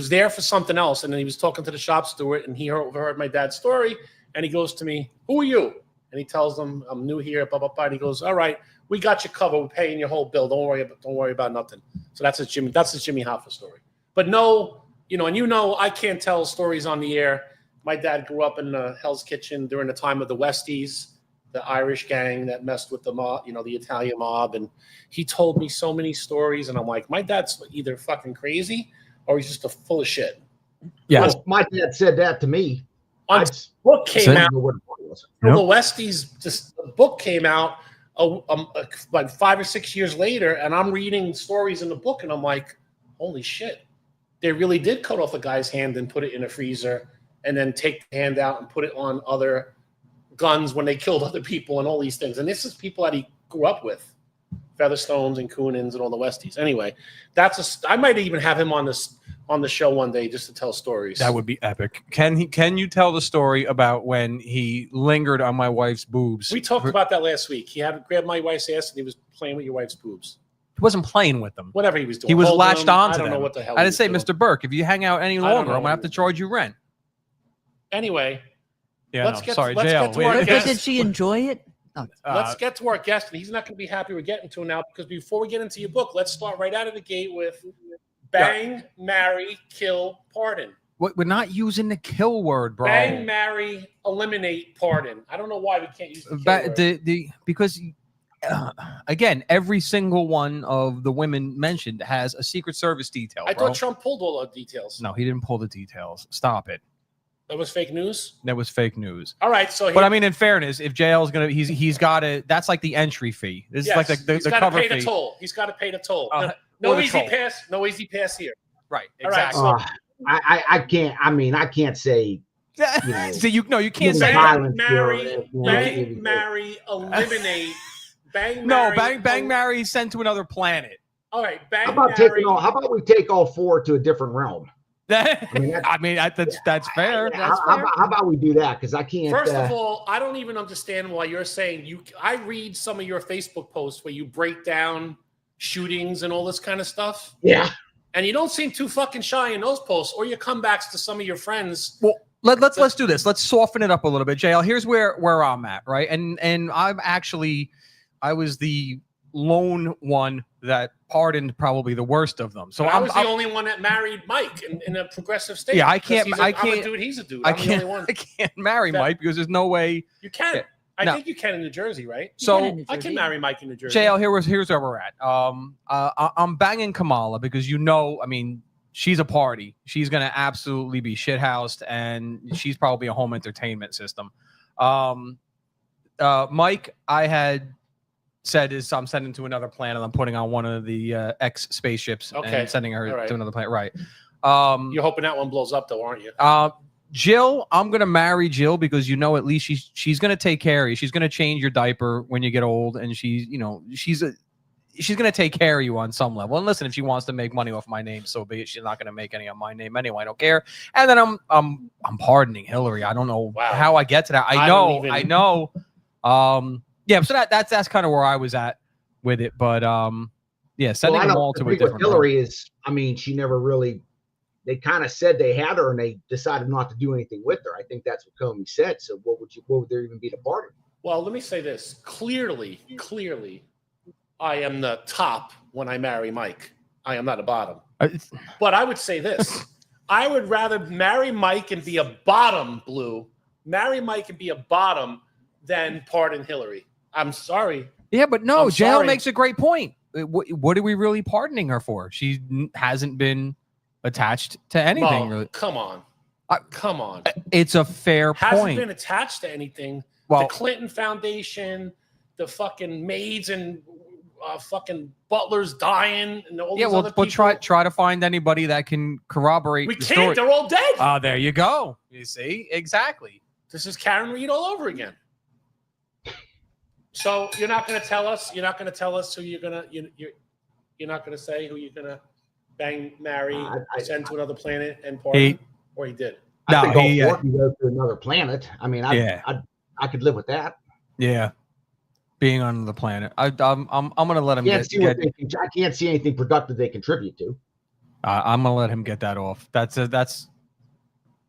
Speaker 4: there for something else. And then he was talking to the shop steward, and he heard my dad's story. And he goes to me, "Who are you?" And he tells them, "I'm new here, blah, blah, blah." And he goes, "All right, we got you covered. We're paying your whole bill. Don't worry about nothing." So that's a Jimmy Hoffa story. But no, I can't tell stories on the air. My dad grew up in Hell's Kitchen during the time of the Westies, the Irish gang that messed with the mob, the Italian mob. And he told me so many stories. And I'm like, my dad's either fucking crazy or he's just full of shit.
Speaker 3: Yeah.
Speaker 8: My dad said that to me.
Speaker 4: Book came out. The Westies, the book came out like 5 or 6 years later. And I'm reading stories in the book. And I'm like, holy shit. They really did cut off a guy's hand and put it in a freezer and then take the hand out and put it on other guns when they killed other people and all these things. And this is people that he grew up with, Featherstones and Coonins and all the Westies. Anyway, I might even have him on the show one day just to tell stories.
Speaker 3: That would be epic. Can you tell the story about when he lingered on my wife's boobs?
Speaker 4: We talked about that last week. He had grabbed my wife's ass and he was playing with your wife's boobs.
Speaker 3: He wasn't playing with them.
Speaker 4: Whatever he was doing.
Speaker 3: He was latched on to them.
Speaker 4: I don't know what the hell.
Speaker 3: I didn't say, Mr. Burke, if you hang out any longer, I'm going to have to charge you rent.
Speaker 4: Anyway.
Speaker 3: Yeah,
Speaker 4: let's get to our
Speaker 5: But
Speaker 4: guest.
Speaker 5: did she enjoy it? No.
Speaker 4: Let's get to our guest. And he's not going to be happy we're getting to him now, because before we get into your book, let's start right out of the gate with bang, marry, kill, pardon.
Speaker 3: We're not using the kill word, bro.
Speaker 4: Bang, marry, eliminate, pardon. I don't know why we can't use the kill word.
Speaker 3: Because... again, every single one of the women mentioned has a Secret Service detail.
Speaker 4: I thought Trump pulled all the details.
Speaker 3: No, he didn't pull the details. Stop it.
Speaker 4: That was fake news?
Speaker 3: That was fake news.
Speaker 4: All right. So,
Speaker 3: but I mean, in fairness, if JL's going to, he's got to, that's like the entry fee. This is like the cover fee.
Speaker 4: He's got to pay the toll. No easy pass. No easy pass here.
Speaker 3: Right. Exactly.
Speaker 4: All right. So
Speaker 8: I can't. I mean, I can't say. You know,
Speaker 3: so you can't say
Speaker 8: violence
Speaker 4: marry, eliminate, bang, marry,
Speaker 3: bang, marry, sent to another planet.
Speaker 4: All right, bang,
Speaker 8: how about
Speaker 4: marry.
Speaker 8: how about we take all four to a different realm?
Speaker 3: That's fair.
Speaker 8: How about we do that? Because I can't.
Speaker 4: First of all, I don't even understand why you're saying you. I read some of your Facebook posts where you break down shootings and all this kind of stuff.
Speaker 8: Yeah.
Speaker 4: And you don't seem too fucking shy in those posts, or your comebacks to some of your friends.
Speaker 3: Well, let's do this. Let's soften it up a little bit, JL. Here's where I'm at, right? And I was the lone one that pardoned probably the worst of them. So
Speaker 4: I was the only one that married Mike in a progressive state.
Speaker 3: Yeah, I can't.
Speaker 4: I'm a dude. He's a dude. I'm the only one.
Speaker 3: I can't marry Mike because there's no way
Speaker 4: you can. I think you can in New Jersey, right?
Speaker 3: So
Speaker 4: I can marry Mike in New Jersey.
Speaker 3: JL, here's where we're at. I'm banging Kamala because I mean, she's a party. She's gonna absolutely be shithoused, and she's probably a home entertainment system. Mike, I had said I'm sending to another planet. I'm putting on one of the X spaceships and sending her to another planet. Right.
Speaker 4: You're hoping that one blows up, though, aren't you?
Speaker 3: Jill, I'm gonna marry Jill because at least she's gonna take care of you. She's gonna change your diaper when you get old, and she's gonna take care of you on some level. And listen, if she wants to make money off my name, so be it. She's not gonna make any on my name anyway. I don't care. And then I'm pardoning Hillary. I don't know how I get to that. I know. Yeah, so that's kind of where I was at with it. But sending them all to a different
Speaker 8: Hillary is. I mean, she never really. They kind of said they had her, and they decided not to do anything with her. I think that's what Comey said. So what would there even be to pardon?
Speaker 4: Well, let me say this clearly. I am the top when I marry Mike. I am not a bottom. But I would say this: I would rather marry Mike and be a bottom, Blue. Marry Mike and be a bottom than pardon Hillary. I'm sorry.
Speaker 3: Yeah, but no, JL makes a great point. What are we really pardoning her for? She hasn't been attached to anything. Really.
Speaker 4: Come on. Come on.
Speaker 3: It's a fair point.
Speaker 4: Hasn't been attached to anything. Well, the Clinton Foundation, the fucking maids and fucking butlers dying and all these other people.
Speaker 3: Try to find anybody that can corroborate
Speaker 4: the
Speaker 3: can't.
Speaker 4: Story. They're all dead.
Speaker 3: Oh, there you go. You see? Exactly.
Speaker 4: This is Karen Reed all over again. So you're not going to tell us. You're not going to tell us who you're going to. You're not going to say who you're going to bang, marry, send to another planet, and pardon. Or he did.
Speaker 8: I think he go to another planet. I mean, I could live with that.
Speaker 3: Yeah, being on the planet. I'm going to let him
Speaker 8: I can't see anything productive they contribute to.
Speaker 3: I'm going to let him get that off.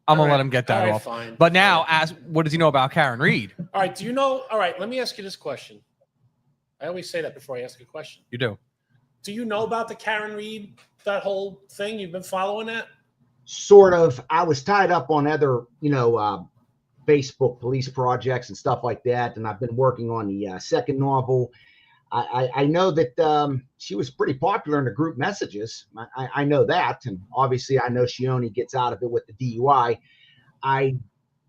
Speaker 3: I'm going to let him get that off.
Speaker 4: Fine.
Speaker 3: But now, what does he know about Karen Reed?
Speaker 4: All right. Do you know? All right. Let me ask you this question. I always say that before I ask a question.
Speaker 3: You do.
Speaker 4: Do you know about the Karen Reed, that whole thing? You've been following that?
Speaker 8: Sort of. I was tied up on other, Facebook police projects and stuff like that. And I've been working on the second novel. I know that she was pretty popular in the group messages. I know that. And obviously, I know she only gets out of it with the DUI. I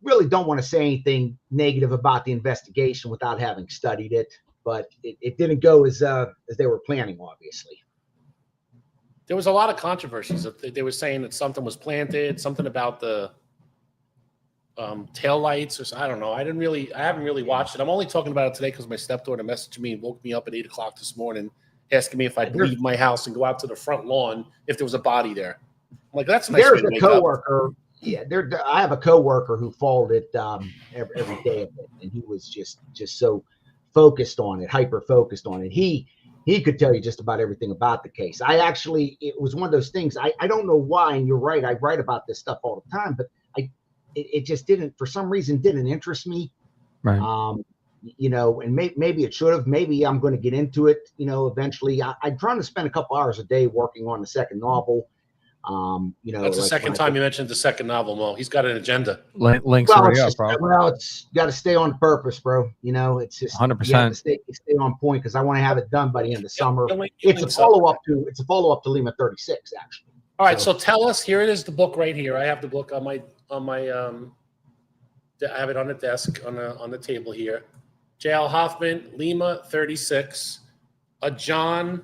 Speaker 8: really don't want to say anything negative about the investigation without having studied it. But it didn't go as they were planning, obviously.
Speaker 4: There was a lot of controversies. They were saying that something was planted, something about the tail lights, or I don't know. I haven't really watched it. I'm only talking about it today because my stepdaughter messaged me and woke me up at 8:00 this morning, asking me if I'd leave my house and go out to the front lawn if there was a body there. I'm like, that's a nice.
Speaker 8: There's a coworker. Yeah, I have a coworker who followed it every day of it, and he was just so focused on it, hyper focused on it. He could tell you just about everything about the case. It was one of those things. I don't know why, and you're right. I write about this stuff all the time, but it just didn't, for some reason, didn't interest me.
Speaker 3: Right.
Speaker 8: And maybe it should have. Maybe I'm going to get into it, eventually. I'm trying to spend a couple hours a day working on the second novel.
Speaker 4: That's the second time you mentioned the second novel, Mo. He's got an agenda.
Speaker 3: Links already up, bro.
Speaker 8: Well, it's got to stay on purpose, bro. It's just
Speaker 3: 100%.
Speaker 8: Stay on point because I want to have it done by the end of summer. It's a follow up to Lima 36, actually.
Speaker 4: All right, so tell us. Here it is, the book right here. I have the book on my. I have it on the desk on the table here. J.L. Hoffman, Lima 36, a John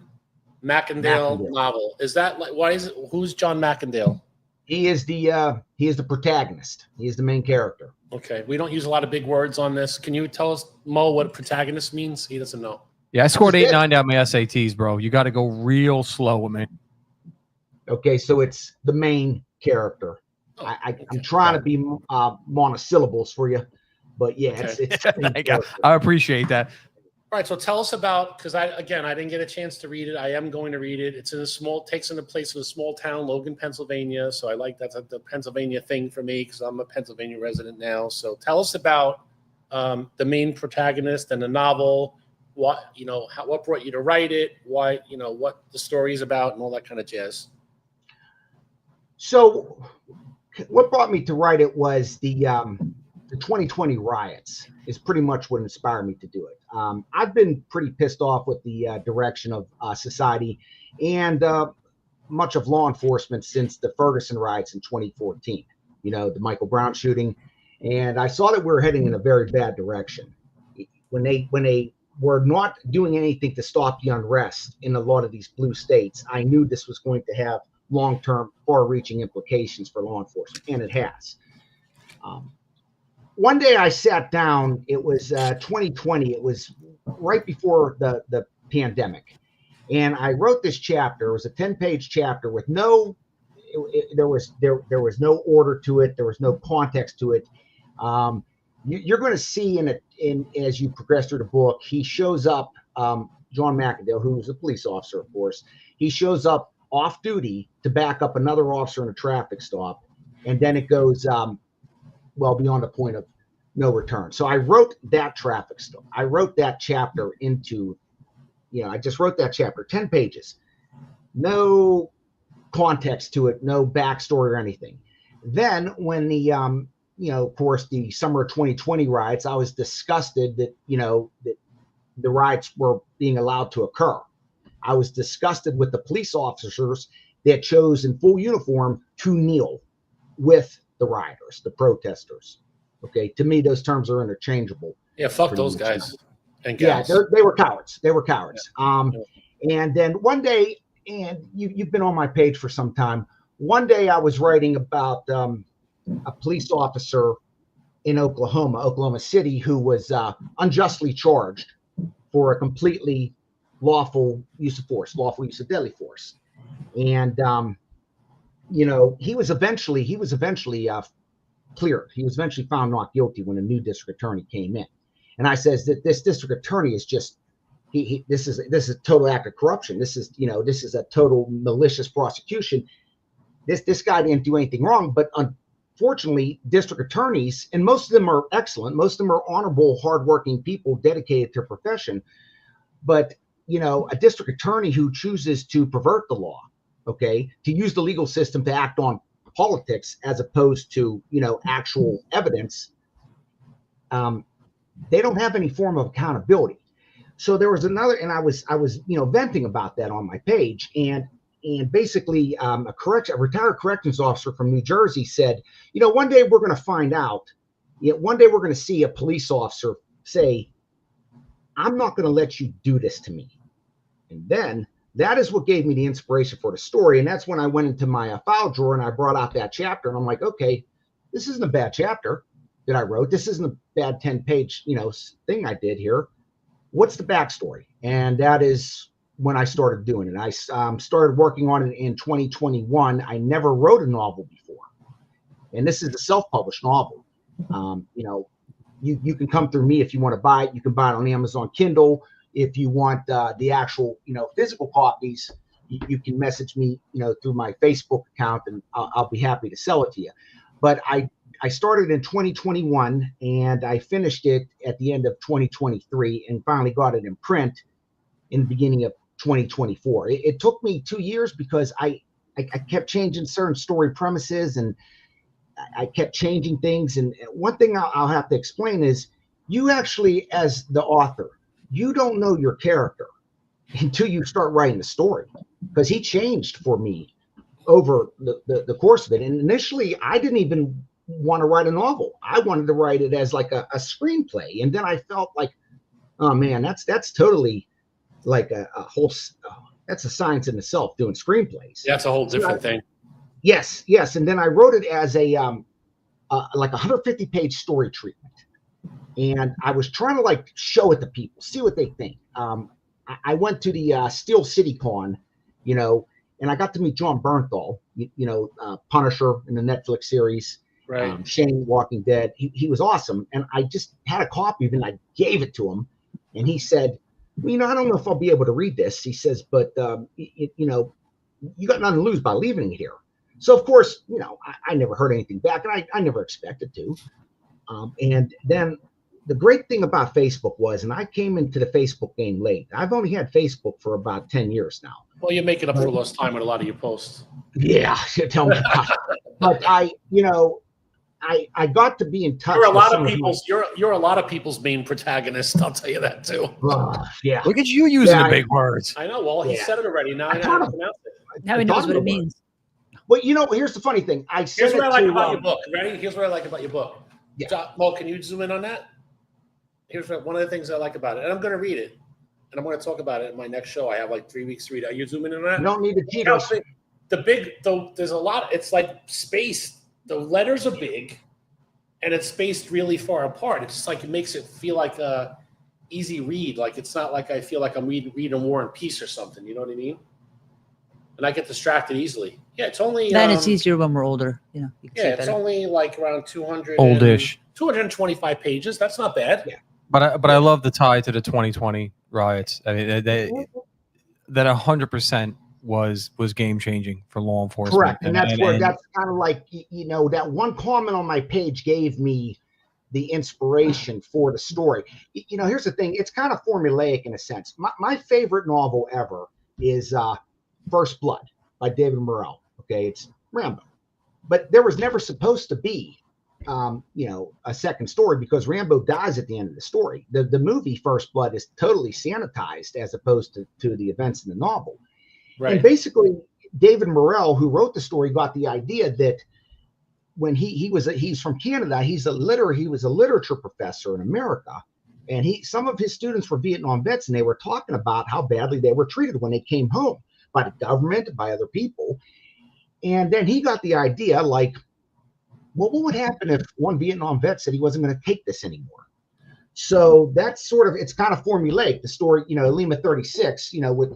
Speaker 4: McIndale novel. Is that why is it? Who's John McIndale?
Speaker 8: He is the protagonist. He is the main character.
Speaker 4: Okay, we don't use a lot of big words on this. Can you tell us, Mo, what protagonist means? He doesn't know.
Speaker 3: Yeah, I scored 8.9 on my SATs, bro. You got to go real slow with me.
Speaker 8: Okay, so it's the main character.
Speaker 4: Oh,
Speaker 8: I'm trying to be monosyllables for you, but yeah, it's
Speaker 3: I appreciate that.
Speaker 4: All right, so tell us about, because I didn't get a chance to read it. I am going to read it. It's takes in the place of a small town, Logan, Pennsylvania. So I like that's the Pennsylvania thing for me because I'm a Pennsylvania resident now. So tell us about the main protagonist and the novel. What brought you to write it? Why, what the story is about and all that kind of jazz.
Speaker 8: So what brought me to write it was the 2020 riots is pretty much what inspired me to do it. I've been pretty pissed off with the direction of society and much of law enforcement since the Ferguson riots in 2014, the Michael Brown shooting. And I saw that we were heading in a very bad direction. When they were not doing anything to stop the unrest in a lot of these blue states, I knew this was going to have long-term, far-reaching implications for law enforcement, and it has. One day I sat down, it was 2020, it was right before the pandemic, and I wrote this chapter. It was a 10-page chapter with there was no order to it, there was no context to it. You're going to see in as you progress through the book, he shows up, John McAdale, who was a police officer, of course, he shows up off duty to back up another officer in a traffic stop, and then it goes well beyond the point of no return. So I wrote that traffic stop. I wrote that chapter into, I just wrote that chapter, 10 pages, no context to it, no backstory or anything. Then when the, of course, the summer of 2020 riots, I was disgusted that, that the riots were being allowed to occur. I was disgusted with the police officers that chose in full uniform to kneel with the rioters, the protesters. Okay, to me, those terms are interchangeable.
Speaker 4: Yeah, fuck those guys and gals.
Speaker 8: Yeah, they were cowards. They were cowards. Yeah. And then one day, and you've been on my page for some time. One day, I was writing about a police officer in Oklahoma City, who was unjustly charged for a completely lawful use of force, lawful use of deadly force. And he was eventually cleared. He was eventually found not guilty when a new district attorney came in. And I says that this district attorney is just this is a total act of corruption. This is a total malicious prosecution. This guy didn't do anything wrong, but unfortunately, district attorneys, and most of them are excellent, most of them are honorable, hardworking people dedicated to their profession. But a district attorney who chooses to pervert the law, to use the legal system to act on politics as opposed to, actual evidence, they don't have any form of accountability. So there was another, and I was venting about that on my page, and basically a retired corrections officer from New Jersey said, one day we're going to find out, one day we're going to see a police officer say, I'm not going to let you do this to me. And then that is what gave me the inspiration for the story. And that's when I went into my file drawer and I brought out that chapter. And I'm like, okay, this isn't a bad chapter that I wrote. This isn't a bad 10-page, thing I did here. What's the backstory? And that is when I started doing it. I started working on it in 2021. I never wrote a novel before. And this is a self-published novel. You can come through me if you want to buy it. You can buy it on Amazon Kindle. If you want the actual, physical copies, you can message me, through my Facebook account, and I'll be happy to sell it to you. But I started in 2021, and I finished it at the end of 2023, and finally got it in print in the beginning of 2024. It took me 2 years because I kept changing certain story premises, and I kept changing things. And one thing I'll have to explain is, you actually, as the author, you don't know your character until you start writing the story, because he changed for me over the course of it. And initially, I didn't even want to write a novel. I wanted to write it as like a screenplay. And then I felt like, oh man, that's totally like a whole, that's a science in itself, doing screenplays.
Speaker 4: That's a whole different thing.
Speaker 8: Yes, yes. And then I wrote it as a like 150-page story treatment, and I was trying to like show it to people, see what they think. I went to the Steel City Con, you know, and I got to meet John Bernthal, Punisher in the Netflix series,
Speaker 4: Right.
Speaker 8: Shane Walking Dead. He was awesome, and I just had a copy of it, and I gave it to him, and he said, well, you know, I don't know if I'll be able to read this. He says, but you know, you got nothing to lose by leaving it here. So of course, you know, I never heard anything back, and I never expected to. And then the great thing about Facebook was, and I came into the Facebook game late. I've only had Facebook for about 10 years now.
Speaker 4: Well, you're making up for lost time with a lot of your posts.
Speaker 8: Yeah, tell me about it. But I got to be in touch.
Speaker 4: You're a
Speaker 8: with
Speaker 4: lot
Speaker 8: some
Speaker 4: of
Speaker 8: my-
Speaker 4: people's. You're a lot of people's main protagonist. I'll tell you that too.
Speaker 8: yeah.
Speaker 3: Look at you using
Speaker 8: Yeah,
Speaker 3: the big words.
Speaker 4: I know. Well, he
Speaker 8: Yeah.
Speaker 4: said it already. Now I know
Speaker 8: I
Speaker 4: how to
Speaker 8: thought-
Speaker 4: pronounce it.
Speaker 5: Now he knows what it means.
Speaker 8: But you know, here's the funny thing. I
Speaker 4: Here's
Speaker 8: sent
Speaker 4: what I
Speaker 8: it
Speaker 4: like
Speaker 8: to,
Speaker 4: about your book. Ready? Here's what I like about your book.
Speaker 8: Yeah.
Speaker 4: Mo, can you zoom in on that? Here's one of the things I like about it, and I'm going to read it, and I'm going to talk about it in my next show. I have like 3 weeks to read. Are you zooming in on that?
Speaker 8: You don't need the cheaters.
Speaker 4: There's a lot. It's like spaced. The letters are big, and it's spaced really far apart. It's just like it makes it feel like a easy read. Like it's not like I feel like I'm reading War and Peace or something. You know what I mean? And I get distracted easily. Yeah, it's only.
Speaker 5: Then it's easier when we're older. You know. You can see
Speaker 4: Yeah,
Speaker 5: it
Speaker 4: it's
Speaker 5: better.
Speaker 4: only like around 200.
Speaker 3: Oldish.
Speaker 4: 225 pages. That's not bad.
Speaker 8: Yeah.
Speaker 3: But I love the tie to the 2020 riots. I mean, that 100% was game changing for law enforcement.
Speaker 8: Correct, and that's kind of like, you know, that one comment on my page gave me the inspiration for the story. You know, here's the thing: it's kind of formulaic in a sense. My favorite novel ever is First Blood by David Morrell. Okay, it's Rambo, but there was never supposed to be, you know, a second story because Rambo dies at the end of the story. The movie First Blood is totally sanitized as opposed to the events in the novel.
Speaker 4: Right.
Speaker 8: And basically, David Morrell, who wrote the story, got the idea that when he's from Canada, he was a literature professor in America, and some of his students were Vietnam vets, and they were talking about how badly they were treated when they came home by the government, by other people. And then he got the idea, like, well, what would happen if one Vietnam vet said he wasn't going to take this anymore? So that's it's kind of formulaic. The story, you know, Lima 36, you know, with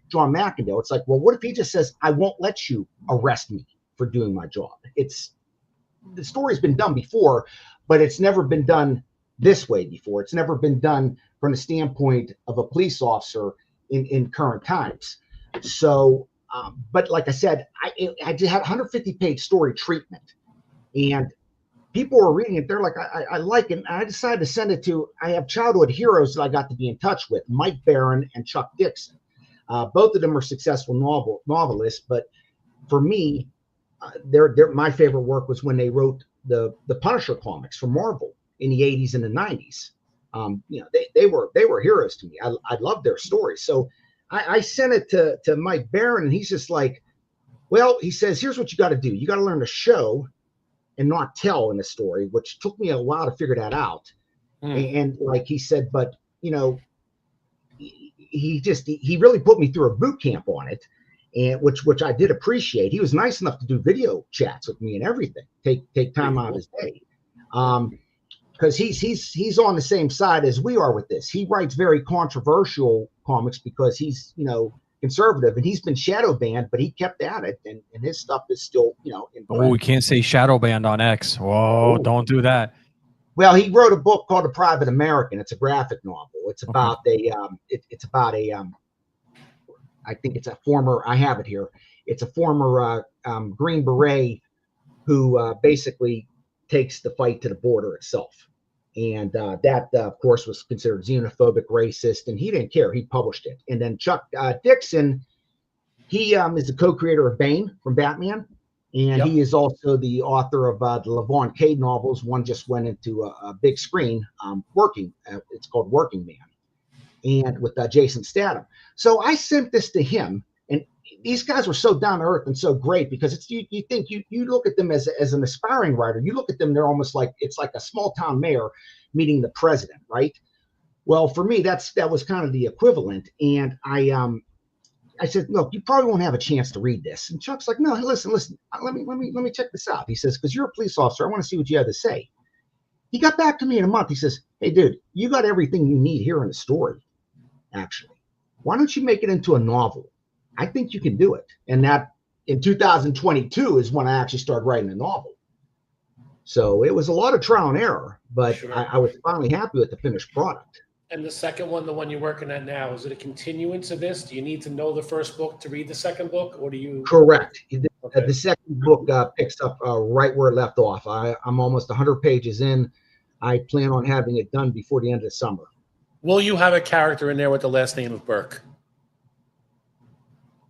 Speaker 8: John McIndale. It's like, well, what if he just says, I won't let you arrest me for doing my job? The story's been done before, but it's never been done this way before. It's never been done from the standpoint of a police officer in current times. So, but like I said, I did have 150-page story treatment, and people were reading it. They're like, I like it. And I decided to send it to, I have childhood heroes that I got to be in touch with, Mike Barron and Chuck Dixon. Both of them are successful novelists, but for me, my favorite work was when they wrote the Punisher comics for Marvel in the 80s and the 90s. You know, they were heroes to me. I loved their stories. So I sent it to Mike Barron, and he's just like, well, he says, here's what you got to do. You got to learn to show and not tell in the story, which took me a while to figure that out. And like he said, but you know, he really put me through a boot camp on it, and which I did appreciate. He was nice enough to do video chats with me and everything, take time out of his day. Because he's on the same side as we are with this. He writes very controversial comics because he's, you know, conservative, and he's been shadow banned, but he kept at it, and his stuff is still, you know.
Speaker 3: Oh, we can't say shadow banned on X. Whoa, don't do that.
Speaker 8: Well, he wrote a book called The Private American. It's a graphic novel. It's about I think it's a former, I have it here. It's a former Green Beret who basically takes the fight to the border itself. And that, of course, was considered xenophobic, racist, and he didn't care. He published it. And then Chuck Dixon, he is the co-creator of Bane from Batman. And he is also the author of the Levon Cade novels. One just went into a big screen, it's called Working Man, and with Jason Statham. So I sent this to him, and these guys were so down to earth and so great, because it's you think you look at them as an aspiring writer. You look at them, they're almost like it's like a small town mayor meeting the president, right? Well, for me, that was kind of the equivalent. And I said, look, you probably won't have a chance to read this. And Chuck's like, no, listen, let me check this out. He says, because you're a police officer, I want to see what you have to say. He got back to me in a month. He says, hey, dude, you got everything you need here in the story, actually. Why don't you make it into a novel? I think you can do it. And that in 2022 is when I actually started writing a novel. So it was a lot of trial and error, but
Speaker 4: Sure.
Speaker 8: I was finally happy with the finished product.
Speaker 4: And the second one, the one you're working at now, is it a continuance of this? Do you need to know the first book to read the second book, or do you?
Speaker 8: Correct.
Speaker 4: Okay.
Speaker 8: The second book picks up right where it left off. I'm almost 100 pages in. I plan on having it done before the end of the summer.
Speaker 4: Will you have a character in there with the last name of Burke?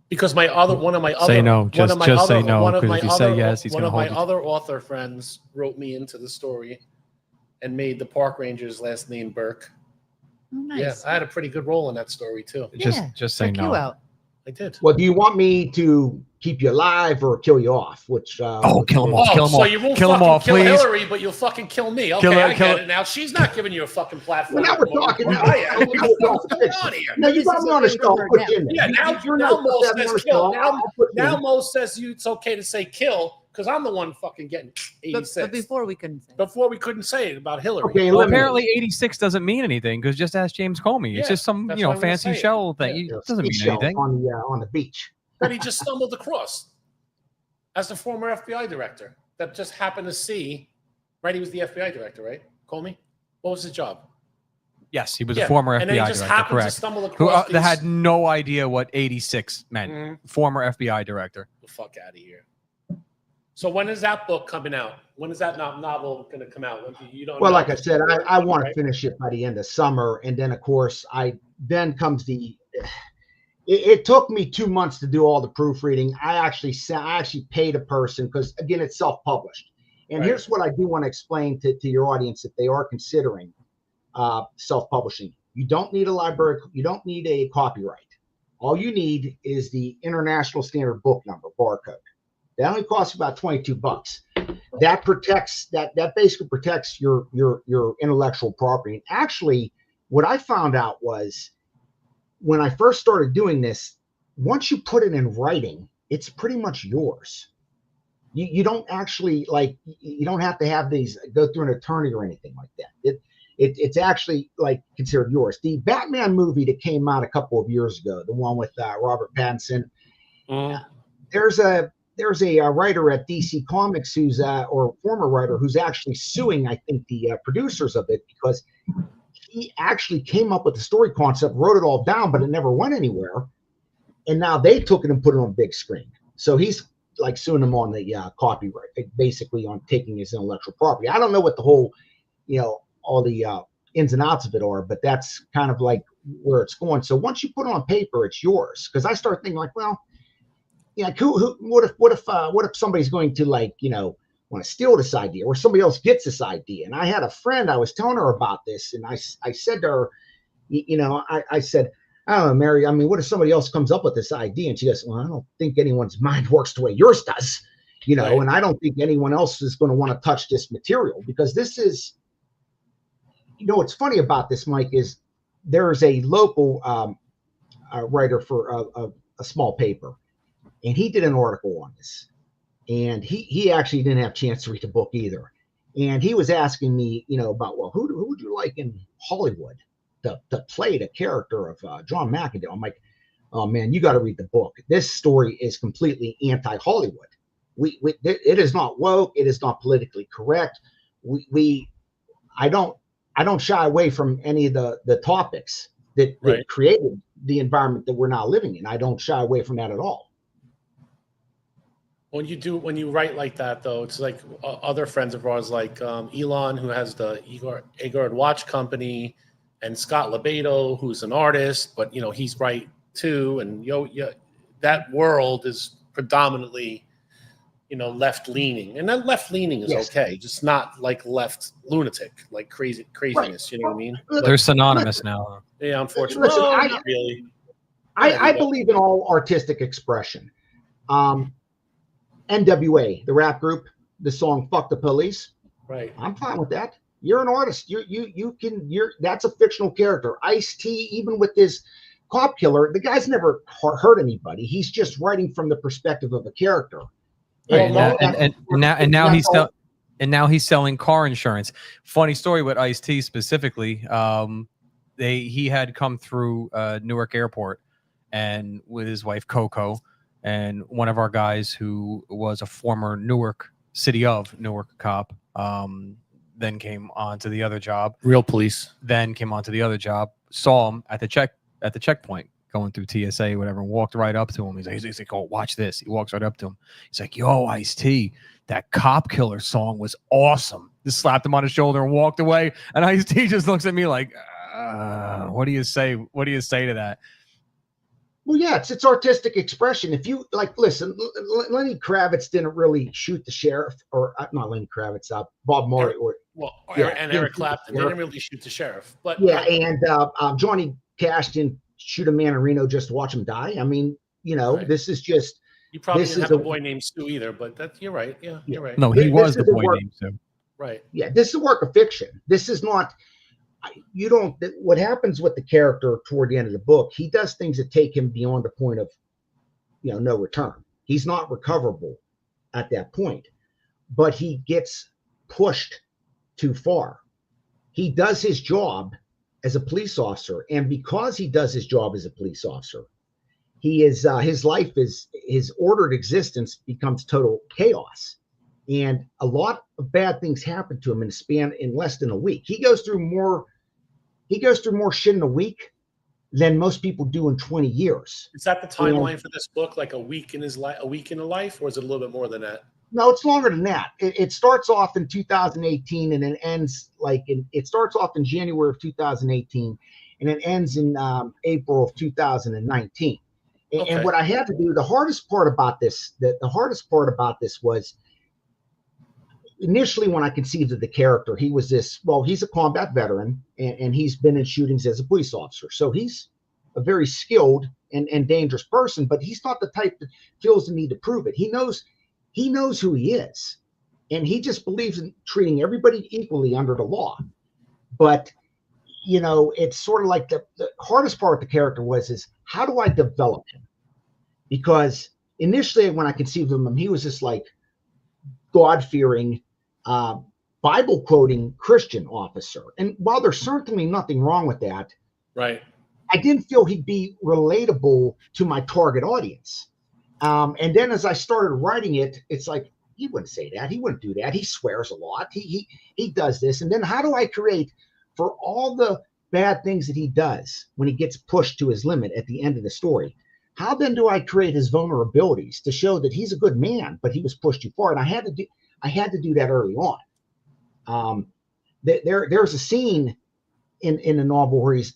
Speaker 4: Because one of my other
Speaker 3: Say no. Just say no, because if you say yes, he's
Speaker 4: one
Speaker 3: going to
Speaker 4: of
Speaker 3: hold
Speaker 4: my
Speaker 3: you.
Speaker 4: other author friends wrote me into the story and made the park ranger's last name Burke.
Speaker 5: Oh, nice.
Speaker 4: Yeah, I had a pretty good role in that story too.
Speaker 3: Just say
Speaker 5: check
Speaker 3: no.
Speaker 5: you out.
Speaker 4: I did.
Speaker 8: Well, do you want me to keep you alive or kill you off? Which
Speaker 3: Oh, kill him off.
Speaker 4: Oh,
Speaker 3: Kill him
Speaker 4: so
Speaker 3: off.
Speaker 4: you won't
Speaker 3: Kill him
Speaker 4: fucking
Speaker 3: off,
Speaker 4: kill
Speaker 3: please.
Speaker 4: Hillary, but you'll fucking kill me. Okay,
Speaker 3: Kill her-
Speaker 4: I
Speaker 3: kill
Speaker 4: get
Speaker 3: her-
Speaker 4: it now. She's not giving you a fucking platform.
Speaker 8: Well, now we're talking.
Speaker 4: Now,
Speaker 8: Now
Speaker 4: yeah.
Speaker 8: we're talking
Speaker 4: What's going
Speaker 8: fiction.
Speaker 4: on here?
Speaker 8: No, you
Speaker 5: This
Speaker 8: got
Speaker 5: is
Speaker 8: me on the
Speaker 5: okay to
Speaker 8: show.
Speaker 5: go
Speaker 8: I'll put
Speaker 5: now.
Speaker 8: you in there.
Speaker 4: Yeah, now
Speaker 8: You're not
Speaker 4: Mo
Speaker 8: supposed to have me on
Speaker 4: says
Speaker 8: the
Speaker 4: kill.
Speaker 8: show. I'll put you
Speaker 4: Now
Speaker 8: in.
Speaker 4: Mo says it's okay to say kill because I'm the one fucking getting
Speaker 5: But
Speaker 4: 86.
Speaker 5: before we couldn't say.
Speaker 4: Before we couldn't say it about Hillary.
Speaker 8: Okay,
Speaker 3: Well,
Speaker 8: eliminate.
Speaker 3: apparently 86 doesn't mean anything because just ask James Comey. It's
Speaker 4: Yeah,
Speaker 3: just some
Speaker 4: that's what I'm gonna
Speaker 3: fancy
Speaker 4: say.
Speaker 3: shell thing.
Speaker 4: Yeah.
Speaker 3: It doesn't mean
Speaker 8: Seashell
Speaker 3: anything.
Speaker 8: on the beach.
Speaker 4: That he just stumbled across as the former FBI director that just happened to see, right? He was the FBI director, right? Comey? What was his job?
Speaker 3: Yes, he was
Speaker 4: Yeah,
Speaker 3: a former
Speaker 4: and then he
Speaker 3: FBI
Speaker 4: just
Speaker 3: director.
Speaker 4: happened to
Speaker 3: Correct.
Speaker 4: stumble
Speaker 3: Who
Speaker 4: across
Speaker 3: that had no idea what 86 meant.
Speaker 4: Mhm.
Speaker 3: Former FBI director.
Speaker 4: The fuck out of here. So when is that book coming out? When is that novel going to come out? You don't
Speaker 8: Well,
Speaker 4: know.
Speaker 8: like I said, I want
Speaker 4: Right?
Speaker 8: to finish it by the end of summer, and then of course then comes the. It took me 2 months to do all the proofreading. I actually paid a person because again, it's self-published. And
Speaker 4: Right.
Speaker 8: here's what I do want to explain to your audience if they are considering self-publishing. You don't need a library. You don't need a copyright. All you need is the International Standard Book Number barcode. That only costs about $22. That protects that basically protects your intellectual property. And actually, what I found out was when I first started doing this, once you put it in writing, it's pretty much yours. You don't actually you don't have to have these go through an attorney or anything like that. It's actually considered yours. The Batman movie that came out a couple of years ago, the one with Robert Pattinson, there's a writer at DC Comics who's or former writer who's actually suing, I think, the producers of it because he actually came up with the story concept, wrote it all down, but it never went anywhere. And now they took it and put it on big screen. So he's suing them on the copyright, basically on taking his intellectual property. I don't know what the whole, all the ins and outs of it are, but that's kind of where it's going. So once you put it on paper, it's yours. Because I start thinking well, what if somebody's going to want to steal this idea or somebody else gets this idea? And I had a friend, I was telling her about this, and I said to her, I said, I don't know, Mary, I mean, what if somebody else comes up with this idea? And she goes, well, I don't think anyone's mind works the way yours does,
Speaker 4: Right.
Speaker 8: and I don't think anyone else is going to want to touch this material because this is, what's funny about this, Mike, is there's a local writer for a small paper, and he did an article on this. And he actually didn't have a chance to read the book either. And he was asking me, about, well, who would you like in Hollywood to play the character of John McEnroe? I'm like, oh man, you got to read the book. This story is completely anti-Hollywood. It is not woke. It is not politically correct. I don't shy away from any of the topics that
Speaker 4: Right.
Speaker 8: created the environment that we're now living in. I don't shy away from that at all.
Speaker 4: When you write like that, though, it's like other friends of ours, like Elon, who has the Agard Watch Company, and Scott Lebedo, who's an artist, but he's right too. And that world is predominantly, left leaning, and that left leaning is
Speaker 8: Yes.
Speaker 4: okay, just not like left lunatic, like craziness.
Speaker 8: Right.
Speaker 4: You know what I mean?
Speaker 3: They're synonymous now.
Speaker 4: Yeah, unfortunately.
Speaker 8: Listen,
Speaker 4: Well, not really.
Speaker 8: I believe in all artistic expression. NWA, the rap group, the song "Fuck the Police."
Speaker 4: Right.
Speaker 8: I'm fine with that. You're an artist. That's a fictional character. Ice-T, even with his cop killer, the guy's never hurt anybody. He's just writing from the perspective of a character.
Speaker 3: Right, and now he's selling car insurance. Funny story with Ice-T specifically. He had come through Newark Airport and with his wife Coco, and one of our guys who was a former City of Newark cop, then came on to the other job.
Speaker 4: Real police.
Speaker 3: Then came on to the other job. Saw him at the checkpoint going through TSA, whatever, and walked right up to him. He's like, "Oh, watch this." He walks right up to him. He's like, "Yo, Ice-T, that Cop Killer song was awesome." Just slapped him on his shoulder and walked away. And Ice-T just looks at me like, "What do you say? What do you say to that?"
Speaker 8: Well, yeah, it's artistic expression. If you like, listen, Lenny Kravitz didn't really shoot the sheriff, or not Lenny Kravitz, Bob Marley,
Speaker 4: and Eric Clapton. They didn't really shoot the sheriff, but
Speaker 8: yeah, and Johnny Cash didn't shoot a man in Reno just to watch him die. I mean,
Speaker 4: right.
Speaker 8: This is just.
Speaker 4: You probably didn't have a boy named Sue either, but you're right. Yeah, you're right.
Speaker 3: No, he was the boy named Sue.
Speaker 4: Right.
Speaker 8: Yeah, this is a work of fiction. This is not. You don't. What happens with the character toward the end of the book? He does things that take him beyond the point of, no return. He's not recoverable at that point, but he gets pushed too far. He does his job as a police officer, and because he does his job as a police officer, he is his life is his ordered existence becomes total chaos, and a lot of bad things happen to him in less than a week. He goes through more shit in a week than most people do in 20 years.
Speaker 4: Is that the timeline for this book? Like a week in his life, a week in a life, or is it a little bit more than that?
Speaker 8: No, it's longer than that. It starts off in 2018 and it ends it starts off in January of 2018 and it ends in April of 2019. Okay. And what I had to do, the hardest part about this was initially when I conceived of the character, he was he's a combat veteran and he's been in shootings as a police officer. So he's a very skilled and dangerous person, but he's not the type that feels the need to prove it. He knows who he is, and he just believes in treating everybody equally under the law. But, it's sort of like the hardest part of the character is how do I develop him? Because initially when I conceived of him, he was this like God-fearing, Bible-quoting Christian officer. And while there's certainly nothing wrong with that,
Speaker 4: right,
Speaker 8: I didn't feel he'd be relatable to my target audience. And then as I started writing it, it's like, he wouldn't say that. He wouldn't do that. He swears a lot. He does this. And then how do I create, for all the bad things that he does when he gets pushed to his limit at the end of the story, how then do I create his vulnerabilities to show that he's a good man, but he was pushed too far? And I had to do that early on. There's a scene in the novel where he's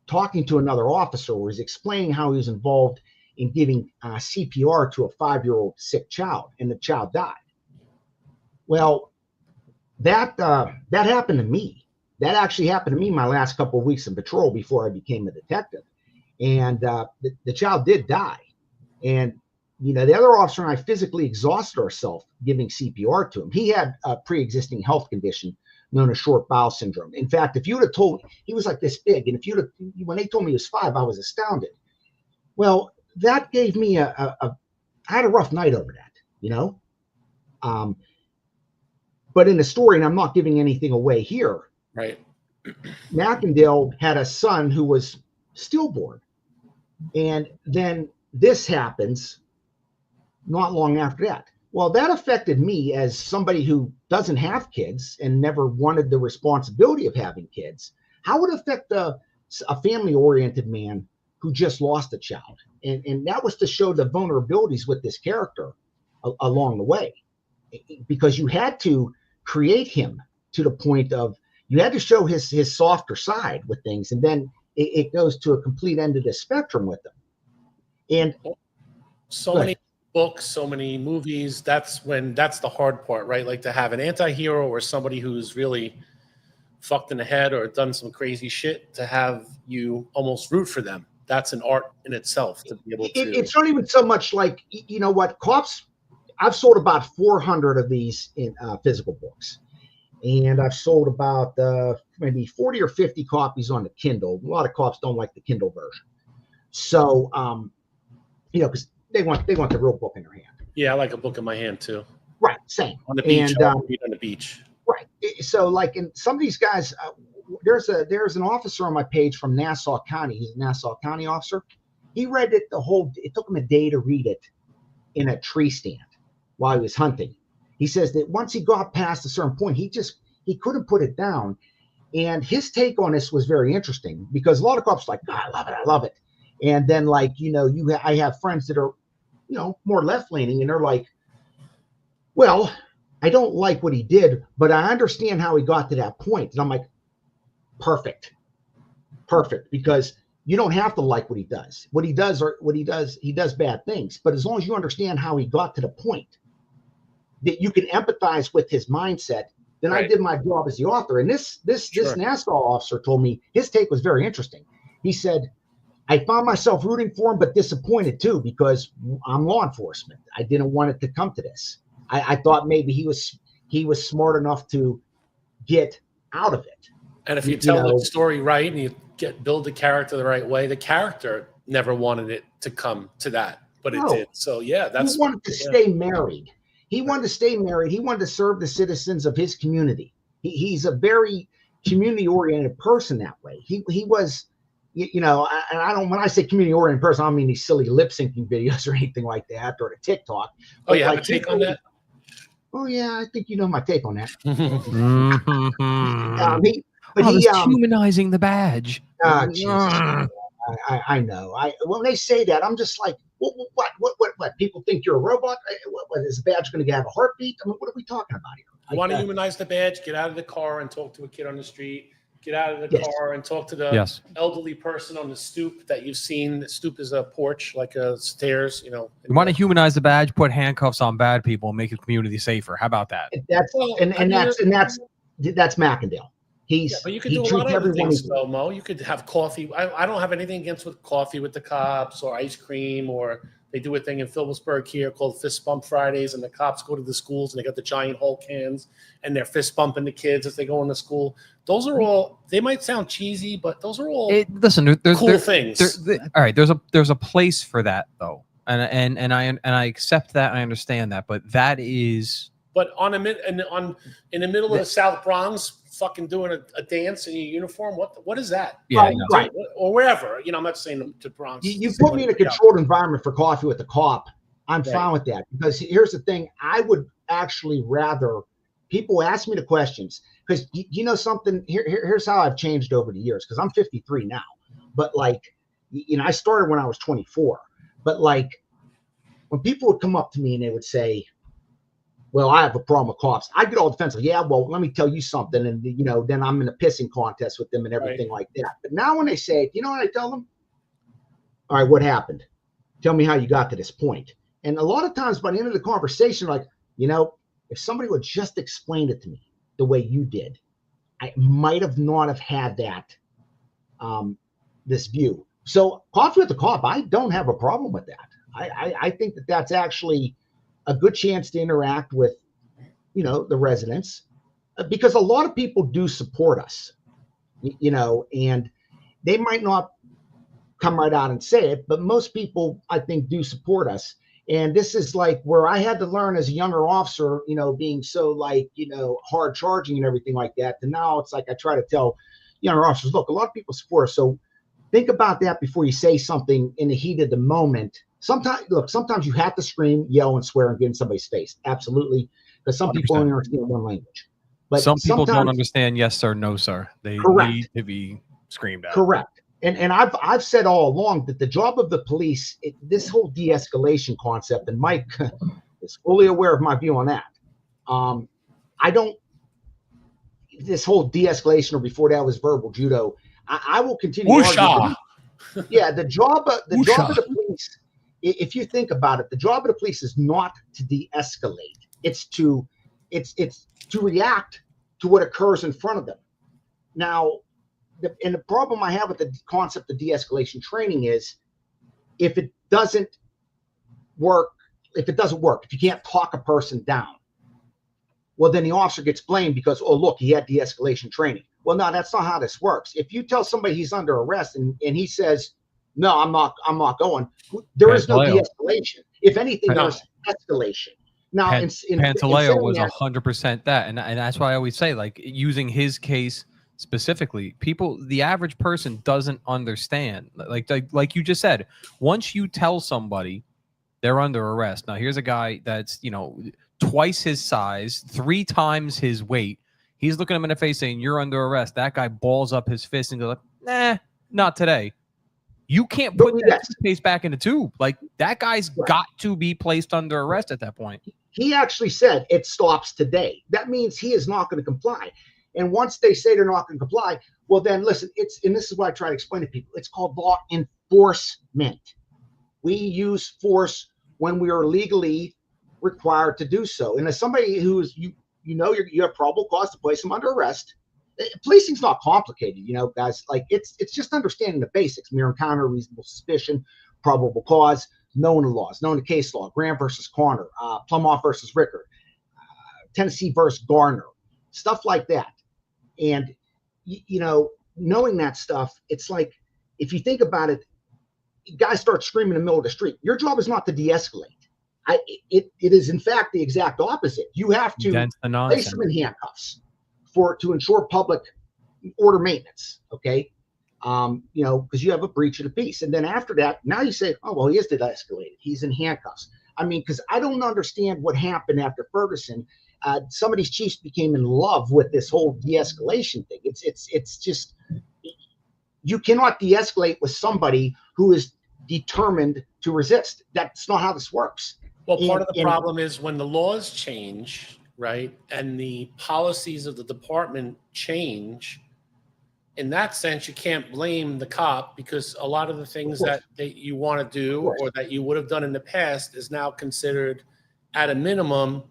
Speaker 8: talking to another officer, where he's explaining how he was involved in giving CPR to a 5-year-old sick child, and the child died. Well, that happened to me. That actually happened to me my last couple of weeks in patrol before I became a detective. And the child did die. And, the other officer and I physically exhausted ourselves giving CPR to him. He had a pre-existing health condition known as short bowel syndrome. In fact, if you'd have told, he was like this big, and when they told me he was 5, I was astounded. Well, that gave me I had a rough night over that, but in the story, and I'm not giving anything away here,
Speaker 4: right,
Speaker 8: Mackendale had a son who was stillborn, and then this happens not long after that. Well, that affected me as somebody who doesn't have kids and never wanted the responsibility of having kids. How would it affect a family-oriented man who just lost a child? And that was to show the vulnerabilities with this character along the way, because you had to create him to the point of, you had to show his softer side with things, and then it goes to a complete end of the spectrum with them. And
Speaker 4: so many books, so many movies, that's the hard part, right? Like to have an anti-hero or somebody who's really fucked in the head or done some crazy shit, to have you almost root for them. That's an art in itself to be able to.
Speaker 8: It's not even so much like, cops. I've sold about 400 of these in physical books, and I've sold about maybe 40 or 50 copies on the Kindle. A lot of cops don't like the Kindle version, So, because they want the real book in their hand.
Speaker 4: Yeah, I like a book in my hand too.
Speaker 8: Right, same.
Speaker 4: On the beach,
Speaker 8: And,
Speaker 4: read on the beach.
Speaker 8: right. So, like, in some of these guys, there's an officer on my page from Nassau County. He's a Nassau County officer. He read it it took him a day to read it in a tree stand while he was hunting. He says that once he got past a certain point, he couldn't put it down. And his take on this was very interesting because a lot of cops are like, oh, I love it. And then, like, I have friends that are, more left leaning, and they're like, well, I don't like what he did, but I understand how he got to that point. And I'm like, perfect, because you don't have to like what he does. He does bad things. But as long as you understand how he got to the point that you can empathize with his mindset, then right. I did my job as the author. And this Nassau officer told me his take was very interesting. He said, I found myself rooting for him, but disappointed too, because I'm law enforcement. I didn't want it to come to this. I thought maybe he was smart enough to get out of it.
Speaker 4: And if you tell the story right and you build the character the right way, the character never wanted it to come to that, but it did. So yeah, he
Speaker 8: wanted to stay married. He wanted to stay married. He wanted to serve the citizens of his community. He's a very community-oriented person that way. He was, and I don't. When I say community-oriented person, I don't mean these silly lip-syncing videos or anything like that, or the TikTok.
Speaker 4: Oh, you have a take on that?
Speaker 8: Oh yeah, I think you know my take on that.
Speaker 3: Humanizing the badge.
Speaker 8: Oh, Jesus. I know. When they say that, I'm just like, what? People think you're a robot? What is the badge going to have a heartbeat? I mean, what are we talking about here?
Speaker 4: You want to humanize the badge? Get out of the car and talk to a kid on the street. Get out of the car and talk to the elderly person on the stoop that you've seen. The stoop is a porch, like a stairs. You
Speaker 3: want to humanize the badge? Put handcuffs on bad people and make the community safer. How about that?
Speaker 8: That's Mackendale.
Speaker 4: But you could do a lot of other things, though, Mo. You could have coffee. I don't have anything against with coffee with the cops or ice cream, or they do a thing in Phillipsburg here called Fist Bump Fridays, and the cops go to the schools and they got the giant Hulk hands and they're fist bumping the kids as they go into school. Those are all, they might sound cheesy, but those are all cool things.
Speaker 3: All right, there's a place for that though, and I accept that, I understand that, but that is.
Speaker 4: But in the middle of the South Bronx, fucking doing a dance in your uniform, what is that?
Speaker 3: Yeah,
Speaker 4: right. Or wherever. I'm not saying to Bronx.
Speaker 8: You put me in a controlled environment for coffee with the cop. I'm fine with that, because here's the thing: I would actually rather people ask me the questions, because something. Here's how I've changed over the years, because I'm 53 now. But I started when I was 24. But when people would come up to me and they would say, well, I have a problem with cops, I get all defensive. Yeah, well, let me tell you something. And, then I'm in a pissing contest with them and everything like that. But now when they say, you know what I tell them? All right, what happened? Tell me how you got to this point. And a lot of times by the end of the conversation, if somebody would just explain it to me the way you did, I might have not have had that, this view. So coffee with the cop, I don't have a problem with that. I think that that's actually a good chance to interact with, the residents, because a lot of people do support us, and they might not come right out and say it, but most people, I think, do support us. And this is where I had to learn as a younger officer, being so hard charging and everything like that. And now it's I try to tell younger officers, look, a lot of people support us. So think about that before you say something in the heat of the moment. Sometimes you have to scream, yell, and swear and get in somebody's face. Absolutely. Because some 100%. People only understand one language. But
Speaker 3: some people don't understand yes, sir, no, sir. They need to be screamed at.
Speaker 8: Correct. And I've said all along that the job of the police, this whole de-escalation concept, and Mike is fully aware of my view on that. This whole de-escalation, or before that was verbal judo, I will continue. Yeah, the job of the police, if you think about it, the job of the police is not to de-escalate. It's to react to what occurs in front of them. Now, the problem I have with the concept of de-escalation training is if it doesn't work, if you can't talk a person down, well, then the officer gets blamed because, oh, look, he had de-escalation training. Well, no, that's not how this works. If you tell somebody he's under arrest and he says, No, I'm not. I'm not going. There is no
Speaker 3: Pantaleo.
Speaker 8: de-escalation. If anything,
Speaker 4: No.
Speaker 8: there's escalation. Now, in
Speaker 3: Pantaleo
Speaker 8: saying
Speaker 3: was
Speaker 8: that,
Speaker 3: 100% that, and that's why I always say, like, using his case specifically, the average person doesn't understand. Like you just said, once you tell somebody they're under arrest. Now, here's a guy that's twice his size, 3 times his weight. He's looking him in the face saying, "You're under arrest." That guy balls up his fist and goes, "Nah, not today." You can't put that toothpaste back in the tube. Like, that guy's got to be placed under arrest at that point.
Speaker 8: He actually said it stops today. That means he is not going to comply. And once they say they're not going to comply, well, then listen, and this is what I try to explain to people. It's called law enforcement. We use force when we are legally required to do so. And as somebody who is, you have probable cause to place them under arrest, policing's not complicated, guys. Like, it's just understanding the basics: mere encounter, reasonable suspicion, probable cause, known to laws, known to case law, Graham versus Corner, Plumoff versus Rickard, Tennessee versus Garner, stuff like that. And knowing that stuff, it's like, if you think about it, guys start screaming in the middle of the street. Your job is not to de-escalate. It is in fact the exact opposite. You have to place them in handcuffs to ensure public order maintenance. Okay. Because you have a breach of the peace. And then after that, now you say, oh, well, he is de-escalated. He's in handcuffs. I mean, because I don't understand what happened after Ferguson. Some of these chiefs became in love with this whole de-escalation thing. It's just, you cannot de-escalate with somebody who is determined to resist. That's not how this works.
Speaker 4: Well, part of the problem is when the laws change, right, and the policies of the department change. In that sense, you can't blame the cop, because a lot of the things that you want to do or that you would have done in the past is now considered, at a minimum,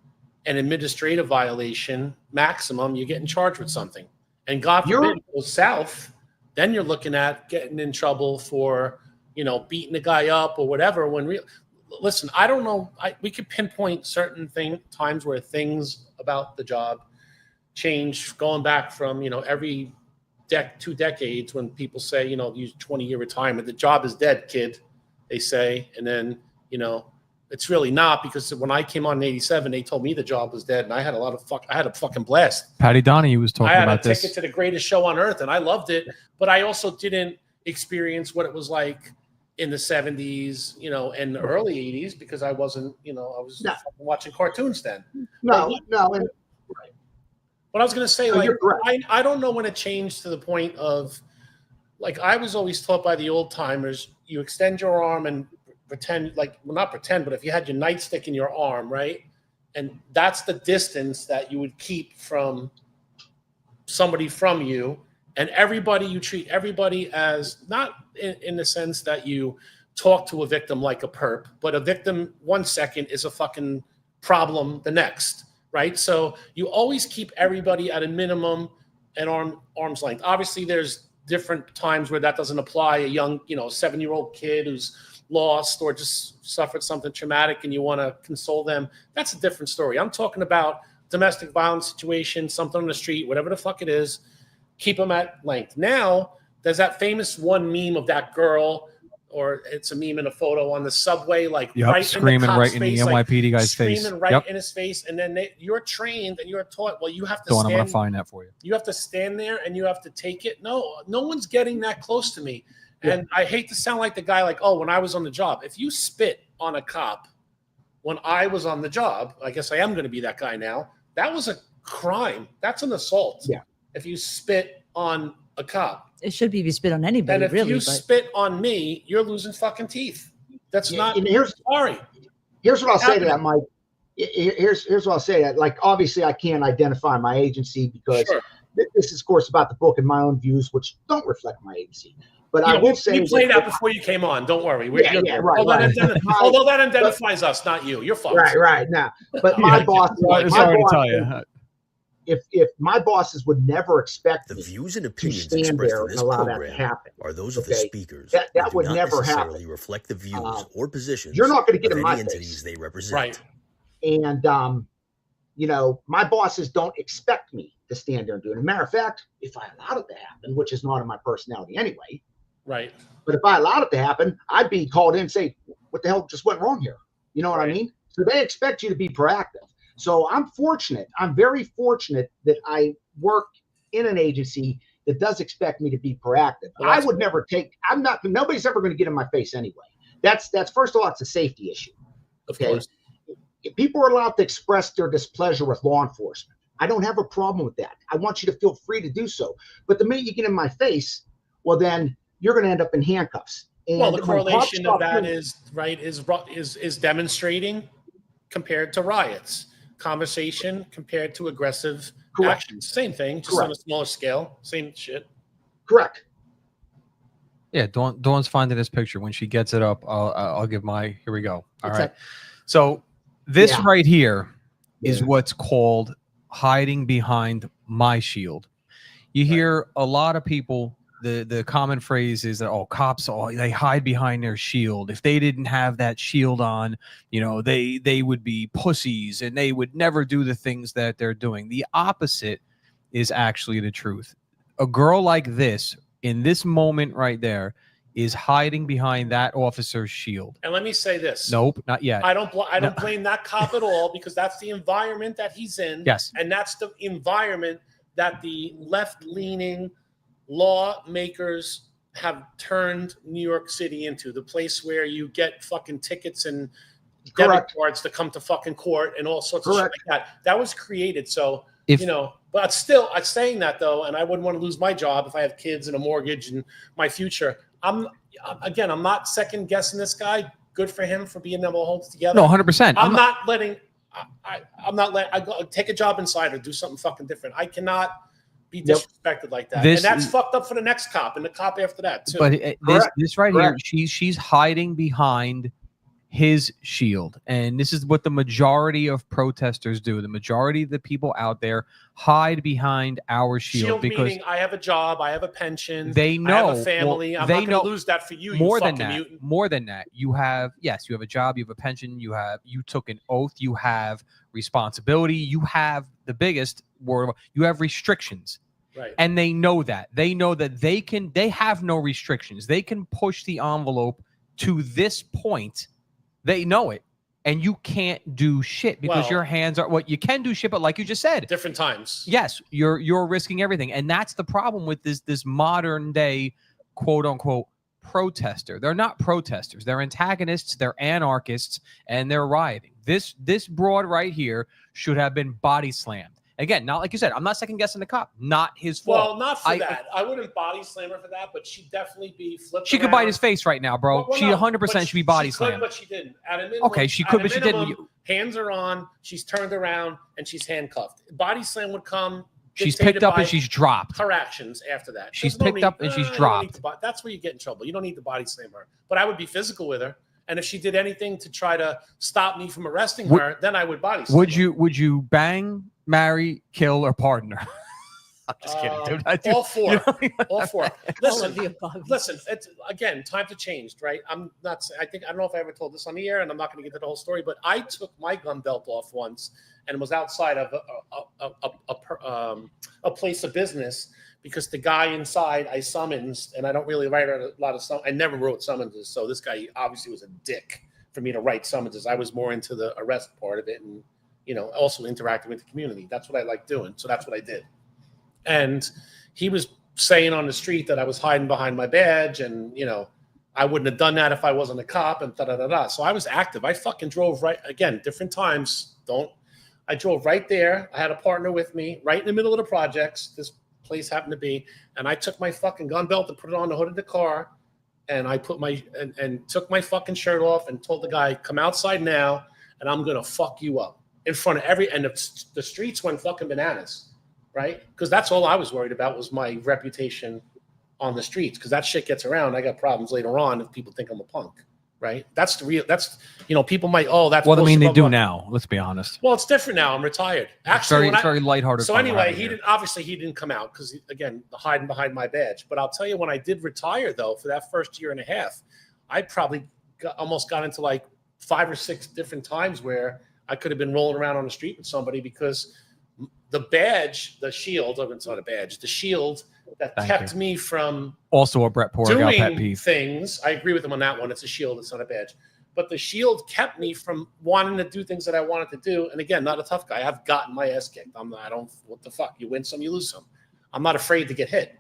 Speaker 4: an administrative violation. Maximum, you're getting charged with something. And God forbid it goes south, then you're looking at getting in trouble for, beating the guy up or whatever. Listen, I don't know. We could pinpoint certain times where things about the job change, going back from, every 2 decades, when people say, use 20-year retirement, the job is dead, kid, they say. And then, it's really not, because when I came on in 87, they told me the job was dead, and I had a fucking blast.
Speaker 3: Patty Donahue was talking about this.
Speaker 4: I had a ticket to the greatest show on earth, and I loved it, but I also didn't experience what it was like in the 70s, and the early 80s, because I wasn't, I was watching cartoons then.
Speaker 8: No.
Speaker 4: But I was going to say, I don't know when it changed to the point of, like, I was always taught by the old timers, you extend your arm and pretend, not pretend, but if you had your nightstick in your arm, right? And that's the distance that you would keep from somebody from you. And you treat everybody as, not in the sense that you talk to a victim like a perp, but a victim 1 second is a fucking problem the next. Right. So you always keep everybody at a minimum at arm's length. Obviously, there's different times where that doesn't apply. A young, 7-year-old kid who's lost or just suffered something traumatic and you want to console them. That's a different story. I'm talking about domestic violence situation, something on the street, whatever the fuck it is, keep them at length. Now, there's that famous one meme of that girl, or it's a meme in a photo on the subway, right
Speaker 3: screaming
Speaker 4: in the
Speaker 3: right in the NYPD guy's face.
Speaker 4: Screaming right in his face. And then you're trained and you're taught, well, you have to stand.
Speaker 3: I'm going to find that for you.
Speaker 4: You have to stand there and you have to take it. No one's getting that close to me. And I hate to sound like the guy when I was on the job. If you spit on a cop when I was on the job, I guess I am going to be that guy now. That was a crime. That's an assault. Yeah. If you spit on a cop.
Speaker 5: It should be if you spit on anybody,
Speaker 4: and if
Speaker 5: really.
Speaker 4: You spit on me, you're losing fucking teeth. That's not. Sorry.
Speaker 8: Here's what I'll say to that, Mike. Here's what I'll say. That, obviously, I can't identify my agency because this is, of course, about the book and my own views, which don't reflect my agency. But I will say
Speaker 4: we played that before you came on. Don't worry.
Speaker 8: Right.
Speaker 4: Although that identifies us, not you. You're fine.
Speaker 8: Right. Now, but my boss.
Speaker 3: Sorry to tell you.
Speaker 8: If my bosses would never expect
Speaker 2: the
Speaker 8: me
Speaker 2: views and
Speaker 8: to
Speaker 2: opinions
Speaker 8: stand
Speaker 2: expressed
Speaker 8: there
Speaker 2: in
Speaker 8: and
Speaker 2: this
Speaker 8: allow that to
Speaker 2: program
Speaker 8: happen,
Speaker 2: are those of the speakers.
Speaker 8: That would
Speaker 2: do not
Speaker 8: never
Speaker 2: necessarily
Speaker 8: happen.
Speaker 2: reflect the views or positions.
Speaker 8: You're not going to get
Speaker 2: of
Speaker 8: in my
Speaker 2: any entities
Speaker 8: face.
Speaker 2: they represent.
Speaker 4: Right.
Speaker 8: And my bosses don't expect me to stand there and do it. As a matter of fact, if I allowed it to happen, which is not in my personality anyway,
Speaker 4: Right.
Speaker 8: But if I allowed it to happen, I'd be called in and say, what the hell just went wrong here? You know what I mean? So they expect you to be proactive. So I'm fortunate. I'm very fortunate that I work in an agency that does expect me to be proactive.
Speaker 4: Well,
Speaker 8: I would never take, nobody's ever going to get in my face anyway. That's first of all, it's a safety issue. Okay.
Speaker 4: Of course.
Speaker 8: If people are allowed to express their displeasure with law enforcement, I don't have a problem with that. I want you to feel free to do so. But the minute you get in my face, well, then you're going to end up in handcuffs. And
Speaker 4: well, the correlation of that is demonstrating compared to riots, conversation compared to aggressive actions. Same thing, just on a smaller scale. Same shit.
Speaker 8: Correct.
Speaker 3: Yeah, Dawn's finding this picture. When she gets it up, I'll give my. Here we go. All right.
Speaker 5: Exactly.
Speaker 3: So this right here is what's called hiding behind my shield. You hear a lot of people. The common phrase is that cops they hide behind their shield. If they didn't have that shield on, they would be pussies and they would never do the things that they're doing. The opposite is actually the truth. A girl like this in this moment right there is hiding behind that officer's shield.
Speaker 4: And let me say this.
Speaker 3: Nope, not yet.
Speaker 4: I don't blame that cop at all, because that's the environment that he's in.
Speaker 3: Yes.
Speaker 4: And that's the environment that the left-leaning lawmakers have turned New York City into, the place where you get fucking tickets and debit cards to come to fucking court and all sorts of shit like that. That was created. So, but still, I'm saying that though, and I wouldn't want to lose my job if I have kids and a mortgage and my future. I'm not second guessing this guy. Good for him for being able to hold it together.
Speaker 3: No, 100%.
Speaker 4: I'm not letting I take a job inside or do something fucking different. I cannot be disrespected like that. And that's fucked up for the next cop and the cop after that too.
Speaker 3: But this right here, she's hiding behind his shield. And this is what the majority of protesters do. The majority of the people out there hide behind our shield because
Speaker 4: meaning I have a job, I have a pension,
Speaker 3: they know,
Speaker 4: I have a family. I'm not going to lose that for you.
Speaker 3: More
Speaker 4: you
Speaker 3: than that,
Speaker 4: mutant.
Speaker 3: more than that, you have a job, you have a pension, you took an oath, you have responsibility, you have the biggest word, you have restrictions.
Speaker 4: Right.
Speaker 3: And they know that. They know that they have no restrictions. They can push the envelope to this point. They know it. And you can't do shit because your hands are you can do shit, but like you just said,
Speaker 4: different times.
Speaker 3: Yes, you're risking everything. And that's the problem with this modern day quote unquote protester. They're not protesters, they're antagonists, they're anarchists, and they're rioting. This broad right here should have been body slammed. Again, not like you said, I'm not second guessing the cop. Not his fault.
Speaker 4: Well, not for that. I wouldn't body slam her for that, but she'd definitely be flipped.
Speaker 3: She could bite his face right now, bro. She 100% should be body slammed.
Speaker 4: But she didn't. At a minimum,
Speaker 3: okay, she could, but she didn't.
Speaker 4: Hands are on. She's turned around and she's handcuffed. Body slam would come.
Speaker 3: She's picked up and she's dropped.
Speaker 4: Her actions after that.
Speaker 3: She's picked up and she's dropped.
Speaker 4: That's where you get in trouble. You don't need to body slam her. But I would be physical with her. And if she did anything to try to stop me from arresting her, then I would body slam her.
Speaker 3: Would you bang, marry, kill, or pardon her? I'm just kidding, dude.
Speaker 4: All four.
Speaker 3: You know what I mean?
Speaker 4: All four. Listen, it's again, times have changed, right? I don't know if I ever told this on the air, and I'm not going to get to the whole story, but I took my gun belt off once and was outside of a place of business because the guy inside I summonsed, and I don't really write a lot of I never wrote summonses, so this guy obviously was a dick for me to write summonses. I was more into the arrest part of it, and also interacting with the community. That's what I like doing, so that's what I did. And he was saying on the street that I was hiding behind my badge, and I wouldn't have done that if I wasn't a cop, and da-da-da-da. So I was active. I fucking drove different times. I drove right there. I had a partner with me right in the middle of the projects. This place happened to be, and I took my fucking gun belt and put it on the hood of the car, and I put and took my fucking shirt off and told the guy, come outside now, and I'm going to fuck you up in front of and the streets went fucking bananas. Right? Because that's all I was worried about was my reputation on the streets. Because that shit gets around. I got problems later on if people think I'm a punk. Right? That's the real. That's people might. Oh, that's.
Speaker 3: Well, I mean, they do now. Let's be honest.
Speaker 4: Well, it's different now. I'm retired. Actually,
Speaker 3: it's very lighthearted.
Speaker 4: So anyway, he didn't come out because again, the hiding behind my badge. But I'll tell you, when I did retire though, for that first year and a half, I probably almost got into like 5 or 6 different times where I could have been rolling around on the street with somebody because the badge, the shield. Oh, it's not a badge. The shield that kept me from
Speaker 3: also a Brett Porgal pet
Speaker 4: doing
Speaker 3: peeve.
Speaker 4: things. I agree with him on that one. It's a shield. It's not a badge. But the shield kept me from wanting to do things that I wanted to do. And again, not a tough guy. I've gotten my ass kicked. What the fuck? You win some, you lose some. I'm not afraid to get hit.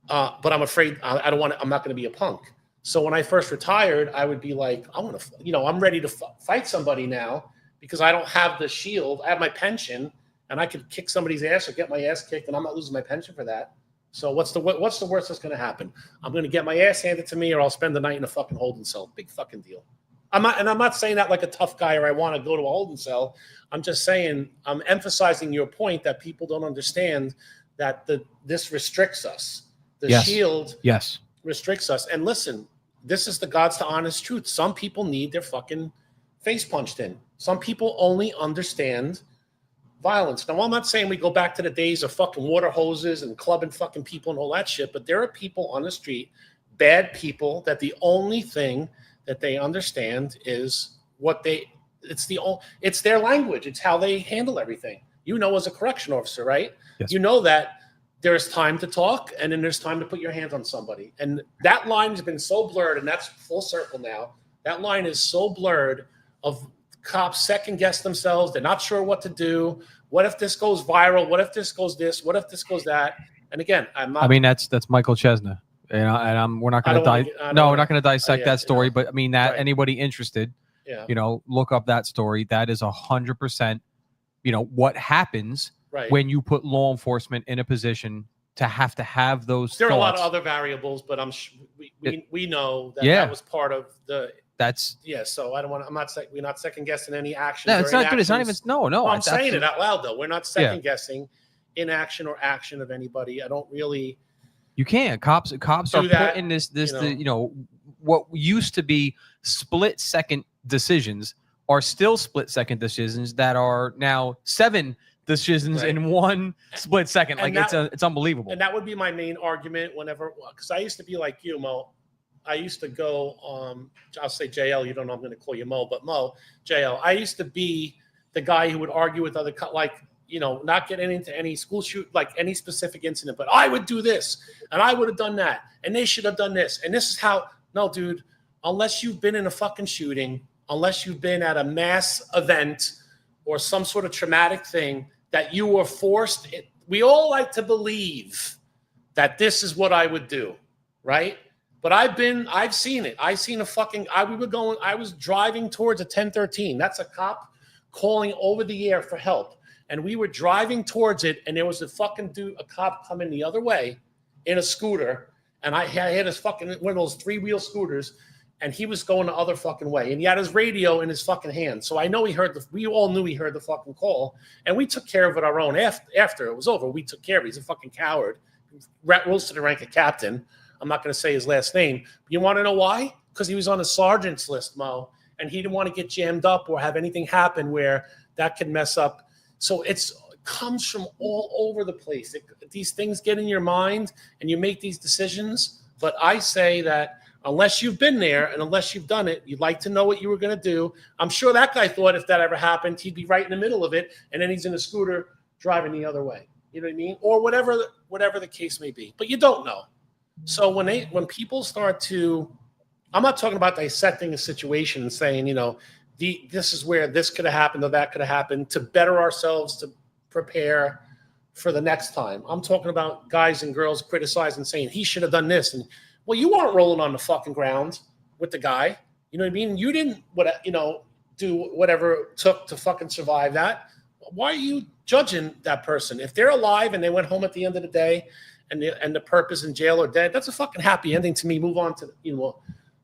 Speaker 4: But I'm afraid I'm not going to be a punk. So when I first retired, I would be like, I'm ready to fight somebody now because I don't have the shield. I have my pension and I could kick somebody's ass or get my ass kicked and I'm not losing my pension for that. So what's the worst that's going to happen? I'm going to get my ass handed to me or I'll spend the night in a fucking holding cell. Big fucking deal. I'm not saying that like a tough guy or I want to go to a holding cell. I'm just saying, I'm emphasizing your point that people don't understand that this restricts us. The shield restricts us. And listen, this is the God's to honest truth. Some people need their fucking face punched in. Some people only understand violence. Now, I'm not saying we go back to the days of fucking water hoses and clubbing fucking people and all that shit, but there are people on the street, bad people, that the only thing that they understand is it's their language. It's how they handle everything. As a correction officer, right?
Speaker 3: Yes.
Speaker 4: You know that there's time to talk and then there's time to put your hands on somebody. And that line has been so blurred, and that's full circle now. That line is so blurred of cops second guess themselves. They're not sure what to do. What if this goes viral? What if this goes this? What if this goes that? And again, I'm not.
Speaker 3: I mean, that's Michael Chesna. We're not going to dissect that story, but I mean that anybody interested, look up that story. That is 100%, what happens when you put law enforcement in a position to have those.
Speaker 4: There are a lot of other variables, but we know that that was part of the. So I don't want. We're not second guessing any action.
Speaker 3: No, it's not good. It's not even. No.
Speaker 4: I'm saying it out loud though. We're not second guessing inaction or action of anybody. I don't really.
Speaker 3: You can't. Cops are put in this what used to be split second decisions are still split second decisions that are now 7 decisions in one split second. Like it's unbelievable.
Speaker 4: And that would be my main argument whenever, because I used to be like you, Mo. I used to go, I'll say JL, you don't know I'm going to call you Mo, but Mo, JL. I used to be the guy who would argue with other, not getting into any school shoot, like any specific incident, but I would do this and I would have done that and they should have done this. And this is how, no, dude, unless you've been in a fucking shooting, unless you've been at a mass event or some sort of traumatic thing that you were forced, we all like to believe that this is what I would do, right? But I've seen it. I was driving towards a 1013. That's a cop calling over the air for help. And we were driving towards it, and there was a cop coming the other way in a scooter. And I had his fucking one of those 3-wheel scooters, and he was going the other fucking way. And he had his radio in his fucking hand. So I know we all knew he heard the fucking call. And we took care of it our own after it was over. We took care of it. He's a fucking coward. Rose to the rank of captain. I'm not going to say his last name. You want to know why? Because he was on a sergeant's list, Mo, and he didn't want to get jammed up or have anything happen where that could mess up. So it comes from all over the place. These things get in your mind and you make these decisions. But I say that unless you've been there and unless you've done it, you'd like to know what you were going to do. I'm sure that guy thought if that ever happened, he'd be right in the middle of it. And then he's in a scooter driving the other way. You know what I mean? Or whatever the case may be. But you don't know. So when people start to, I'm not talking about dissecting a situation and saying, this is where this could have happened or that could have happened to better ourselves, to prepare for the next time. I'm talking about guys and girls criticizing, saying he should have done this. And well, you weren't rolling on the fucking ground with the guy. You know what I mean? You didn't, do whatever it took to fucking survive that. Why are you judging that person? If they're alive and they went home at the end of the day, and the purpose in jail or dead, that's a fucking happy ending to me. Move on to,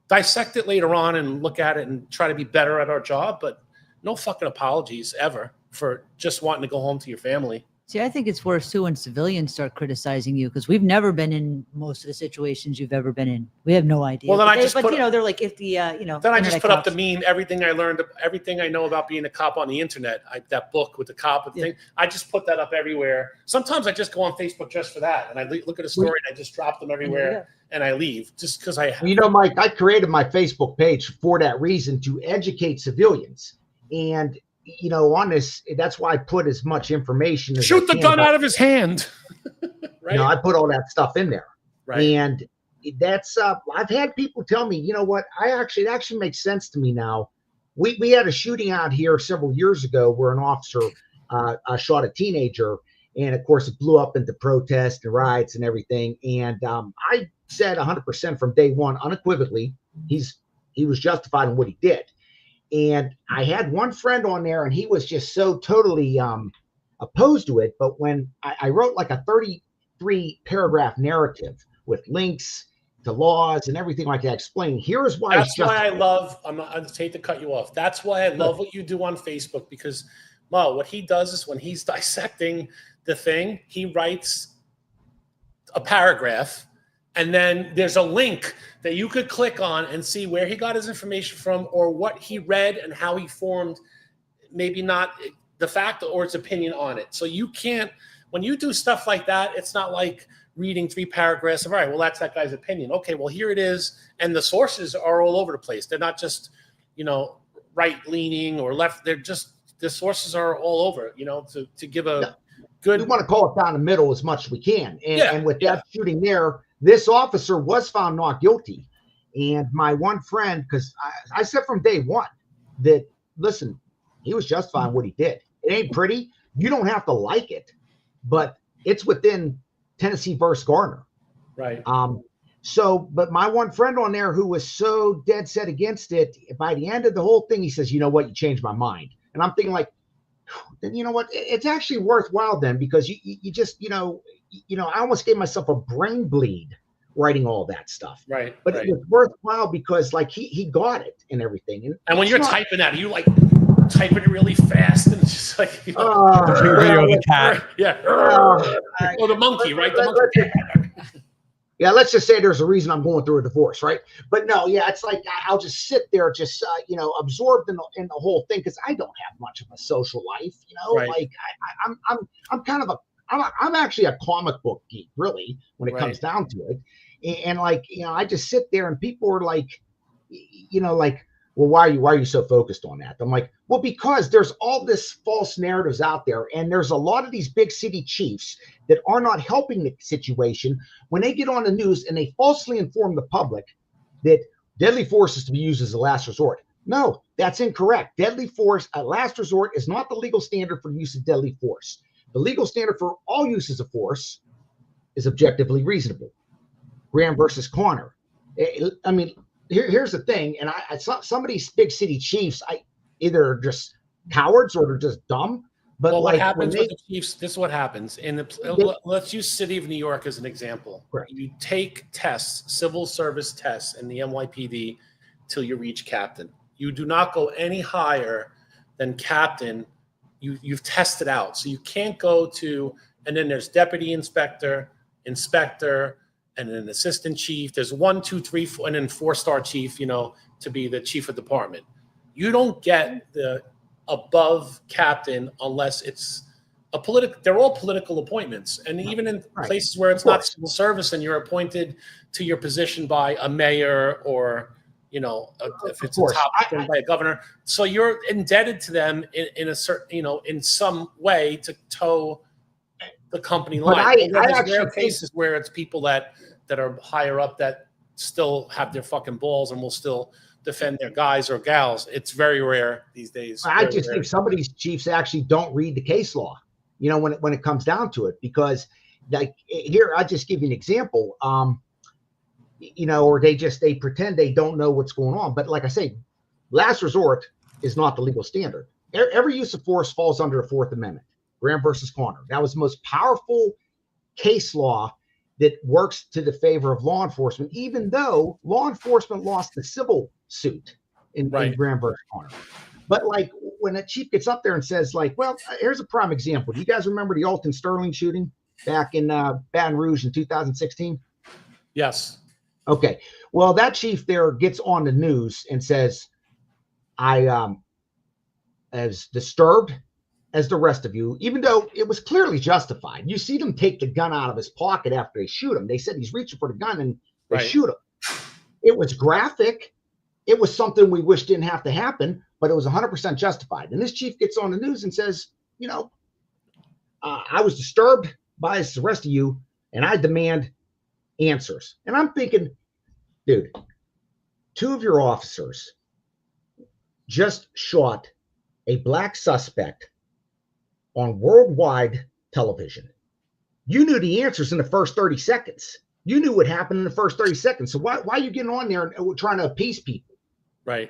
Speaker 4: dissect it later on and look at it and try to be better at our job. But no fucking apologies ever for just wanting to go home to your family.
Speaker 5: See, I think it's worse too when civilians start criticizing you because we've never been in most of the situations you've ever been in. We have no idea.
Speaker 4: Well, then
Speaker 5: they're like, if the,
Speaker 4: Then I just put up the meme, everything I learned, everything I know about being a cop on the internet, that book with the cop thing, I just put that up everywhere. Sometimes I just go on Facebook just for that. And I look at a story and I just drop them everywhere and I leave just because
Speaker 8: Mike, I created my Facebook page for that reason, to educate civilians. And you know, on this, that's why I put as much information as
Speaker 4: Shoot the gun out of his hand. Right.
Speaker 8: You know, I put all that stuff in there.
Speaker 4: Right.
Speaker 8: And that's I've had people tell me, you know what, it actually makes sense to me now. We had a shooting out here several years ago where an officer shot a teenager, and of course it blew up into protests and riots and everything. And I said 100% from day one, unequivocally, he was justified in what he did. And I had one friend on there, and he was just so totally opposed to it. But when I wrote like a 33 paragraph narrative with links to laws and everything like that, explaining here's why.
Speaker 4: That's why I love. I just hate to cut you off. That's why I love what you do on Facebook, because Mo, what he does is when he's dissecting the thing, he writes a paragraph, and then there's a link that you could click on and see where he got his information from, or what he read and how he formed, maybe not the fact or its opinion on it. So you can't, when you do stuff like that, it's not like reading 3 paragraphs of, all right, well, that's that guy's opinion. Okay, well, here it is. And the sources are all over the place. They're not just, you know, right-leaning or left. They're just, the sources are all over, you know, to give a good.
Speaker 8: We want to call it down the middle as much as we can. And with that shooting there, this officer was found not guilty. And my one friend, because I said from day one that, listen, he was justified in what he did. It ain't pretty. You don't have to like it, but it's within Tennessee versus Garner.
Speaker 4: Right.
Speaker 8: But my one friend on there who was so dead set against it, by the end of the whole thing, he says, you know what, you changed my mind. And I'm thinking like, then you know what, it's actually worthwhile then, because you just, you know, I almost gave myself a brain bleed writing all that stuff.
Speaker 4: Right.
Speaker 8: But it was worthwhile because like he got it and everything.
Speaker 4: And when you're typing that, you like typing it really fast and it's just like, you know,
Speaker 3: video of the cat.
Speaker 4: Yeah. Or the monkey, right? The monkey.
Speaker 8: Yeah, let's just say there's a reason I'm going through a divorce, right? But no, yeah, it's like I'll just sit there, just you know, absorbed in the whole thing, because I don't have much of a social life, you know.
Speaker 4: Right.
Speaker 8: Like I'm kind of I'm actually a comic book geek, really, when it comes down to it. And like, you know, I just sit there and people are like, you know, like, well, why are you so focused on that? I'm like, well, because there's all this false narratives out there, and there's a lot of these big city chiefs that are not helping the situation when they get on the news and they falsely inform the public that deadly force is to be used as a last resort. No, that's incorrect. Deadly force, a last resort, is not the legal standard for the use of deadly force. The legal standard for all uses of force is objectively reasonable. Graham versus Connor. I mean, here's the thing, and some of these big city chiefs, either just cowards or they're just dumb. But
Speaker 4: well,
Speaker 8: like,
Speaker 4: what happens with the Chiefs? This is what happens. Let's use City of New York as an example.
Speaker 8: Right.
Speaker 4: You take tests, civil service tests, in the NYPD till you reach captain. You do not go any higher than captain. You've tested out, so you can't go to. And then there's deputy inspector, and an assistant chief. There's 1, 2, 3, 4, and then 4-star chief. You know, to be the chief of department. You don't get the above captain unless it's a political. They're all political appointments, and even in places where it's not civil service and you're appointed to your position by a mayor or, you know, if it's a top by a governor, so you're indebted to them in a certain, you know, in some way to toe the company line. There's rare cases where it's people that are higher up that still have their fucking balls and will still defend their guys or gals. It's very rare these days.
Speaker 8: I just think some of these chiefs actually don't read the case law, you know, when it comes down to it, because like here, I just give you an example, you know, or they pretend they don't know what's going on. But like I say, last resort is not the legal standard. Every use of force falls under the 4th Amendment. Graham versus Connor. That was the most powerful case law that works to the favor of law enforcement, even though law enforcement lost the civil suit in Graham versus Connor. But like when a chief gets up there and says like, well, here's a prime example. Do you guys remember the Alton Sterling shooting back in Baton Rouge in 2016?
Speaker 4: Yes.
Speaker 8: Okay. Well, that chief there gets on the news and says, I as disturbed as the rest of you, even though it was clearly justified. You see them take the gun out of his pocket after they shoot him. They said he's reaching for the gun and they shoot him. It was graphic. it was something we wish didn't have to happen, but it was 100% justified. And this chief gets on the news and says, I was disturbed by the rest of you, and I demand answers. And I'm thinking, dude, 2 of your officers just shot a black suspect on worldwide television. You knew the answers in the first 30 seconds. You knew what happened in the first 30 seconds. So why are you getting on there and trying to appease people?
Speaker 4: Right.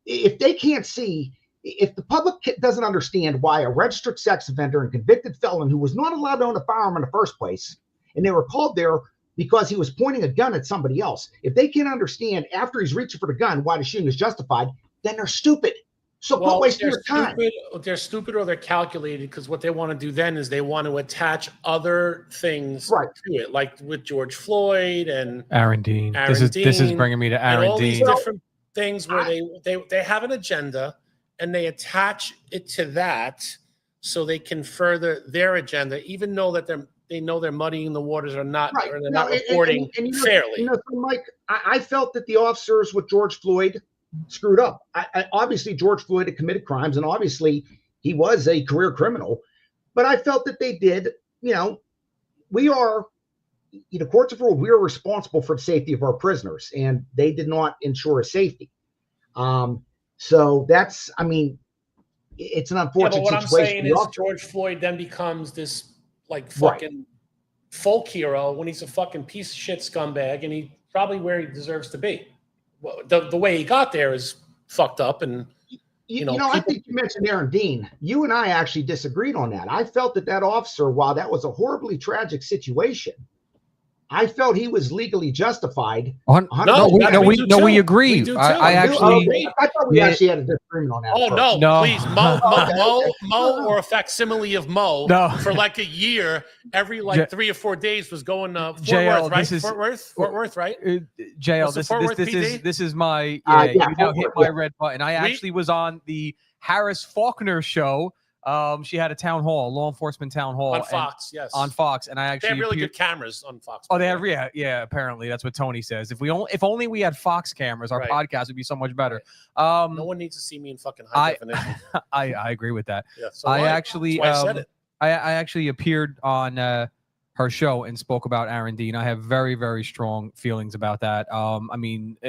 Speaker 8: If they can't see, if the public doesn't understand why a registered sex offender and convicted felon who was not allowed to own a firearm in the first place, and they were called there because he was pointing a gun at somebody else, if they can't understand after he's reaching for the gun why the shooting is justified, then they're stupid. So quit wasting your time.
Speaker 4: They're stupid or they're calculated, because what they want to do then is they want to attach other things to it, like with George Floyd and
Speaker 3: Aaron Dean. This is bringing me to Aaron
Speaker 4: and all
Speaker 3: Dean.
Speaker 4: These different things where they have an agenda and they attach it to that so they can further their agenda, even though that they know they're muddying the waters or not, or they're not reporting fairly.
Speaker 8: So Mike, I felt that the officers with George Floyd screwed up. Obviously, George Floyd had committed crimes, and obviously he was a career criminal. But I felt that they did. We are, courts have ruled we are responsible for the safety of our prisoners, and they did not ensure safety. So that's, it's an unfortunate
Speaker 4: what
Speaker 8: situation.
Speaker 4: I'm saying is George Floyd then becomes this like fucking folk hero when he's a fucking piece of shit scumbag, and he probably where he deserves to be. The way he got there is fucked up, and
Speaker 8: I think you mentioned Aaron Dean. You and I actually disagreed on that. I felt that officer, while that was a horribly tragic situation, I felt he was legally justified.
Speaker 3: We agree. I thought
Speaker 8: we actually had a disagreement on that.
Speaker 4: Oh no, please, Mo, or a facsimile of Mo for like a year, every 3 or 4 days was going to Fort Worth, right? Fort Worth, right?
Speaker 3: JL, this is my hit my red button. I actually was on the Harris Faulkner show. She had a town hall, law enforcement town hall
Speaker 4: on Fox. Yes,
Speaker 3: on Fox, and I actually
Speaker 4: they have really good cameras on Fox.
Speaker 3: Oh, they have, yeah. Apparently, that's what Tony says. If only we had Fox cameras, our podcast would be so much better.
Speaker 4: No one needs to see me in fucking high definition.
Speaker 3: I agree with that.
Speaker 4: Yeah, so
Speaker 3: I
Speaker 4: said it.
Speaker 3: I actually appeared on her show and spoke about Aaron Dean. I have very, very strong feelings about that.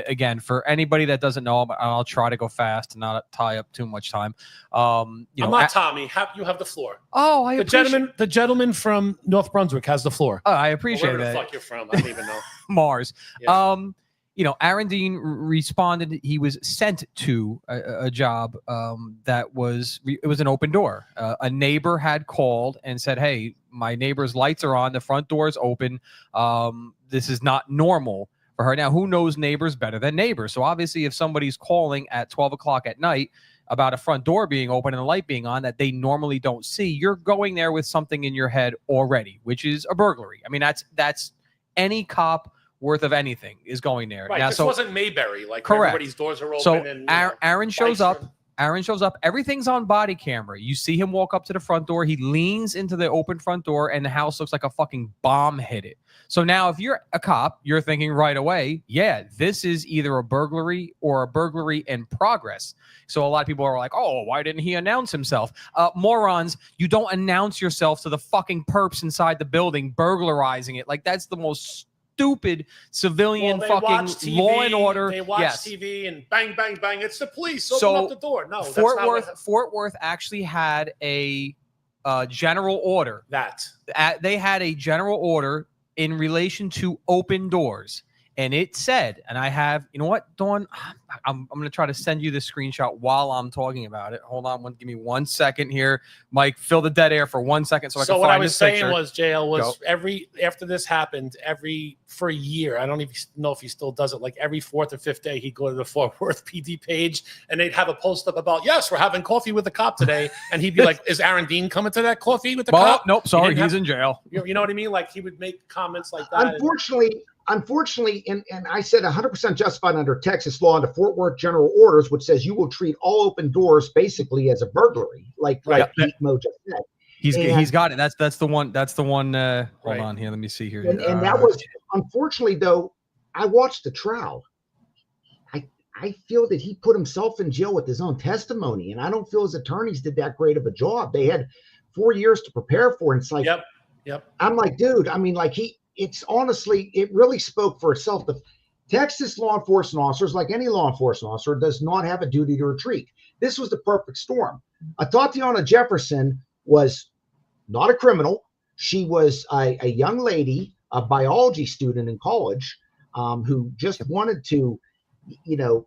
Speaker 3: Again, for anybody that doesn't know, I'll try to go fast and not tie up too much time.
Speaker 4: I'm not Tommy. You have the floor.
Speaker 3: Oh,
Speaker 4: the gentleman from North Brunswick has the floor.
Speaker 3: Oh, I appreciate that.
Speaker 4: Where the fuck you're from? I don't even know.
Speaker 3: Mars.
Speaker 4: Yeah.
Speaker 3: Aaron Dean responded. He was sent to a job it was an open door. A neighbor had called and said, "Hey, my neighbor's lights are on. The front door is open. This is not normal for her." Now, who knows neighbors better than neighbors? So obviously, if somebody's calling at 12 o'clock at night about a front door being open and a light being on that they normally don't see, you're going there with something in your head already, which is a burglary. That's any cop worth of anything is going there.
Speaker 4: Right.
Speaker 3: Now,
Speaker 4: this wasn't Mayberry. Like
Speaker 3: correct.
Speaker 4: Everybody's doors are open.
Speaker 3: So
Speaker 4: and,
Speaker 3: Aaron shows up. Aaron shows up. Everything's on body camera. You see him walk up to the front door. He leans into the open front door, and the house looks like a fucking bomb hit it. So now, if you're a cop, you're thinking right away, yeah, this is either a burglary or a burglary in progress. So a lot of people are like, oh, why didn't he announce himself? Morons, you don't announce yourself to the fucking perps inside the building, burglarizing it. Like, that's the most stupid civilian fucking
Speaker 4: TV,
Speaker 3: law and order.
Speaker 4: They watch TV and bang, bang, bang. It's the police. Open up the door. No,
Speaker 3: Fort Worth actually had a general order. They had a general order in relation to open doors. And it said, and I have, you know what, Dawn, I'm going to try to send you the screenshot while I'm talking about it. Hold on, give me 1 second here. Mike, fill the dead air for 1 second so I can find this picture.
Speaker 4: So what I was saying was, JL, after this happened, for a year, I don't even know if he still does it, like every 4th or 5th day, he'd go to the Fort Worth PD page and they'd have a post up about, yes, we're having coffee with the cop today. And he'd be like, is Aaron Dean coming to that coffee with the cop?
Speaker 3: Nope, sorry, he's in jail.
Speaker 4: You know what I mean? Like he would make comments like that.
Speaker 8: Unfortunately, and I said 100% justified under Texas law, under Fort Worth General Orders, which says you will treat all open doors basically as a burglary, like Pete Mo just said.
Speaker 3: He's got it. That's the one. Hold on here. Let me see here.
Speaker 8: And that was, unfortunately, though, I watched the trial. I feel that he put himself in jail with his own testimony, and I don't feel his attorneys did that great of a job. They had 4 years to prepare for it. And it's like,
Speaker 4: Yep.
Speaker 8: I'm like, dude, I mean, like it's honestly, it really spoke for itself. The Texas law enforcement officers, like any law enforcement officer, does not have a duty to retreat. This was the perfect storm. Tatiana Jefferson was not a criminal. She was a young lady, a biology student in college, who just wanted to,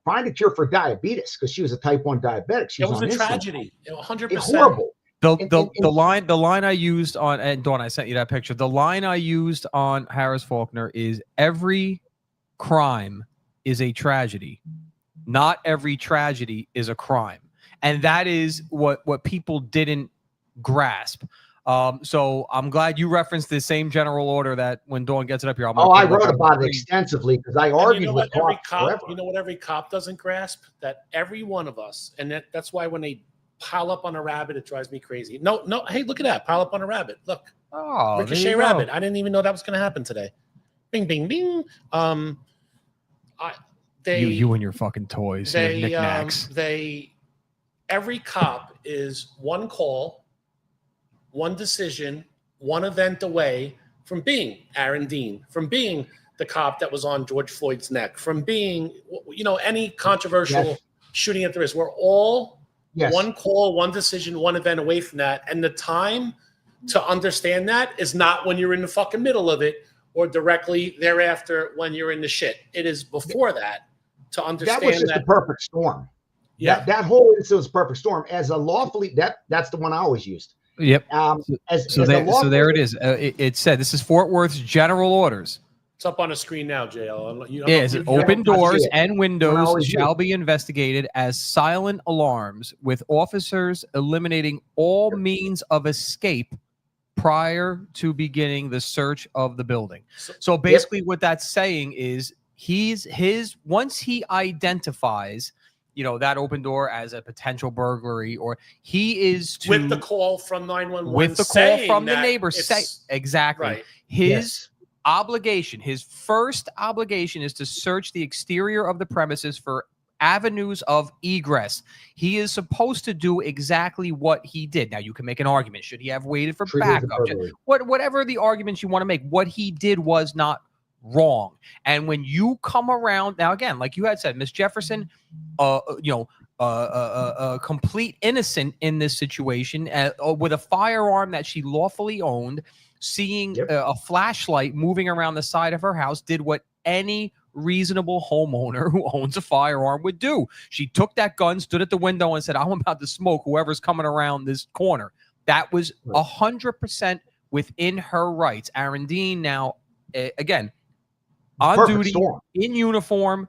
Speaker 8: find a cure for diabetes because she was a type 1 diabetic. She
Speaker 4: It was
Speaker 8: on
Speaker 4: a
Speaker 8: insulin.
Speaker 4: tragedy. 100%.
Speaker 8: It's horrible.
Speaker 3: The line I used on, and Dawn, I sent you that picture. The line I used on Harris Faulkner is every crime is a tragedy. Not every tragedy is a crime. And that is what people didn't grasp. So I'm glad you referenced the same general order that when Dawn gets it up here.
Speaker 8: I wrote about it extensively because I argued with
Speaker 4: every
Speaker 8: cops
Speaker 4: cop.
Speaker 8: forever.
Speaker 4: You know what every cop doesn't grasp? That every one of us, and that's why when they pile up on a rabbit, it drives me crazy. No. Hey, look at that. Pile up on a rabbit. Look.
Speaker 3: Oh,
Speaker 4: Ricochet rabbit. I didn't even know that was going to happen today. Bing, bing, bing.
Speaker 3: You and your fucking toys, your knickknacks.
Speaker 4: Every cop is one call, one decision, one event away from being Aaron Dean, from being the cop that was on George Floyd's neck, from being, any controversial shooting at the wrist. We're all one call, one decision, one event away from that. And the time to understand that is not when you're in the fucking middle of it or directly thereafter when you're in the shit. It is before that to understand
Speaker 8: that was just the perfect storm.
Speaker 4: Yeah.
Speaker 8: That whole incident was perfect storm. As a lawfully, that's the one I always used.
Speaker 3: Yep. So there it is. It said, this is Fort Worth's general orders.
Speaker 4: It's up on the screen now, JL.
Speaker 3: Yes, open doors and windows shall be investigated as silent alarms, with officers eliminating all means of escape prior to beginning the search of the building. So basically what that's saying is once he identifies that open door as a potential burglary, or he is to
Speaker 4: with the call from 911,
Speaker 3: with the call from the neighbors, exactly
Speaker 4: right.
Speaker 3: His obligation, his first obligation, is to search the exterior of the premises for avenues of egress. He is supposed to do exactly what he did. Now, you can make an argument. Should he have waited for backup? Whatever the arguments you want to make, what he did was not wrong. And when you come around, now again, like you had said, Miss Jefferson, complete innocent in this situation, with a firearm that she lawfully owned, seeing a flashlight moving around the side of her house, did what any reasonable homeowner who owns a firearm would do. She took that gun, stood at the window, and said, I'm about to smoke whoever's coming around this corner. That was 100% within her rights. Aaron Dean, now, again, on duty, in uniform,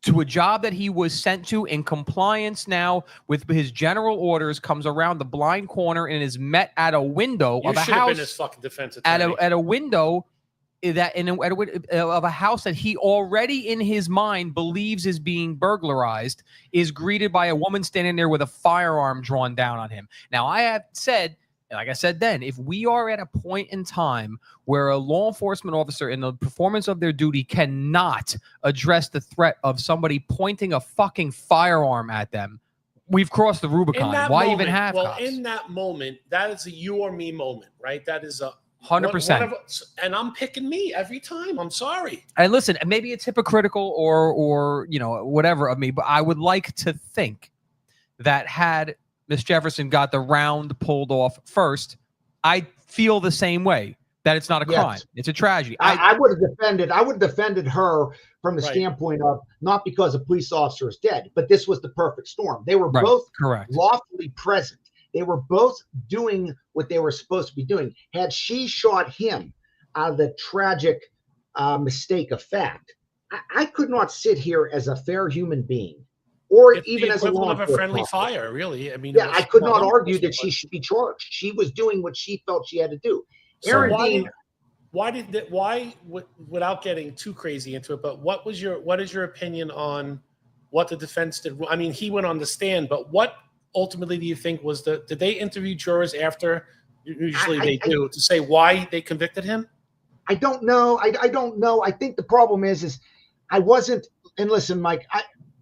Speaker 3: to a job that he was sent to in compliance now with his general orders, comes around the blind corner and is met at a window of a house.
Speaker 4: Been his fucking defense attorney.
Speaker 3: At a window of a house that he already in his mind believes is being burglarized, is greeted by a woman standing there with a firearm drawn down on him. Now, I have said, like I said then, if we are at a point in time where a law enforcement officer in the performance of their duty cannot address the threat of somebody pointing a fucking firearm at them, we've crossed the Rubicon. Why even have cops?
Speaker 4: In that moment, that is a you or me moment, right? That is a
Speaker 3: 100%.
Speaker 4: And I'm picking me every time. I'm sorry.
Speaker 3: And listen, maybe it's hypocritical or whatever of me, but I would like to think that had Miss Jefferson got the round pulled off first, I feel the same way, that it's not a crime. It's a tragedy.
Speaker 8: I would have defended her from the standpoint of not because a police officer is dead, but this was the perfect storm. They were both lawfully present. They were both doing what they were supposed to be doing. Had she shot him out of the tragic mistake of fact, I could not sit here as a fair human being, or
Speaker 4: it's
Speaker 8: even as a law enforcement
Speaker 4: friendly
Speaker 8: officer.
Speaker 4: Fire, really. I mean,
Speaker 8: I could not argue that she should be charged. She was doing what she felt she had to do.
Speaker 4: So why, without getting too crazy into it, but what is your opinion on what the defense did? I mean, he went on the stand, but what ultimately do you think was did they interview jurors after? Usually they do, to say why they convicted him?
Speaker 8: I don't know. I don't know. I think the problem is I wasn't, and listen, Mike,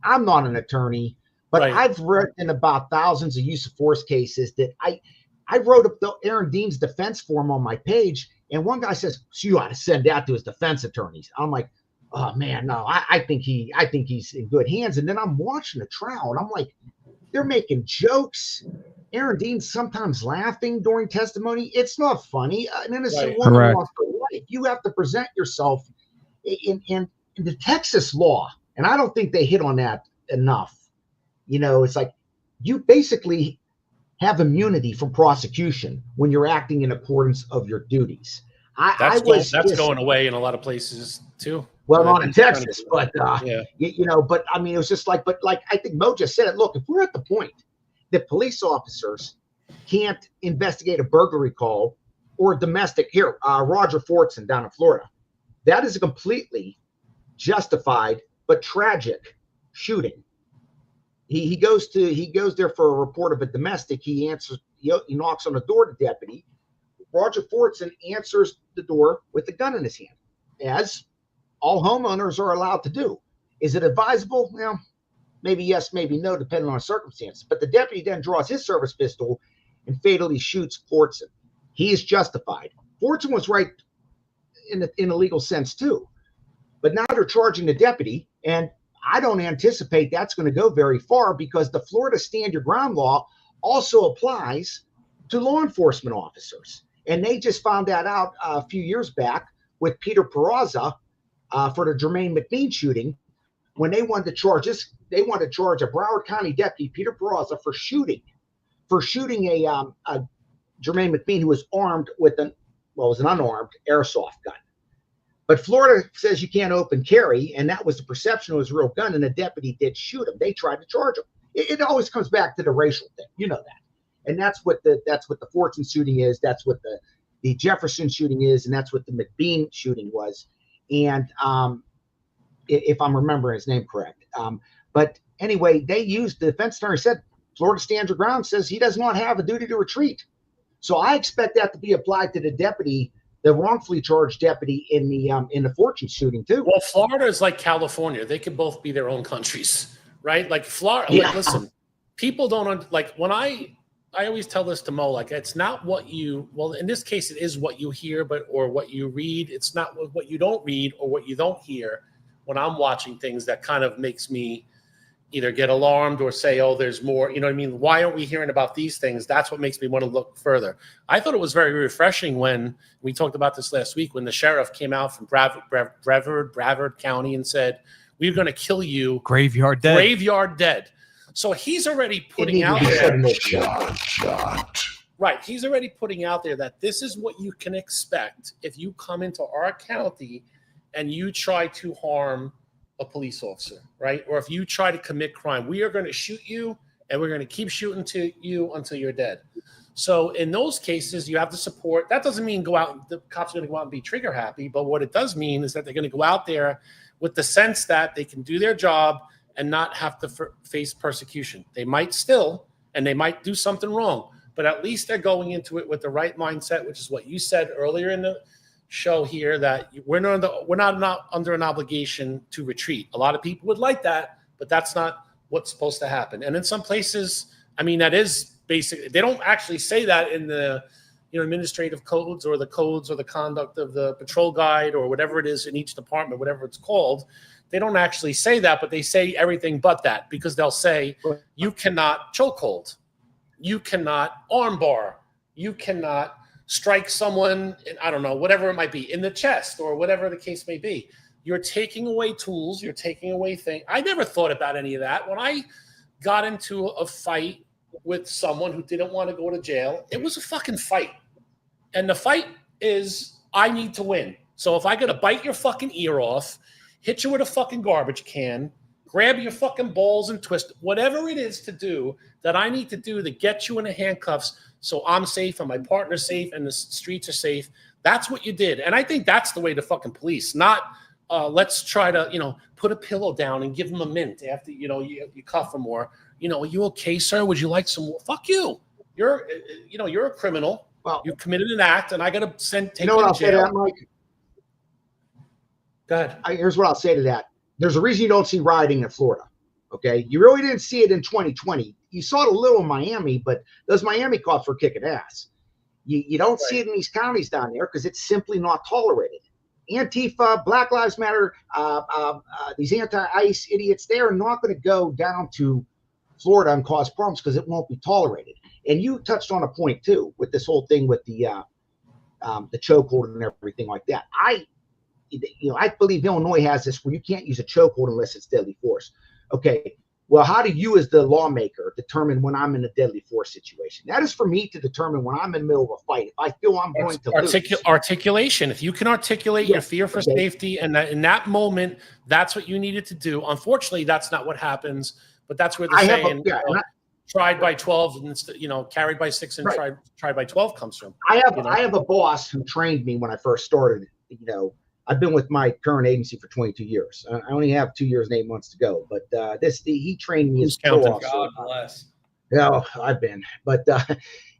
Speaker 8: I'm not an attorney, but
Speaker 4: Right.
Speaker 8: I've written about thousands of use of force cases that I wrote up the Aaron Dean's defense form on my page, and one guy says, so you ought to send that to his defense attorneys. I'm like, oh man, no, I think he's in good hands. And then I'm watching the trial, and I'm like, they're making jokes. Aaron Dean's sometimes laughing during testimony. It's not funny. An innocent
Speaker 4: Right.
Speaker 8: woman
Speaker 3: Correct.
Speaker 8: lost her life. You have to present yourself in the Texas law, and I don't think they hit on that enough. You know, it's like you basically have immunity from prosecution when you're acting in accordance of your duties.
Speaker 4: That's going away in a lot of places too.
Speaker 8: Well, not in Texas, but
Speaker 4: yeah.
Speaker 8: you know, but I mean, it was just like, but like I think Mo just said it. Look, if we're at the point that police officers can't investigate a burglary call or a domestic here, Roger Fortson down in Florida, that is a completely justified but tragic shooting. He goes there for a report of a domestic. He knocks on the door to deputy. Roger Fortson answers the door with a gun in his hand, as all homeowners are allowed to do. Is it advisable? Well, maybe yes, maybe no, depending on circumstances. But the deputy then draws his service pistol and fatally shoots Fortson. He is justified. Fortson was right in a legal sense too. But now they're charging the deputy, and I don't anticipate that's going to go very far, because the Florida Stand Your Ground law also applies to law enforcement officers. And they just found that out a few years back with Peter Peraza for the Jermaine McBean shooting, when they wanted to charge a Broward County deputy, Peter Peraza, for shooting a Jermaine McBean who was armed with an unarmed airsoft gun. But Florida says you can't open carry, and that was the perception of his real gun, and the deputy did shoot him. They tried to charge him. It always comes back to the racial thing, you know that, and that's what the Fortson shooting is. That's what the Jefferson shooting is, and that's what the McBean shooting was. And if I'm remembering his name correct, but anyway, they used the defense attorney said Florida Stand Your Ground says he does not have a duty to retreat. So I expect that to be applied to the deputy, the wrongfully charged deputy in the Fortune shooting too.
Speaker 4: Well, Florida is like California; they could both be their own countries, right? Like Florida.
Speaker 8: Yeah.
Speaker 4: Like, listen, people don't like when I always tell this to Mo. Like, it's not what you. Well, in this case, it is what you hear, or what you read. It's not what you don't read or what you don't hear. When I'm watching things, that kind of makes me either get alarmed or say, oh, there's more, you know what I mean? Why aren't we hearing about these things? That's what makes me want to look further. I thought it was very refreshing when we talked about this last week, when the sheriff came out from Brevard County and said, we're going to kill you.
Speaker 3: Graveyard dead.
Speaker 4: So he's already putting out there. Right. He's already putting out there that this is what you can expect if you come into our county and you try to harm a police officer, right? Or if you try to commit crime, we are going to shoot you, and we're going to keep shooting to you until you're dead. So in those cases, you have to support. That doesn't mean the cops are going to go out and be trigger happy, but what it does mean is that they're going to go out there with the sense that they can do their job and not have to face persecution. They might still, and they might do something wrong, but at least they're going into it with the right mindset, which is what you said earlier in the show here, that we're not under an obligation to retreat. A lot of people would like that, but that's not what's supposed to happen. And in some places, I mean, that is basically, they don't actually say that in the administrative codes or the conduct of the patrol guide or whatever it is in each department, whatever it's called. They don't actually say that, but they say everything but that, because they'll say you cannot chokehold, you cannot armbar, you cannot strike someone, I don't know, whatever it might be, in the chest or whatever the case may be. You're taking away tools. You're taking away things. I never thought about any of that. When I got into a fight with someone who didn't want to go to jail, it was a fucking fight. And the fight is, I need to win. So if I got to bite your fucking ear off, hit you with a fucking garbage can, grab your fucking balls and twist, whatever it is to do that I need to do to get you in the handcuffs so I'm safe and my partner's safe and the streets are safe, that's what you did. And I think that's the way to fucking police, not let's try to, put a pillow down and give them a mint after, you cuff them, or, are you okay, sir? Would you like some more? Fuck you. You're a criminal. Well, you committed an act, and I got to take you to jail.
Speaker 8: I'll say to that, Mike?
Speaker 4: Go ahead.
Speaker 8: Here's what I'll say to that. There's a reason you don't see rioting in Florida. Okay, you really didn't see it in 2020. You saw it a little in Miami, but those Miami cops were kicking ass. You don't see it in these counties down there because it's simply not tolerated. Antifa, Black Lives Matter, these anti-ICE idiots, they are not going to go down to Florida and cause problems because it won't be tolerated. And you touched on a point too with this whole thing with the chokehold and everything like that. I believe Illinois has this where you can't use a chokehold unless it's deadly force. Okay. Well, how do you, as the lawmaker, determine when I'm in a deadly force situation? That is for me to determine when I'm in the middle of a fight. If I feel I'm going to lose.
Speaker 4: Articulation. If you can articulate your fear for safety, and that in that moment, that's what you needed to do. Unfortunately, that's not what happens. But that's where the saying, tried by 12, and carried by 6, and tried by 12 comes from.
Speaker 8: I have a boss who trained me when I first started. I've been with my current agency for 22 years. I only have 2 years and 8 months to go. But he trained me as a officer.
Speaker 3: God bless.
Speaker 8: Yeah, I've been. But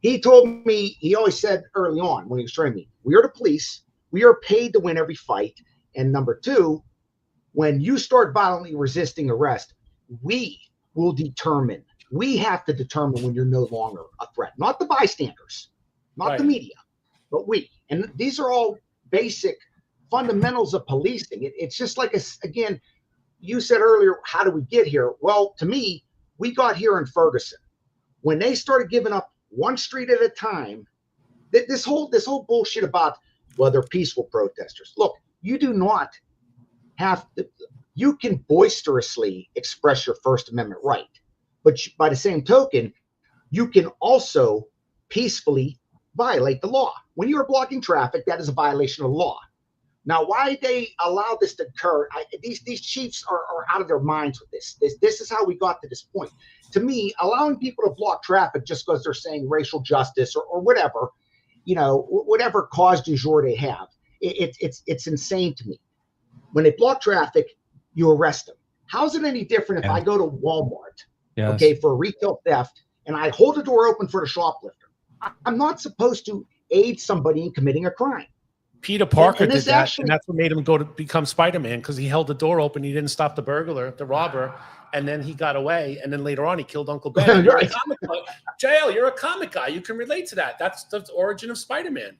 Speaker 8: he told me, he always said early on when he was training me, we are the police. We are paid to win every fight. And number 2, when you start violently resisting arrest, we will determine. We have to determine when you're no longer a threat. Not the bystanders, not the media, but we. And these are all basic fundamentals of policing. It's just like, again, you said earlier, how do we get here? Well, to me, we got here in Ferguson. When they started giving up one street at a time, this whole bullshit about, well, they're peaceful protesters. Look, you do not have to, you can boisterously express your First Amendment right. But by the same token, you can also peacefully violate the law. When you are blocking traffic, that is a violation of the law. Now, why they allow this to occur, these chiefs are out of their minds with this. This is how we got to this point. To me, allowing people to block traffic just because they're saying racial justice or whatever, whatever cause du jour they have, it's insane to me. When they block traffic, you arrest them. How's it any different if I go to Walmart, for a retail theft, and I hold the door open for the shoplifter? I'm not supposed to aid somebody in committing a crime.
Speaker 4: Peter Parker did that, and that's what made him go to become Spider-Man, because he held the door open. He didn't stop the burglar, the robber, and then he got away. And then later on, he killed Uncle Ben. Right. JL, you're a comic guy. You can relate to that. That's the origin of Spider-Man.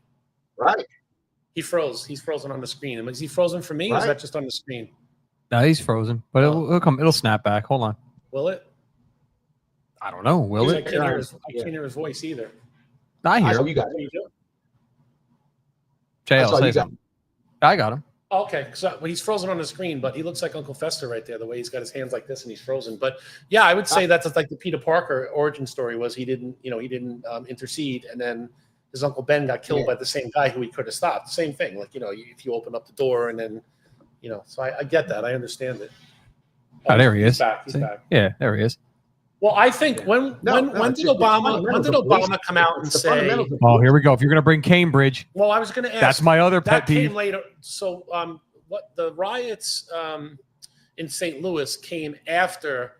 Speaker 8: Right.
Speaker 4: He froze. He's frozen on the screen. Is he frozen for me, or is that just on the screen?
Speaker 3: No, he's frozen, but it'll come. It'll snap back. Hold on.
Speaker 4: Will it?
Speaker 3: I don't know. Will it?
Speaker 4: I can't hear his voice either.
Speaker 3: I hear him.
Speaker 8: You got
Speaker 4: it.
Speaker 3: JL, say something. I got him.
Speaker 4: Okay, so he's frozen on the screen, but he looks like Uncle Fester right there, the way he's got his hands like this and he's frozen. But yeah, I would say that's like the Peter Parker origin story was he didn't intercede, and then his Uncle Ben got killed by the same guy who he could have stopped. Same thing, like if you open up the door and then so I get that, I understand it.
Speaker 3: Oh, there he is.
Speaker 4: He's back.
Speaker 3: Yeah, there he is.
Speaker 4: Well, I think when did Obama come out and say?
Speaker 3: Oh, here we go. If you're going to bring Cambridge,
Speaker 4: well, I was going to ask.
Speaker 3: That's my other pet peeve.
Speaker 4: Came later. So, what the riots in St. Louis came after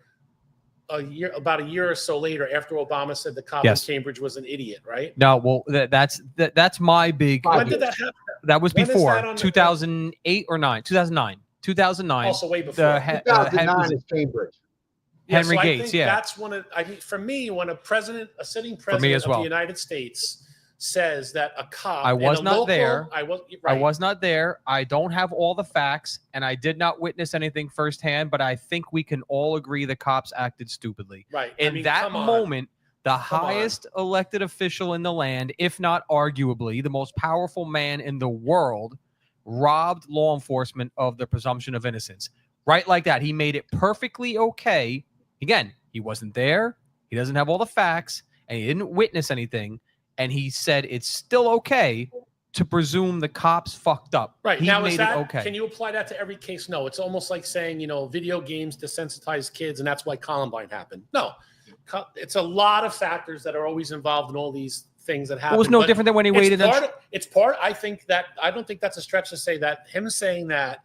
Speaker 4: about a year or so later, after Obama said the cop in Cambridge was an idiot, right?
Speaker 3: No, well, that's my big.
Speaker 4: When did that happen?
Speaker 3: That was before 2008 or 9, 2009, 2009.
Speaker 4: Also way before.
Speaker 8: 2009 is Cambridge.
Speaker 3: Henry
Speaker 4: so
Speaker 3: Gates,
Speaker 4: I think that's one of. I mean, for me, when a sitting president of the United States says that a cop,
Speaker 3: I was not there.
Speaker 4: I
Speaker 3: was not there. I don't have all the facts, and I did not witness anything firsthand. But I think we can all agree the cops acted stupidly.
Speaker 4: Right.
Speaker 3: In that moment, the highest elected official in the land, if not arguably the most powerful man in the world, robbed law enforcement of the presumption of innocence. Right, like that. He made it perfectly okay. Again, he wasn't there. He doesn't have all the facts, and he didn't witness anything. And he said it's still okay to presume the cops fucked up.
Speaker 4: Right.
Speaker 3: He
Speaker 4: now,
Speaker 3: made
Speaker 4: is that,
Speaker 3: it okay.
Speaker 4: Can you apply that to every case? No. It's almost like saying, video games desensitize kids, and that's why Columbine happened. No. It's a lot of factors that are always involved in all these things that happen.
Speaker 3: It was no different than when he waited.
Speaker 4: I don't think that's a stretch to say that him saying that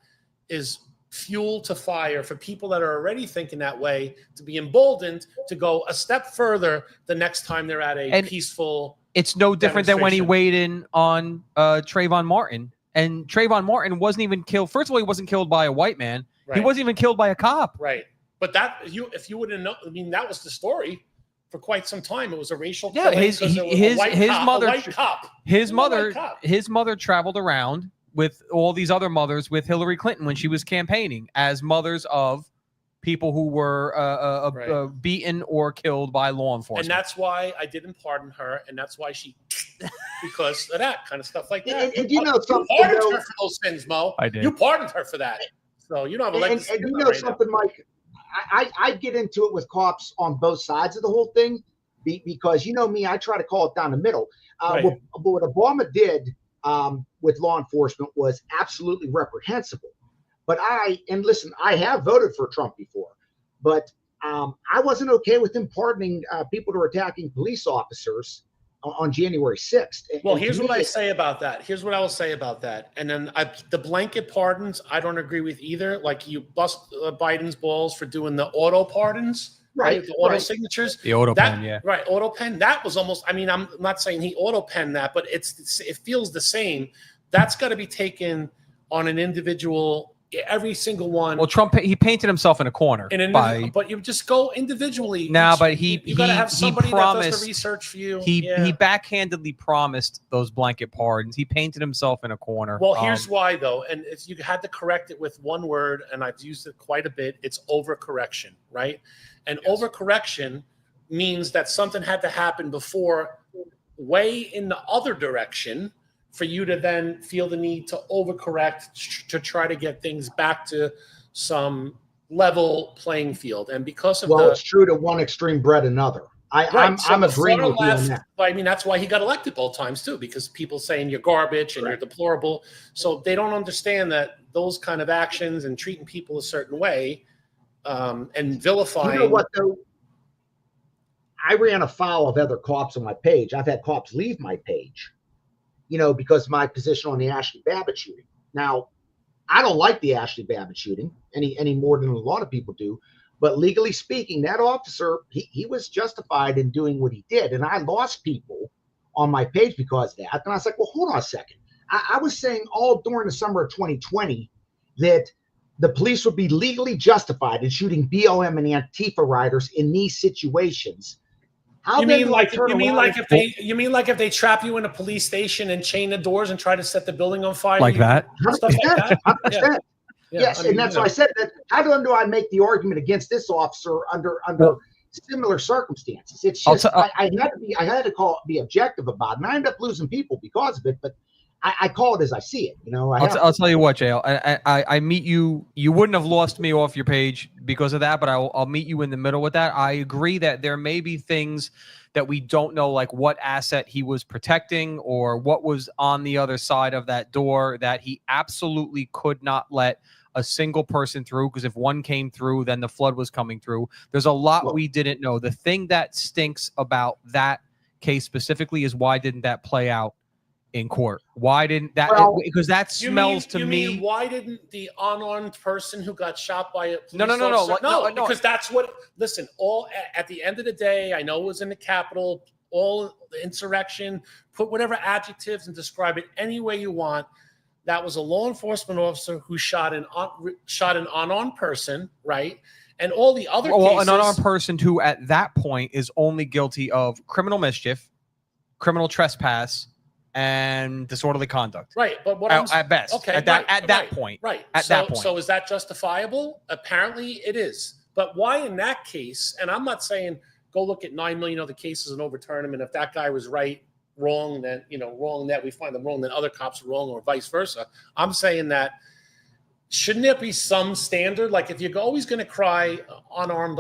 Speaker 4: is fuel to fire for people that are already thinking that way, to be emboldened to go a step further the next time they're at a peaceful.
Speaker 3: It's no different than when he weighed in on Trayvon Martin. And Trayvon Martin wasn't even killed. First of all, he wasn't killed by a white man. Right. He wasn't even killed by a cop.
Speaker 4: Right. But if you would have known, I mean, that was the story for quite some time. It was a racial
Speaker 3: Yeah,
Speaker 4: killing
Speaker 3: his
Speaker 4: because it was a white cop.
Speaker 3: His mother traveled around with all these other mothers with Hillary Clinton when she was campaigning as mothers of people who were beaten or killed by law enforcement.
Speaker 4: And that's why I didn't pardon her, and that's why because of that kind of stuff like that.
Speaker 8: And you know something,
Speaker 4: you pardoned her for those sins, Mo.
Speaker 3: I did.
Speaker 4: You pardoned her for that. So you don't have a leg to stand
Speaker 8: and you
Speaker 4: on
Speaker 8: know
Speaker 4: right
Speaker 8: something,
Speaker 4: now.
Speaker 8: Mike. I get into it with cops on both sides of the whole thing because you know me, I try to call it down the middle. What Obama did with law enforcement was absolutely reprehensible. But listen, I have voted for Trump before, but I wasn't okay with him pardoning people who are attacking police officers on January 6th.
Speaker 4: Well, here's what I say about that. Here's what I will say about that. And then the blanket pardons, I don't agree with either. Like you bust Biden's balls for doing the auto pardons, right? The auto signatures.
Speaker 3: The auto pen, yeah.
Speaker 4: Right, auto pen. That was almost, I mean, I'm not saying he auto penned that, but it feels the same. That's got to be taken on an individual, every single one.
Speaker 3: Well, Trump, he painted himself in a corner.
Speaker 4: But you just go individually.
Speaker 3: Nah, but you got
Speaker 4: to have somebody
Speaker 3: promised,
Speaker 4: that does the research for you.
Speaker 3: He backhandedly promised those blanket pardons. He painted himself in a corner.
Speaker 4: Well, here's why, though. And you had to correct it with one word, and I've used it quite a bit. It's overcorrection, right? And overcorrection means that something had to happen before, way in the other direction, for you to then feel the need to overcorrect to try to get things back to some level playing field. And because of
Speaker 8: it's true to one extreme bred another. I'm agreeing with you on that.
Speaker 4: I mean, that's why he got elected both times too, because people saying you're garbage and you're deplorable. So they don't understand that those kind of actions and treating people a certain way and vilifying.
Speaker 8: You know what though? I ran afoul of other cops on my page. I've had cops leave my page, you know, because of my position on the Ashley Babbitt shooting. Now, I don't like the Ashley Babbitt shooting any more than a lot of people do, but legally speaking, that officer, he was justified in doing what he did. And I lost people on my page because of that. And I was like, well, hold on a second. I was saying all during the summer of 2020 that the police would be legally justified in shooting BLM and Antifa riders in these situations.
Speaker 4: You mean like if they trap you in a police station and chain the doors and try to set the building on fire?
Speaker 3: Like that?
Speaker 8: Stuff like that? 100%. Yes, I mean, and that's why I said that. How do I make the argument against this officer under similar circumstances? It's just I had to be objective about it, and I ended up losing people because of it. But I call it as I see it. You know,
Speaker 3: I'll tell you what, Jay. I meet you. You wouldn't have lost me off your page because of that, but I'll meet you in the middle with that. I agree that there may be things that we don't know, like what asset he was protecting or what was on the other side of that door that he absolutely could not let a single person through, because if one came through, then the flood was coming through. There's a lot we didn't know. The thing that stinks about that case specifically is why didn't that play out in court? Why didn't that? Because that smells to me.
Speaker 4: Why didn't the unarmed person who got shot by a police
Speaker 3: No,
Speaker 4: because that's what. Listen, all at the end of the day, I know it was in the Capitol. All the insurrection. Put whatever adjectives and describe it any way you want. That was a law enforcement officer who shot an unarmed person, right? And all the other cases,
Speaker 3: an unarmed person who, at that point, is only guilty of criminal mischief, criminal trespass, and disorderly conduct.
Speaker 4: Right, but
Speaker 3: at best, okay, at that point,
Speaker 4: So is that justifiable? Apparently, it is. But why in that case? And I'm not saying go look at 9 million other cases and overturn them. And if that guy was wrong, then wrong that we find them wrong, then other cops are wrong, or vice versa. I'm saying that shouldn't there be some standard? Like if you're always going to cry unarmed,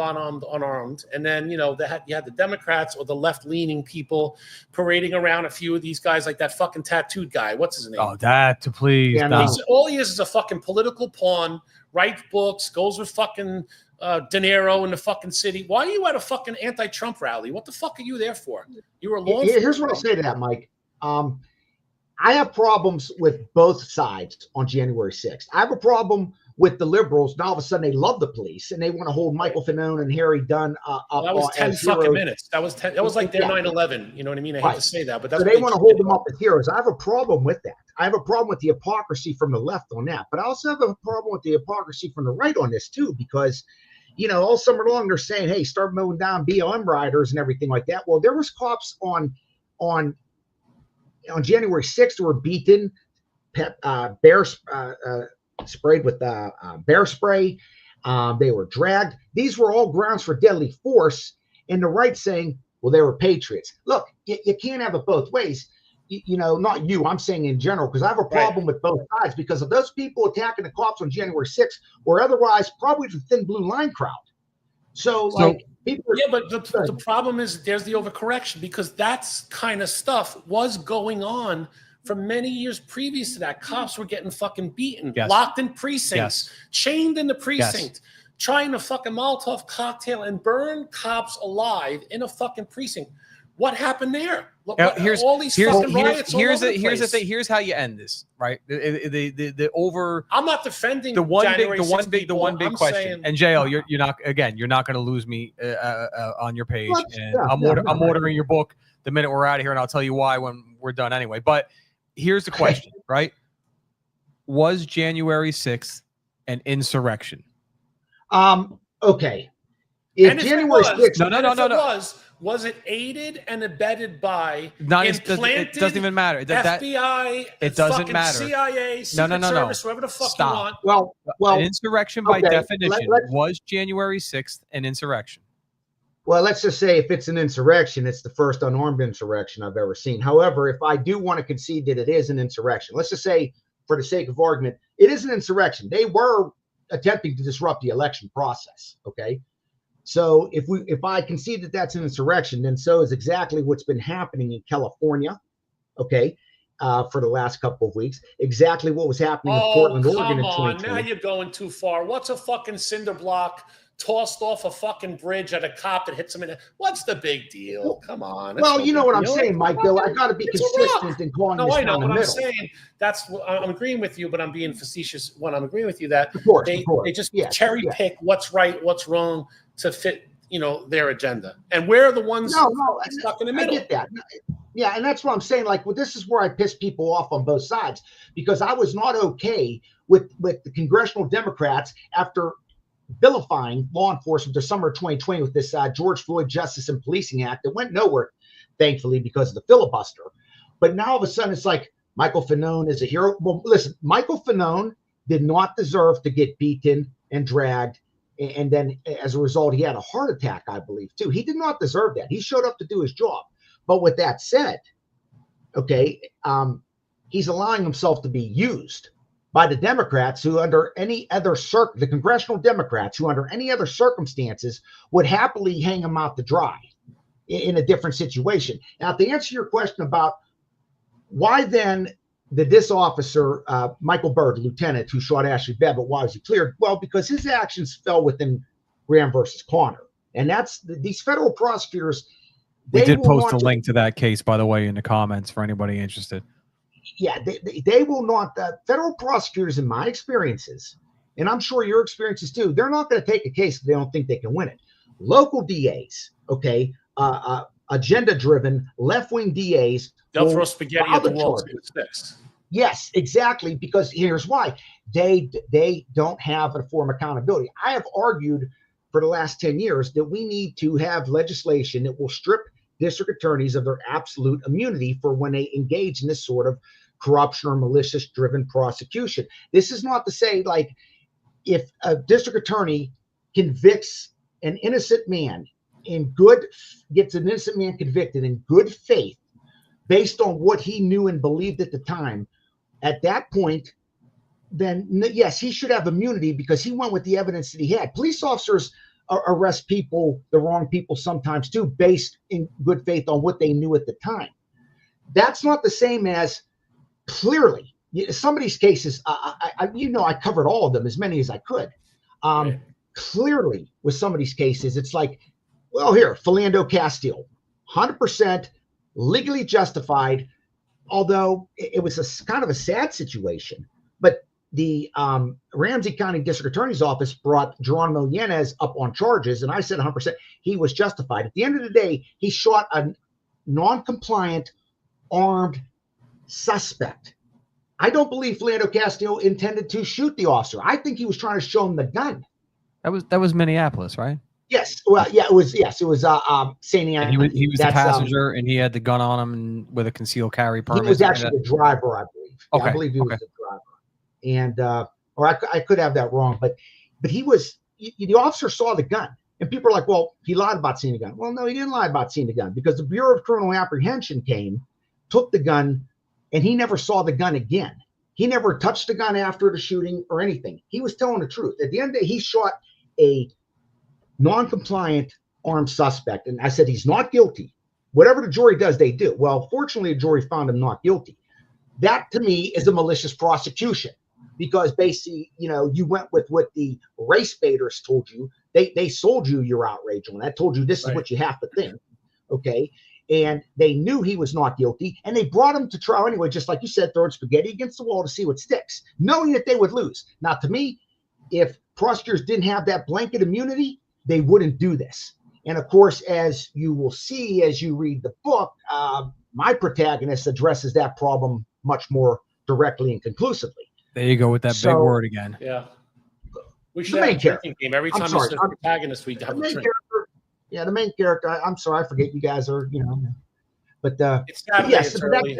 Speaker 4: and then you had the Democrats or the left-leaning people parading around a few of these guys, like that fucking tattooed guy. What's his name?
Speaker 3: Oh, that please.
Speaker 8: Yeah,
Speaker 4: all he is a fucking political pawn. Writes books, goes with fucking De Niro in the fucking city. Why are you at a fucking anti-Trump rally? What the fuck are you there for? You were law enforcement.
Speaker 8: Here's what I'll say to that, Mike. I have problems with both sides on January 6th. I have a problem with the liberals. Now all of a sudden they love the police and they want to hold Michael Fanone and Harry Dunn up.
Speaker 4: That was 10 fucking minutes. That was 10. That was like their 9/11. You know what I mean? I hate to say that, but that's
Speaker 8: so they want to hold them up as heroes. I have a problem with that. I have a problem with the hypocrisy from the left on that, but I also have a problem with the hypocrisy from the right on this too, because all summer long they're saying, hey, start mowing down BLM riders and everything like that. Well, there was cops on January 6th who were beaten, sprayed with bear spray. They were dragged. These were all grounds for deadly force. And the right saying, well, they were patriots. Look, you can't have it both ways. Not you, I'm saying in general, because I have a problem with both sides, because of those people attacking the cops on January 6th or otherwise probably the thin blue line crowd. So people are,
Speaker 4: but the problem is there's the overcorrection, because that's kind of stuff was going on for many years previous to that. Cops were getting fucking beaten, locked in precincts, chained in the precinct, trying to fucking Molotov cocktail and burn cops alive in a fucking precinct. What happened there? Look, all these fucking riots. Here's the thing.
Speaker 3: Here's how you end this, right? The over.
Speaker 4: I'm not defending
Speaker 3: the one
Speaker 4: January
Speaker 3: big question.
Speaker 4: Saying,
Speaker 3: and JL, you're not going to lose me on your page. I'm ordering your book the minute we're out of here, and I'll tell you why when we're done anyway. But here's the question, right? Was January 6th an insurrection?
Speaker 8: Okay. If January
Speaker 4: 6th, was it aided and abetted by
Speaker 3: it doesn't even matter.
Speaker 4: FBI,
Speaker 3: it doesn't matter.
Speaker 4: CIA, Secret Service, whoever the fuck you want.
Speaker 8: Well,
Speaker 3: an insurrection by definition was January 6th an insurrection.
Speaker 8: Well, let's just say if it's an insurrection, it's the first unarmed insurrection I've ever seen. However, if I do want to concede that it is an insurrection, let's just say, for the sake of argument, it is an insurrection. They were attempting to disrupt the election process. Okay. So if I concede that that's an insurrection, then so is exactly what's been happening in California, okay, for the last couple of weeks. Exactly what was happening in Portland, Oregon in 2020.
Speaker 4: Now you're going too far. What's a fucking cinder block tossed off a fucking bridge at a cop that hits him in the... What's the big deal? Come on.
Speaker 8: Well, you know what I'm saying, Mike, though. I got to be consistent in calling this down the middle.
Speaker 4: I'm saying I'm agreeing with you, but I'm being facetious when I'm agreeing with you that they just cherry pick what's right, what's wrong to fit, their agenda. And we're the ones stuck in the middle.
Speaker 8: I get that. Yeah, and that's what I'm saying. This is where I piss people off on both sides, because I was not okay with the congressional Democrats after vilifying law enforcement the summer of 2020 with this George Floyd Justice and Policing Act that went nowhere, thankfully, because of the filibuster. But now all of a sudden it's like Michael Fanone is a hero. Well, listen, Michael Fanone did not deserve to get beaten and dragged. And then as a result, he had a heart attack, I believe, too. He did not deserve that. He showed up to do his job. But with that said, okay, he's allowing himself to be used by the Democrats who under any other the congressional Democrats who under any other circumstances would happily hang him out to dry in a different situation. Now, to answer your question about why then did this officer, Michael Byrd, lieutenant, who shot Ashley Babbitt, why was he cleared? Well, because his actions fell within Graham versus Connor. And that's these federal prosecutors.
Speaker 3: We did post a link to that case, by the way, in the comments for anybody interested.
Speaker 8: Yeah, they will not. Federal prosecutors, in my experiences, and I'm sure your experiences too, they're not going to take a case if they don't think they can win it. Local DAs, okay, agenda-driven, left-wing DAs.
Speaker 4: They'll throw spaghetti at the wall.
Speaker 8: Yes, exactly, because here's why. They don't have a form of accountability. I have argued for the last 10 years that we need to have legislation that will strip district attorneys of their absolute immunity for when they engage in this sort of corruption or malicious-driven prosecution. This is not to say, if a district attorney convicts an innocent man gets an innocent man convicted in good faith based on what he knew and believed at the time, at that point, then yes, he should have immunity because he went with the evidence that he had. Police officers arrest people, the wrong people sometimes too, based in good faith on what they knew at the time. That's not the same as clearly some of these cases. I covered all of them, as many as I could. Clearly, with some of these cases, it's like, well, here, Philando Castile, 100% legally justified, although it was kind of a sad situation. But the Ramsey County District Attorney's Office brought Geronimo Yanez up on charges, and I said 100% he was justified. At the end of the day, he shot a non-compliant armed suspect. I don't believe Philando Castile intended to shoot the officer. I think he was trying to show him the gun.
Speaker 3: That was Minneapolis, right?
Speaker 8: Yes. Well, yeah, it was. Yes, it was. St.
Speaker 3: And
Speaker 8: Anthony.
Speaker 3: he was the passenger, and he had the gun on him and with a concealed carry permit.
Speaker 8: He was actually the driver, I believe.
Speaker 3: Okay.
Speaker 8: Yeah, I believe he was the driver. And or I could have that wrong, but he was. The officer saw the gun, and people are like, "Well, he lied about seeing the gun." Well, no, he didn't lie about seeing the gun because the Bureau of Criminal Apprehension came, took the gun, and he never saw the gun again. He never touched the gun after the shooting or anything. He was telling the truth. At the end of the day, he shot a non-compliant armed suspect, and I said he's not guilty. Whatever the jury does, they do. Well, fortunately, the jury found him not guilty. That to me is a malicious prosecution because basically, you went with what the race baiters told you. They sold you your outrage on that, told you this is what you have to think, okay? And they knew he was not guilty, and they brought him to trial anyway, just like you said, throwing spaghetti against the wall to see what sticks, knowing that they would lose. Now, to me, if prosecutors didn't have that blanket immunity, they wouldn't do this. And of course, as you will see as you read the book, my protagonist addresses that problem much more directly and conclusively.
Speaker 3: There you go with that big word again.
Speaker 4: Yeah. We should have a drinking game. Every time it's the protagonist, we have a drink.
Speaker 8: Yeah, the main character. I'm sorry, I forget you guys are, but
Speaker 4: it's Saturday,
Speaker 8: yes,
Speaker 4: it's early.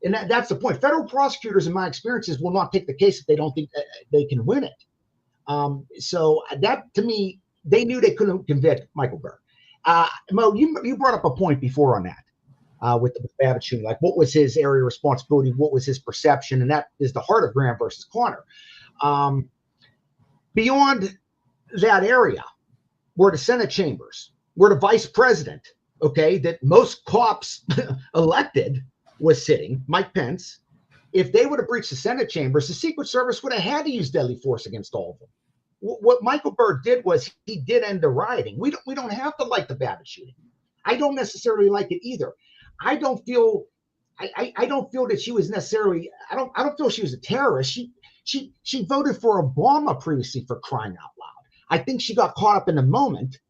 Speaker 8: And that's the point. Federal prosecutors, in my experiences, will not take the case if they don't think they can win it. So that, to me, they knew they couldn't convict Michael Berg. Mo, you brought up a point before on that with the Babbitt shooting. Like, what was his area of responsibility? What was his perception? And that is the heart of Graham versus Connor. Beyond that area, were the Senate chambers, where the vice president, okay, that most cops elected was sitting, Mike Pence. If they would have breached the Senate chambers, the Secret Service would have had to use deadly force against all of them. What Michael Berg did was he did end the rioting. We don't have to like the Babbitt shooting. I don't necessarily like it either. I don't feel that she was necessarily. I don't feel she was a terrorist. She voted for Obama previously, for crying out loud. I think she got caught up in the moment,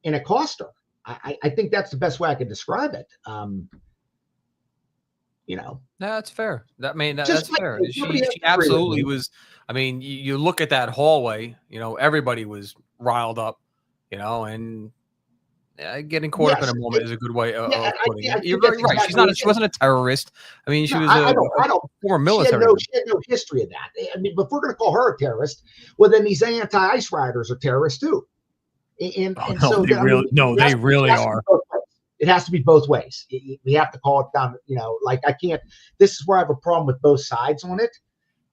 Speaker 8: and it cost her. I think that's the best way I could describe it. No,
Speaker 3: that's fair. That's fair. She absolutely was. I mean, you look at that hallway, everybody was riled up, and getting caught up in a moment is a good way of putting it. You're right. Exactly. She wasn't a terrorist. I mean, she was a former military.
Speaker 8: She had no history of that. I mean, if we're going to call her a terrorist, well, then these anti-ICE riders are terrorists too. And so they
Speaker 3: really are.
Speaker 8: It has to be both ways. We have to call it down. Like, I can't. This is where I have a problem with both sides on it,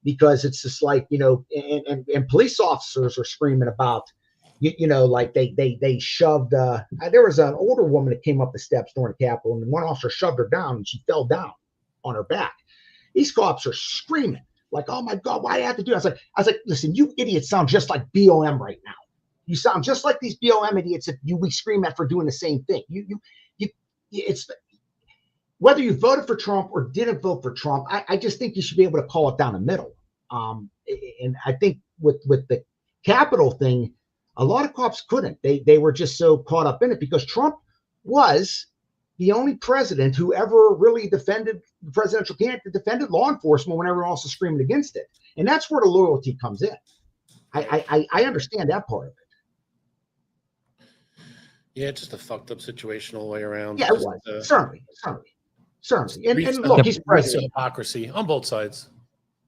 Speaker 8: because it's just like, and police officers are screaming about, like they shoved. There was an older woman that came up the steps during the Capitol, and one officer shoved her down, and she fell down on her back. These cops are screaming like, "Oh my God, why do I have to do that?" I was like, listen, you idiots sound just like BOM right now. You sound just like these BOM idiots that we scream at for doing the same thing. It's whether you voted for Trump or didn't vote for Trump. I just think you should be able to call it down the middle. And I think with the Capitol thing, a lot of cops couldn't. They were just so caught up in it because Trump was the only president who ever really defended the presidential candidate, defended law enforcement when everyone else was screaming against it. And that's where the loyalty comes in. I understand that part of it.
Speaker 4: Yeah, just a fucked up situation all the way around.
Speaker 8: Yeah, it was. Certainly. And look, he's president.
Speaker 4: Hypocrisy on both sides.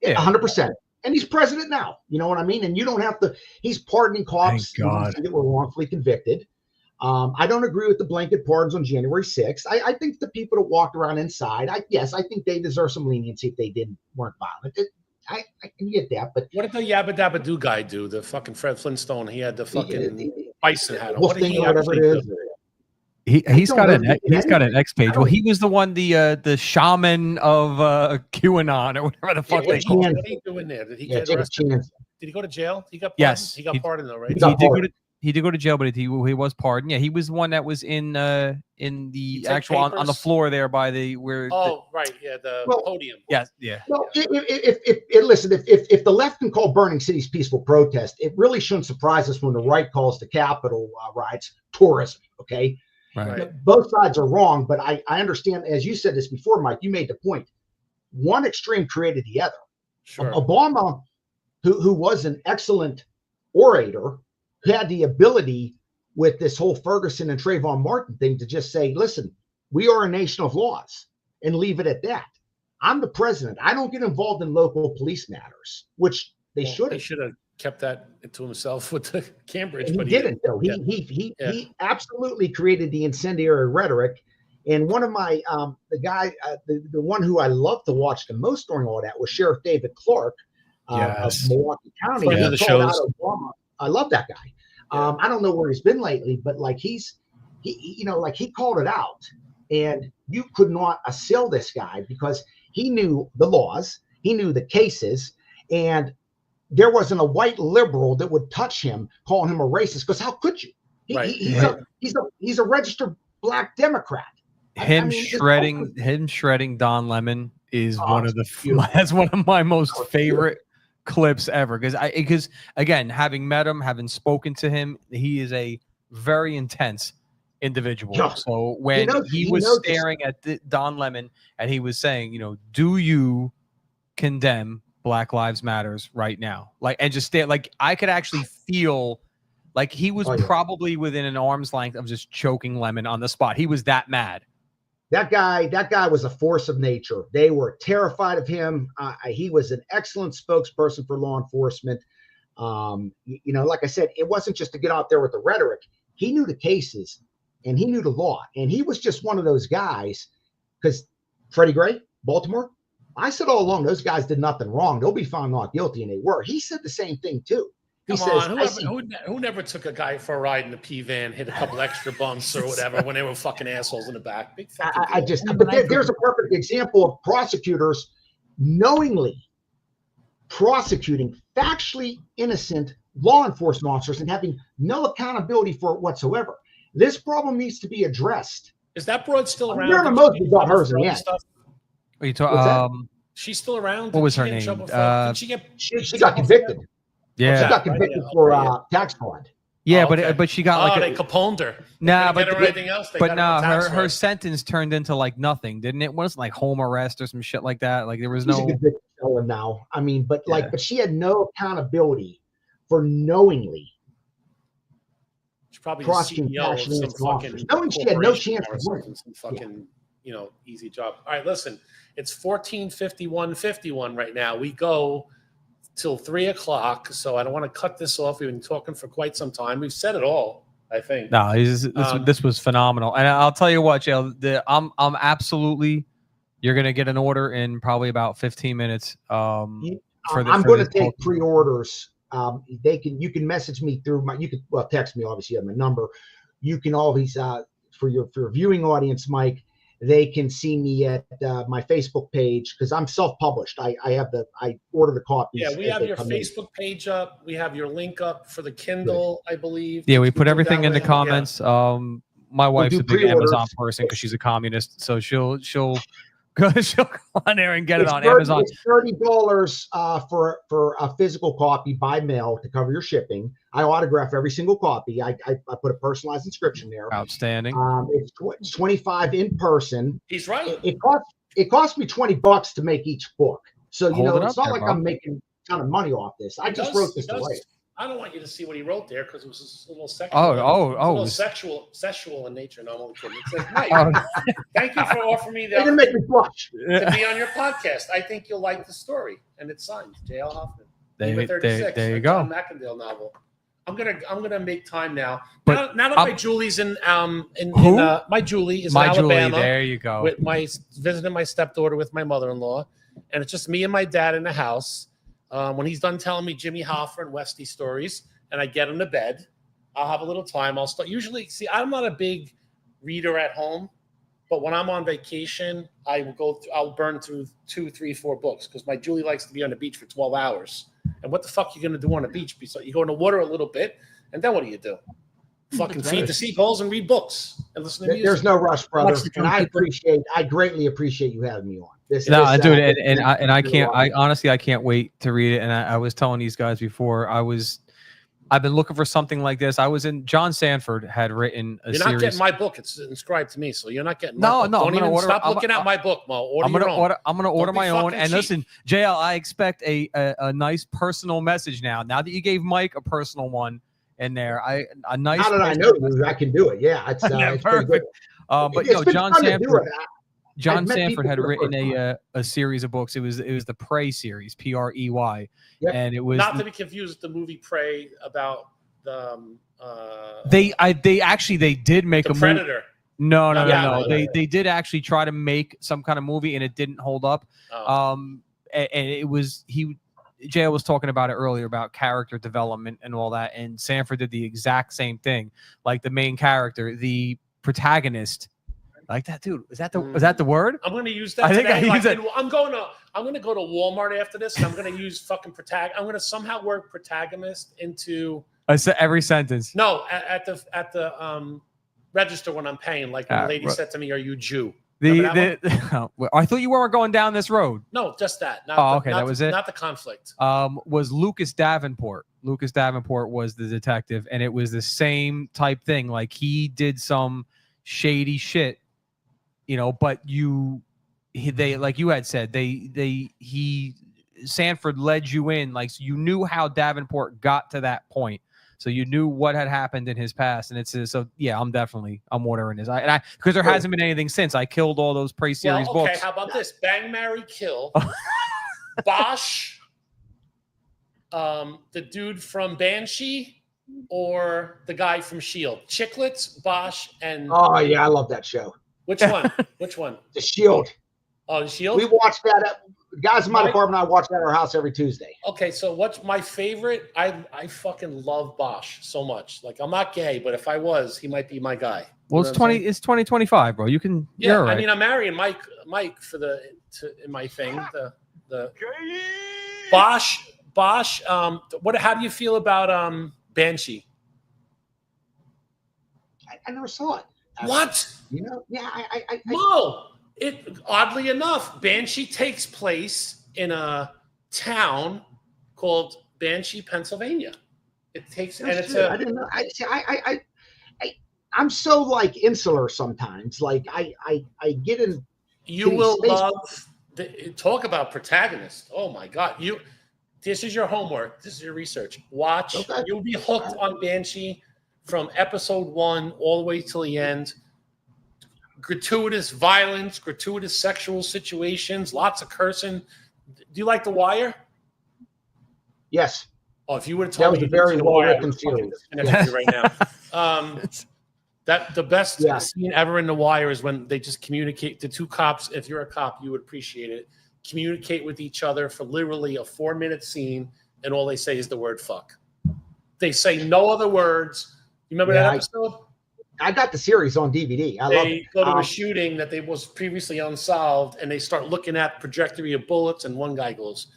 Speaker 8: Yeah, 100%. And he's president now. You know what I mean? And you don't have to. He's pardoning cops that were wrongfully convicted. I don't agree with the blanket pardons on January 6th. I think the people that walked around inside, I think they deserve some leniency if they weren't violent. I can get that, but
Speaker 4: what did the Yabba Dabba Doo guy do? The fucking Fred Flintstone. He had the fucking bison hat on.
Speaker 8: What did he actually do?
Speaker 3: He's got an X page. Well, he was the one, the shaman of QAnon or whatever the fuck they call it.
Speaker 4: What did he do in there? Did he get arrested? Did he go to jail? He got pardoned?
Speaker 3: Yes.
Speaker 4: He got pardoned though, right?
Speaker 3: He did go to jail, but he was pardoned. Yeah, he was the one that was in the actual on the floor there by the where.
Speaker 4: Oh, right, yeah, the podium.
Speaker 3: Yeah.
Speaker 8: Well, if the left can call burning cities peaceful protest, it really shouldn't surprise us when the right calls the Capitol riots tourism. Okay,
Speaker 3: right.
Speaker 8: Both sides are wrong, but I understand. As you said this before, Mike, you made the point. One extreme created the other.
Speaker 4: Sure.
Speaker 8: Obama, who was an excellent orator, had the ability with this whole Ferguson and Trayvon Martin thing to just say, listen, we are a nation of laws, and leave it at that. I'm the president. I don't get involved in local police matters, which they should.
Speaker 4: He should have kept that to himself with the Cambridge.
Speaker 8: And
Speaker 4: but
Speaker 8: he didn't, though. He absolutely created the incendiary rhetoric. And one of my the one who I loved to watch the most during all that was Sheriff David Clark of Milwaukee County.
Speaker 4: Friend of the shows.
Speaker 8: Obama. I love that guy. I don't know where he's been lately, but like he called it out, and you could not assail this guy because he knew the laws, he knew the cases, and there wasn't a white liberal that would touch him, calling him a racist. Because how could you? He's a registered black Democrat.
Speaker 3: Him shredding Don Lemon is one of my most favorite clips ever, because again, having met him, having spoken to him, he is a very intense individual. So when he was staring at Don Lemon and he was saying, do you condemn Black Lives Matters right now? Like, and just stare, like I could actually feel like he was probably within an arm's length of just choking Lemon on the spot. He was that mad.
Speaker 8: That guy was a force of nature. They were terrified of him. He was an excellent spokesperson for law enforcement. Like I said, it wasn't just to get out there with the rhetoric. He knew the cases and he knew the law. And he was just one of those guys, because Freddie Gray, Baltimore, I said all along, those guys did nothing wrong. They'll be found not guilty, and they were. He said the same thing too.
Speaker 4: Who never took a guy for a ride in the P van, hit a couple extra bumps or whatever when they were fucking assholes in the back? Big fucking
Speaker 8: there's a perfect example of prosecutors knowingly prosecuting factually innocent law enforcement officers and having no accountability for it whatsoever. This problem needs to be addressed.
Speaker 4: Is that broad still around?
Speaker 8: You're the most about hers in the end.
Speaker 3: Are you talking?
Speaker 4: She's still around.
Speaker 3: What was her name?
Speaker 8: She got convicted.
Speaker 3: Yeah,
Speaker 8: she got convicted for tax fraud.
Speaker 3: Yeah, but she got
Speaker 4: they caponed her.
Speaker 3: Nah, her
Speaker 8: her
Speaker 3: sentence turned into like nothing, didn't it? It wasn't like home arrest or some shit like that. Like there was
Speaker 8: She's
Speaker 3: no.
Speaker 8: a convicted felon now. I mean, but she had no accountability for knowingly.
Speaker 4: She's probably
Speaker 8: prosecuting
Speaker 4: CEO of some fucking.
Speaker 8: Knowing she had no chance of winning.
Speaker 4: Some fucking easy job. All right, listen, it's 14:51 right now. We go till 3:00, so I don't want to cut this off. We've been talking for quite some time. We've said it all, I think.
Speaker 3: No, this was phenomenal, and I'll tell you what, Jay. I'm absolutely. You're gonna get an order in probably about 15 minutes.
Speaker 8: I'm going to take pre-orders. You can message me through text me. Obviously, you have my number. You can always for your viewing audience, Mike. They can see me at my Facebook page because I'm self-published. I order the copies.
Speaker 4: Yeah, we have your Facebook page up. We have your link up for the Kindle, I believe.
Speaker 3: Yeah, we put everything in the comments. Yeah. My wife's a big Amazon person because she's a communist, so she'll go on there and get it on Amazon.
Speaker 8: It's $30 for a physical copy by mail to cover your shipping. I autograph every single copy. I put a personalized inscription there.
Speaker 3: Outstanding.
Speaker 8: It's $25 in person.
Speaker 4: He's right.
Speaker 8: It cost me $20 to make each book. So it's not like
Speaker 3: bro.
Speaker 8: I'm making a ton of money off this. I just wrote this to write.
Speaker 4: I don't want you to see what he wrote there because it was a little sexual. A little sexual in nature. No, I'm only kidding. It says, Mike, thank you for offering me the
Speaker 8: make me blush
Speaker 4: to be on your podcast. I think you'll like the story, and it's signed J.L. Hoffman.
Speaker 3: There you go.
Speaker 4: John McIndale novel. I'm gonna make time now. Now that my Julie's in my Julie is in Alabama.
Speaker 3: There you go.
Speaker 4: With visiting my stepdaughter with my mother-in-law, and it's just me and my dad in the house. When he's done telling me Jimmy Hoffa and Westy stories, and I get him to bed, I'll have a little time. I'll start. Usually, I'm not a big reader at home, but when I'm on vacation, I'll burn through 2, 3, 4 books because my Julie likes to be on the beach for 12 hours. And what the fuck are you going to do on the beach? So you go in the water a little bit, and then what do? Fucking feed the seagulls and read books and listen to music.
Speaker 8: There's no rush, brother. And I greatly appreciate you having me on.
Speaker 3: Dude, I honestly can't wait to read it. And I was telling these guys before, I've been looking for something like this. John Sanford had written a series.
Speaker 4: You're not getting my book. It's inscribed to me, so you're not getting
Speaker 3: my book.
Speaker 4: Don't even stop looking at my book, Mo.
Speaker 3: I'm gonna order my own. And listen, JL, I expect a nice personal message now. Now that you gave Mike a personal one, in there. A nice.
Speaker 8: Now that I know you, I can do it. Yeah, it's,
Speaker 3: Yeah,
Speaker 8: it's pretty good.
Speaker 3: perfect. But
Speaker 8: It's been
Speaker 3: John
Speaker 8: fun to do
Speaker 3: Sanford.
Speaker 8: it.
Speaker 3: John
Speaker 8: I've met
Speaker 3: Sanford
Speaker 8: people
Speaker 3: had
Speaker 8: for the
Speaker 3: written
Speaker 8: first
Speaker 3: a series of books. It was the Prey series, Prey,
Speaker 8: Yep.
Speaker 3: and it was
Speaker 4: Not to be confused with the movie Prey about the
Speaker 3: they did make
Speaker 4: the
Speaker 3: a movie.
Speaker 4: Predator.
Speaker 3: No.
Speaker 4: Yeah.
Speaker 3: They did actually try to make some kind of movie, and it didn't hold up.
Speaker 4: Oh.
Speaker 3: And it was Jay was talking about it earlier about character development and all that, and Sanford did the exact same thing. Like the main character, the protagonist, like that dude. Is that the word?
Speaker 4: I'm going to use that.
Speaker 3: I think
Speaker 4: today.
Speaker 3: I use it.
Speaker 4: I'm going to go to Walmart after this, and I'm going to use fucking I'm going to somehow work protagonist into
Speaker 3: every sentence.
Speaker 4: No, at the register when I'm paying. Like when the lady said to me, "Are you Jew?"
Speaker 3: I thought you weren't going down this road.
Speaker 4: No, just that.
Speaker 3: That was it.
Speaker 4: Not the conflict.
Speaker 3: Was Lucas Davenport. Lucas Davenport was the detective, and it was the same type thing. Like he did some shady shit, but they like you had said, Sanford led you in, like so you knew how Davenport got to that point. So you knew what had happened in his past, and I'm ordering this. Because there hasn't been anything since. I killed all those Prey series books.
Speaker 4: Okay, how about this? Bang, marry, kill. Bosch, the dude from Banshee, or the guy from Shield. Chiclets, Bosch, and
Speaker 8: Oh yeah, I love that show.
Speaker 4: which one? Which one?
Speaker 8: The Shield.
Speaker 4: Oh, the Shield.
Speaker 8: We watched that. Guys in my department, I watch that at our house every Tuesday.
Speaker 4: Okay, so what's my favorite? I fucking love Bosch so much. Like I'm not gay, but if I was, he might be my guy.
Speaker 3: Well, it's 2025, bro. You can.
Speaker 4: Yeah,
Speaker 3: right.
Speaker 4: I mean, I'm marrying Mike in my thing. The Bosch. How do you feel about Banshee?
Speaker 8: I never saw it.
Speaker 4: What? No. It oddly enough, Banshee takes place in a town called Banshee, Pennsylvania. I didn't know.
Speaker 8: I'm so like insular sometimes. Like I get in.
Speaker 4: You will love. Talk about protagonist. Oh my God! This is your homework. This is your research. Watch. Okay. You'll be hooked on Banshee from episode 1 all the way till the end. Gratuitous violence, gratuitous sexual situations, lots of cursing. Do you like The Wire?
Speaker 8: Yes.
Speaker 4: Oh, if you would have told me
Speaker 8: that was a very well written series
Speaker 4: right now. That the best scene ever in The Wire is when they just communicate. The two cops, if you're a cop, you would appreciate it. Communicate with each other for literally a 4-minute scene, and all they say is the word "fuck." They say no other words. You remember that episode?
Speaker 8: I got the series on DVD.
Speaker 4: They go to a shooting that was previously unsolved, and they start looking at the trajectory of bullets, and one guy goes,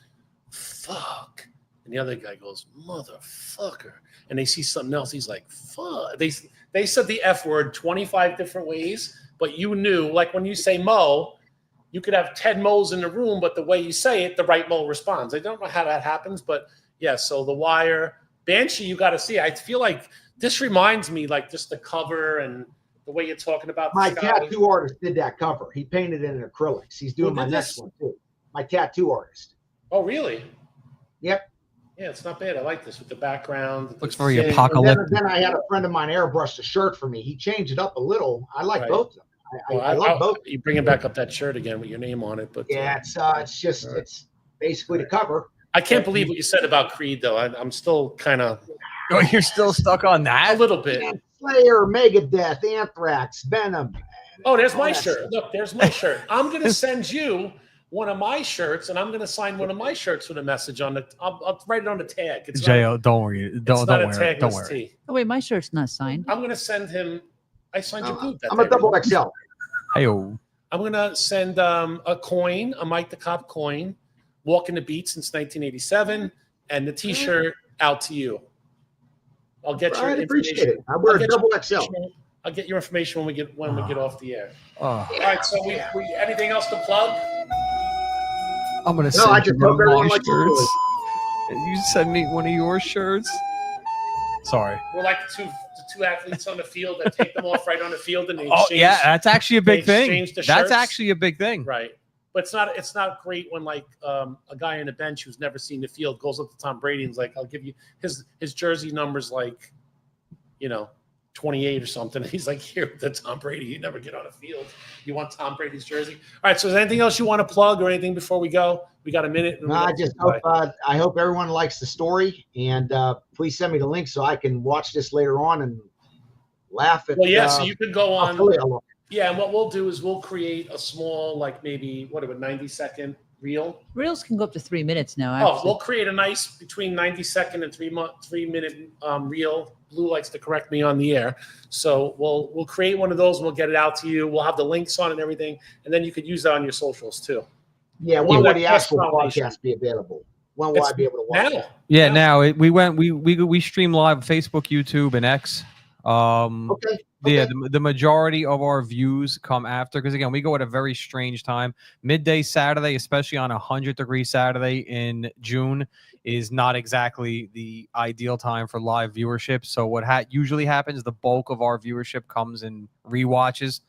Speaker 4: "Fuck," and the other guy goes, "Motherfucker," and they see something else. He's like, "Fuck." They said the F word 25 different ways, but you knew, like when you say Mo, you could have 10 Mo's in the room, but the way you say it, the right Mo responds. I don't know how that happens, but yeah, so The Wire. Banshee, you got to see. I feel like this reminds me, like just the cover and the way you're talking about.
Speaker 8: My tattoo artist did that cover. He painted it in acrylics. He's doing my next one too. My tattoo artist.
Speaker 4: Oh, really?
Speaker 8: Yep.
Speaker 4: Yeah, it's not bad. I like this with the background.
Speaker 3: Looks very apocalyptic.
Speaker 8: Then I had a friend of mine airbrush a shirt for me. He changed it up a little. I like both of them. I love both.
Speaker 4: You bringing back up that shirt again with your name on it, but
Speaker 8: yeah, it's basically the cover.
Speaker 4: I can't believe what you said about Creed, though. I'm still kind of.
Speaker 3: Oh, you're still stuck on that?
Speaker 4: A little bit.
Speaker 8: Yeah, Slayer, Megadeth, Anthrax, Venom.
Speaker 4: Oh, there's my shirt. Look, there's my shirt. I'm going to send you one of my shirts, and I'm going to sign one of my shirts with a message on it. I'll write it on the tag. It's
Speaker 3: J.O., don't worry. Don't wear it. Don't wear it.
Speaker 5: Oh, wait, my shirt's not signed.
Speaker 4: I'm going to send him. I signed your boot.
Speaker 8: I'm a double XL.
Speaker 3: Hey-o.
Speaker 4: I'm going to send a coin, a Mike the Cop coin, Walking the Beat since 1987, and the T-shirt out to you. I'll get your information.
Speaker 8: Appreciate it. I wear a double XL.
Speaker 4: I'll get your information when we get off the air.
Speaker 3: Oh.
Speaker 4: All right. So we anything else to plug?
Speaker 3: I'm gonna send you one of my shirts. You send me one of your shirts. Sorry.
Speaker 4: We're like the two athletes on the field that take them off right on the field and they
Speaker 3: exchange. Oh yeah, that's actually a big thing. That's actually a big thing.
Speaker 4: Right. But it's not great when like a guy on the bench who's never seen the field goes up to Tom Brady and is like, I'll give you his jersey number's like 28 or something. He's like, here, the Tom Brady. You never get on a field. You want Tom Brady's jersey? All right. So is there anything else you want to plug or anything before we go? We got a minute.
Speaker 8: No, I just hope I hope everyone likes the story, and please send me the link so I can watch this later on and laugh at.
Speaker 4: Well, yeah. So you could go on.
Speaker 8: Affiliate.
Speaker 4: Yeah, and what we'll do is we'll create a small, like maybe 90-second reel.
Speaker 5: Reels can go up to 3 minutes now.
Speaker 4: Oh,
Speaker 5: Actually.
Speaker 4: we'll create a nice between 90-second and 3 minute reel. Blue likes to correct me on the air, so we'll create one of those. And we'll get it out to you. We'll have the links on and everything, and then you could use that on your socials too.
Speaker 8: Yeah, when will the actual podcast be available? When will I be able to watch it?
Speaker 3: Yeah, now we stream live Facebook, YouTube, and X.
Speaker 8: Okay.
Speaker 3: Yeah, the majority of our views come after, because again, we go at a very strange time. Midday Saturday, especially on 100-degree Saturday in June, is not exactly the ideal time for live viewership. So what usually happens, the bulk of our viewership comes in rewatches,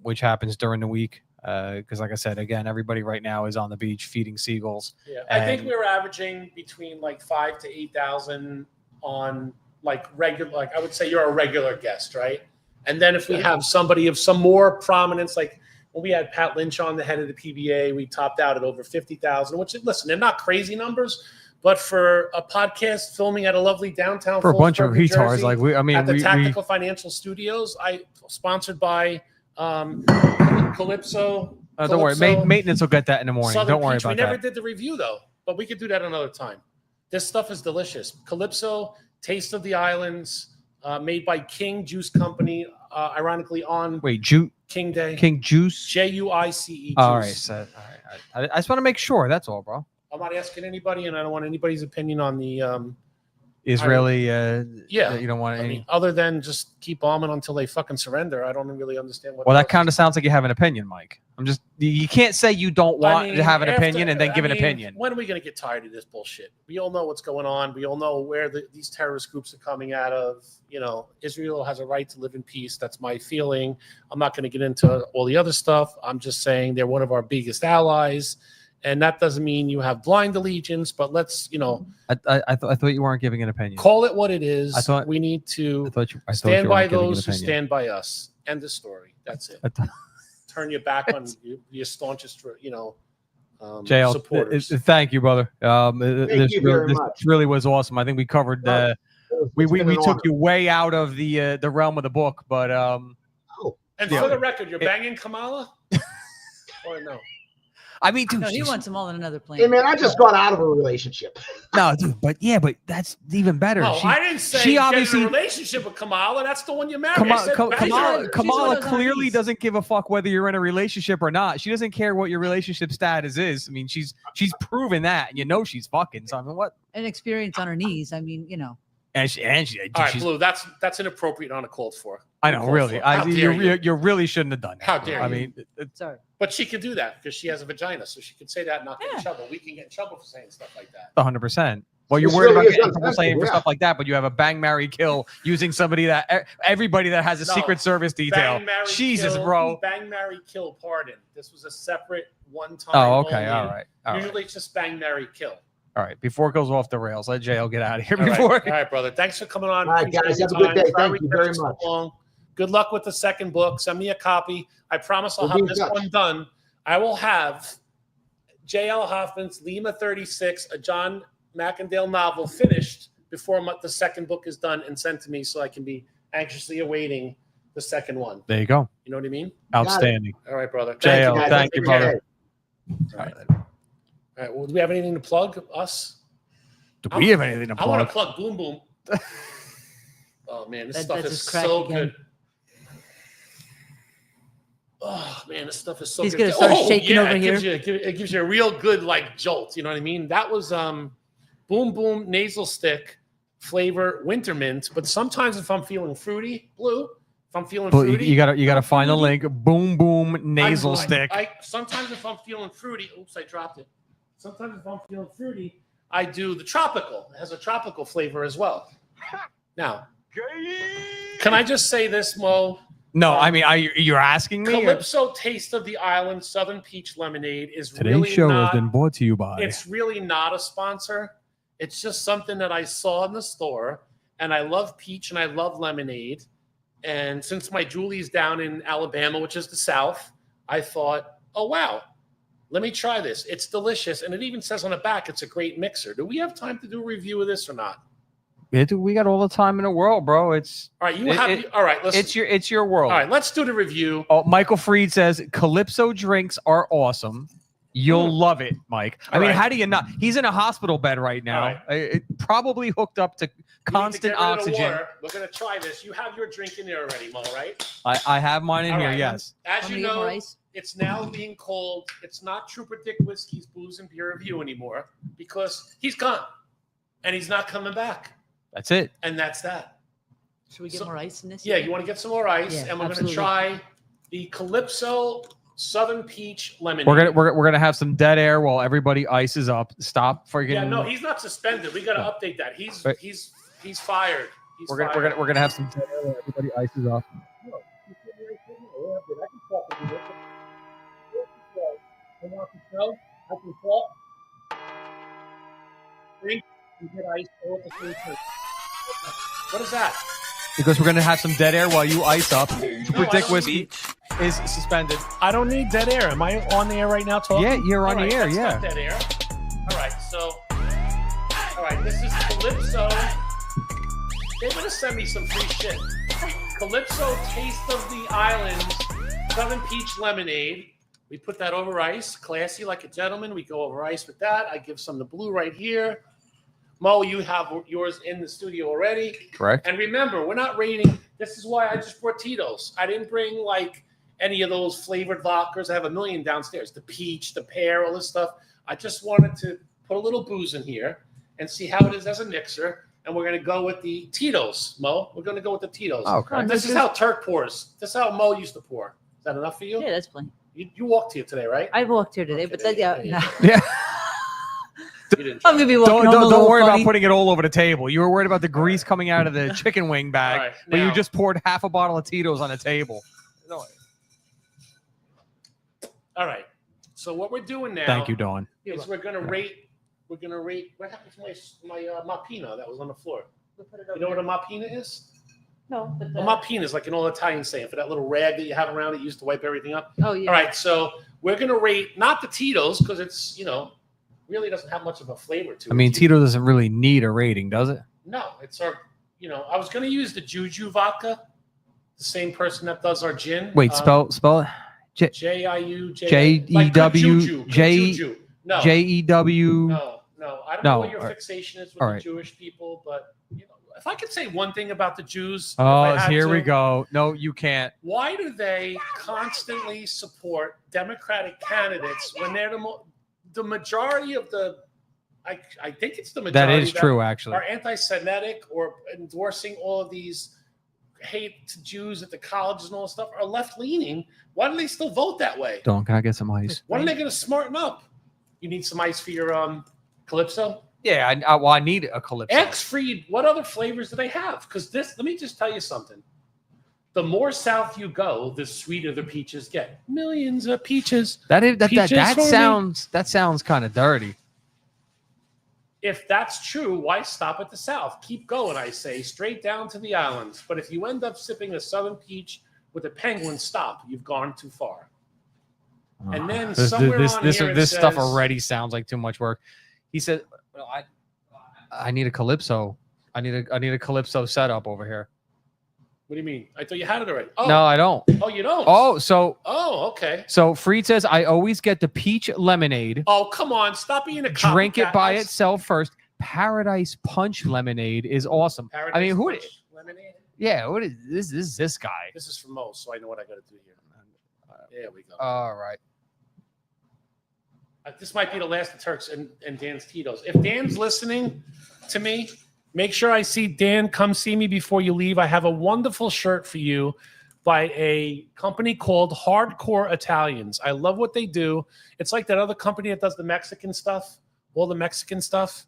Speaker 3: which happens during the week. Because like I said, again, everybody right now is on the beach feeding seagulls.
Speaker 4: Yeah, I think we're averaging between like 5,000 to 8,000 on like regular. Like I would say you're a regular guest, right? And then if we have somebody of some more prominence, like when we had Pat Lynch on, the head of the PBA, we topped out at over 50,000. Which, listen, they're not crazy numbers, but for a podcast filming at a lovely downtown
Speaker 3: for a bunch of retards,
Speaker 4: Jersey,
Speaker 3: like at
Speaker 4: the Tactical Financial Studios, sponsored by Calypso.
Speaker 3: Don't worry, maintenance will get that in the morning.
Speaker 4: Southern
Speaker 3: Don't worry
Speaker 4: Peach.
Speaker 3: about
Speaker 4: We never
Speaker 3: that.
Speaker 4: did the review though, but we could do that another time. This stuff is delicious. Calypso, Taste of the Islands, made by King Juice Company. Ironically, on King Day.
Speaker 3: King Juice.
Speaker 4: JUICE.
Speaker 3: All right, so I just want to make sure. That's all, bro.
Speaker 4: I'm not asking anybody, and I don't want anybody's opinion on the
Speaker 3: Israeli.
Speaker 4: Yeah,
Speaker 3: you don't want any.
Speaker 4: I mean, other than just keep bombing until they fucking surrender. I don't really understand what.
Speaker 3: Well, that kind of sounds like you have an opinion, Mike. You can't say you don't want to have an opinion and then give an opinion.
Speaker 4: When are we going to get tired of this bullshit? We all know what's going on. We all know where these terrorist groups are coming out of. Israel has a right to live in peace. That's my feeling. I'm not going to get into all the other stuff. I'm just saying they're one of our biggest allies. And that doesn't mean you have blind allegiance, but let's,
Speaker 3: I thought you weren't giving an opinion.
Speaker 4: Call it what it is.
Speaker 3: I thought
Speaker 4: we need to
Speaker 3: stand
Speaker 4: by those who stand by us. End the story. That's it. Turn your back on your staunchest,
Speaker 3: JL,
Speaker 4: supporters.
Speaker 3: Thank you, brother.
Speaker 8: Thank you very much.
Speaker 3: This really was awesome. I think we covered. We took you way out of the realm of the book, but
Speaker 4: and for the record, you're banging Kamala, or no?
Speaker 3: I mean, dude,
Speaker 5: No, he wants them all in another plane.
Speaker 8: Hey man, I just got out of a relationship.
Speaker 3: No, dude, but that's even better.
Speaker 4: No, I didn't say
Speaker 3: she obviously
Speaker 4: get in a relationship with Kamala. That's the one you married.
Speaker 3: Kamala clearly doesn't give a fuck whether you're in a relationship or not. She doesn't care what your relationship status is. I mean, she's proven that, and she's fucking. So I mean, what?
Speaker 5: An experience on her knees. I mean,
Speaker 3: And she
Speaker 4: all right, Blue. That's inappropriate on a called for.
Speaker 3: I know, really. You really shouldn't have done that.
Speaker 4: How dare you?
Speaker 3: I mean,
Speaker 5: sorry.
Speaker 4: But she could do that because she has a vagina, so she could say that and not get in trouble. We can get in trouble for saying stuff like that.
Speaker 3: 100%. Well, you're worried about getting people saying for stuff like that, but you have a bang, marry, kill using somebody that everybody that has a Secret Service detail.
Speaker 4: Bang, marry,
Speaker 3: Jesus,
Speaker 4: kill,
Speaker 3: bro.
Speaker 4: Bang, marry, kill, pardon. This was a separate one-time.
Speaker 3: Oh, okay.
Speaker 4: Only.
Speaker 3: All right.
Speaker 4: Usually it's just bang, marry, kill.
Speaker 3: All right. Before it goes off the rails, let JL get out of here.
Speaker 4: All right, brother. Thanks for coming on.
Speaker 8: All right, guys. Have a good day. Thank you very much.
Speaker 4: Good luck with the second book. Send me a copy. I promise I'll have this one done. I will have J.L. Hoffman's Lima 36, a John Macendale novel, finished before the second book is done and sent to me, so I can be anxiously awaiting the second one.
Speaker 3: There you go.
Speaker 4: You know what I mean?
Speaker 3: Outstanding.
Speaker 4: All right, brother.
Speaker 3: JL, thank you, brother.
Speaker 4: All right. Well, do we have anything to plug? Us?
Speaker 3: Do we have anything to plug?
Speaker 4: I want to plug Boom Boom. Oh man, this stuff is so good. Oh man, this stuff is so
Speaker 5: He's
Speaker 4: good.
Speaker 5: He's gonna start shaking over here.
Speaker 4: It gives you a real good jolt. You know what I mean? That was Boom Boom nasal stick flavor winter mint. But sometimes if I'm feeling fruity, Blue, if I'm feeling fruity,
Speaker 3: you gotta find the link. Boom Boom nasal stick.
Speaker 4: Sometimes if I'm feeling fruity, oops, I dropped it. Sometimes if I'm feeling fruity, I do the tropical. It has a tropical flavor as well. Now, can I just say this, Mo?
Speaker 3: No, I mean, you're asking me?
Speaker 4: Calypso Taste of the Island Southern Peach Lemonade is
Speaker 3: Today's
Speaker 4: really
Speaker 3: show
Speaker 4: not,
Speaker 3: has been brought to you by.
Speaker 4: It's really not a sponsor. It's just something that I saw in the store, and I love peach and I love lemonade. And since my Julie's down in Alabama, which is the South, I thought, oh, wow, let me try this. It's delicious. And it even says on the back, it's a great mixer. Do we have time to do a review of this or not?
Speaker 3: We got all the time in the world, bro. It's
Speaker 4: all right. All right. Listen.
Speaker 3: It's your world.
Speaker 4: All right. Let's do the review.
Speaker 3: Oh, Michael Freed says Calypso drinks are awesome. You'll love it, Mike. I mean, how do you not? He's in a hospital bed right now. Probably hooked up to constant oxygen.
Speaker 4: We're going to try this. You have your drink in there already, Mo, right?
Speaker 3: I have mine in here, yes.
Speaker 4: As you know, it's now being called, it's not Trooper Dick Whiskey's Booze and Beer Review anymore because he's gone and he's not coming back.
Speaker 3: That's it.
Speaker 4: And that's that.
Speaker 5: Should we get more ice in this?
Speaker 4: Yeah, you want to get some more ice,
Speaker 5: Yeah,
Speaker 4: and we're going to try the Calypso Southern Peach Lemonade.
Speaker 3: We're gonna have some dead air while everybody ices up. Stop freaking.
Speaker 4: Yeah, no, he's not suspended. We got to update that. He's fired.
Speaker 3: We're gonna have some dead air while everybody ices up.
Speaker 4: I can talk, drink, and get ice all at the same time. What is that?
Speaker 3: Because we're gonna have some dead air while you ice up. Trooper Dick Whiskey is suspended.
Speaker 4: I don't need dead air. Am I on the air right now talking?
Speaker 3: Yeah, you're on the air.
Speaker 4: That's
Speaker 3: Yeah.
Speaker 4: not dead air. All right, so, this is Calypso. They're gonna send me some free shit. Calypso Taste of the Islands Southern Peach Lemonade. We put that over ice, classy like a gentleman. We go over ice with that. I give some the blue right here. Mo, you have yours in the studio already.
Speaker 3: Correct.
Speaker 4: And remember, we're not rating. This is why I just brought Tito's. I didn't bring like any of those flavored vodkas. I have a million downstairs. The peach, the pear, all this stuff. I just wanted to put a little booze in here and see how it is as a mixer. And we're going to go with the Tito's, Mo. We're going to go with the Tito's.
Speaker 3: Okay.
Speaker 4: This is how Turk pours. This is how Mo used to pour. Is that enough for you?
Speaker 5: Yeah, that's plenty.
Speaker 4: You walked here today, right?
Speaker 5: I walked here today, but
Speaker 4: there
Speaker 5: that,
Speaker 4: you
Speaker 5: yeah.
Speaker 4: go.
Speaker 3: Yeah.
Speaker 5: I'm gonna be walking home a
Speaker 3: Don't
Speaker 5: little
Speaker 3: worry
Speaker 5: funny.
Speaker 3: about putting it all over the table. You were worried about the grease coming out of the chicken wing bag,
Speaker 4: All right,
Speaker 3: but you
Speaker 4: now-
Speaker 3: just poured half a bottle of Tito's on the table.
Speaker 4: All right. So what we're doing now
Speaker 3: Thank you, Dawn.
Speaker 4: is we're going to rate. We're going to rate. What happened to my mapina that was on the floor? You know what a mapina is?
Speaker 5: No, but
Speaker 4: A mapina is like an old Italian saying for that little rag that you have around that you used to wipe everything up.
Speaker 5: Oh yeah.
Speaker 4: All right. So we're going to rate not the Tito's because it's really doesn't have much of a flavor to it.
Speaker 3: I mean, Tito doesn't really need a rating, does it?
Speaker 4: No, it's our. I was going to use the Juju vodka, the same person that does our gin.
Speaker 3: Wait, spell it.
Speaker 4: J-I-U
Speaker 3: J-E-W
Speaker 4: No.
Speaker 3: J-E-W.
Speaker 4: No. I don't know what your fixation is with the Jewish people, but if I could say one thing about the Jews.
Speaker 3: Oh, here we go. No, you can't.
Speaker 4: Why do they constantly support Democratic candidates when they're the majority of the? I think it's the majority.
Speaker 3: That is true, actually.
Speaker 4: Are anti-Semitic or endorsing all of these hate to Jews at the colleges and all this stuff are left-leaning. Why do they still vote that way?
Speaker 3: Dawn, can I get some ice?
Speaker 4: When are they going to smarten up? You need some ice for your Calypso?
Speaker 3: Yeah, I need a Calypso.
Speaker 4: X-Freed, what other flavors do they have? Because let me just tell you something. The more south you go, the sweeter the peaches get. Millions of peaches.
Speaker 3: That sounds kind of dirty.
Speaker 4: If that's true, why stop at the south? Keep going, I say, straight down to the islands. But if you end up sipping a southern peach with a penguin, stop. You've gone too far. And then
Speaker 3: this
Speaker 4: says,
Speaker 3: stuff already sounds like too much work. He said, well, I need a Calypso. I need a Calypso setup over here.
Speaker 4: What do you mean? I thought you had it already. Oh.
Speaker 3: No, I don't.
Speaker 4: Oh, you don't?
Speaker 3: Oh,
Speaker 4: okay.
Speaker 3: So Freed says, I always get the peach lemonade.
Speaker 4: Oh, come on. Stop being a copycat.
Speaker 3: Drink it by itself first. Paradise Punch lemonade is awesome.
Speaker 4: Paradise
Speaker 3: I mean,
Speaker 4: Punch lemonade?
Speaker 3: Yeah, what is this? This is this guy.
Speaker 4: This is from Mo, so I know what I got to do here. There we go.
Speaker 3: All right.
Speaker 4: This might be the last of Turks and Dan's Tito's. If Dan's listening to me, make sure I see Dan. Come see me before you leave. I have a wonderful shirt for you by a company called Hardcore Italians. I love what they do. It's like that other company that does the Mexican stuff, all the Mexican stuff.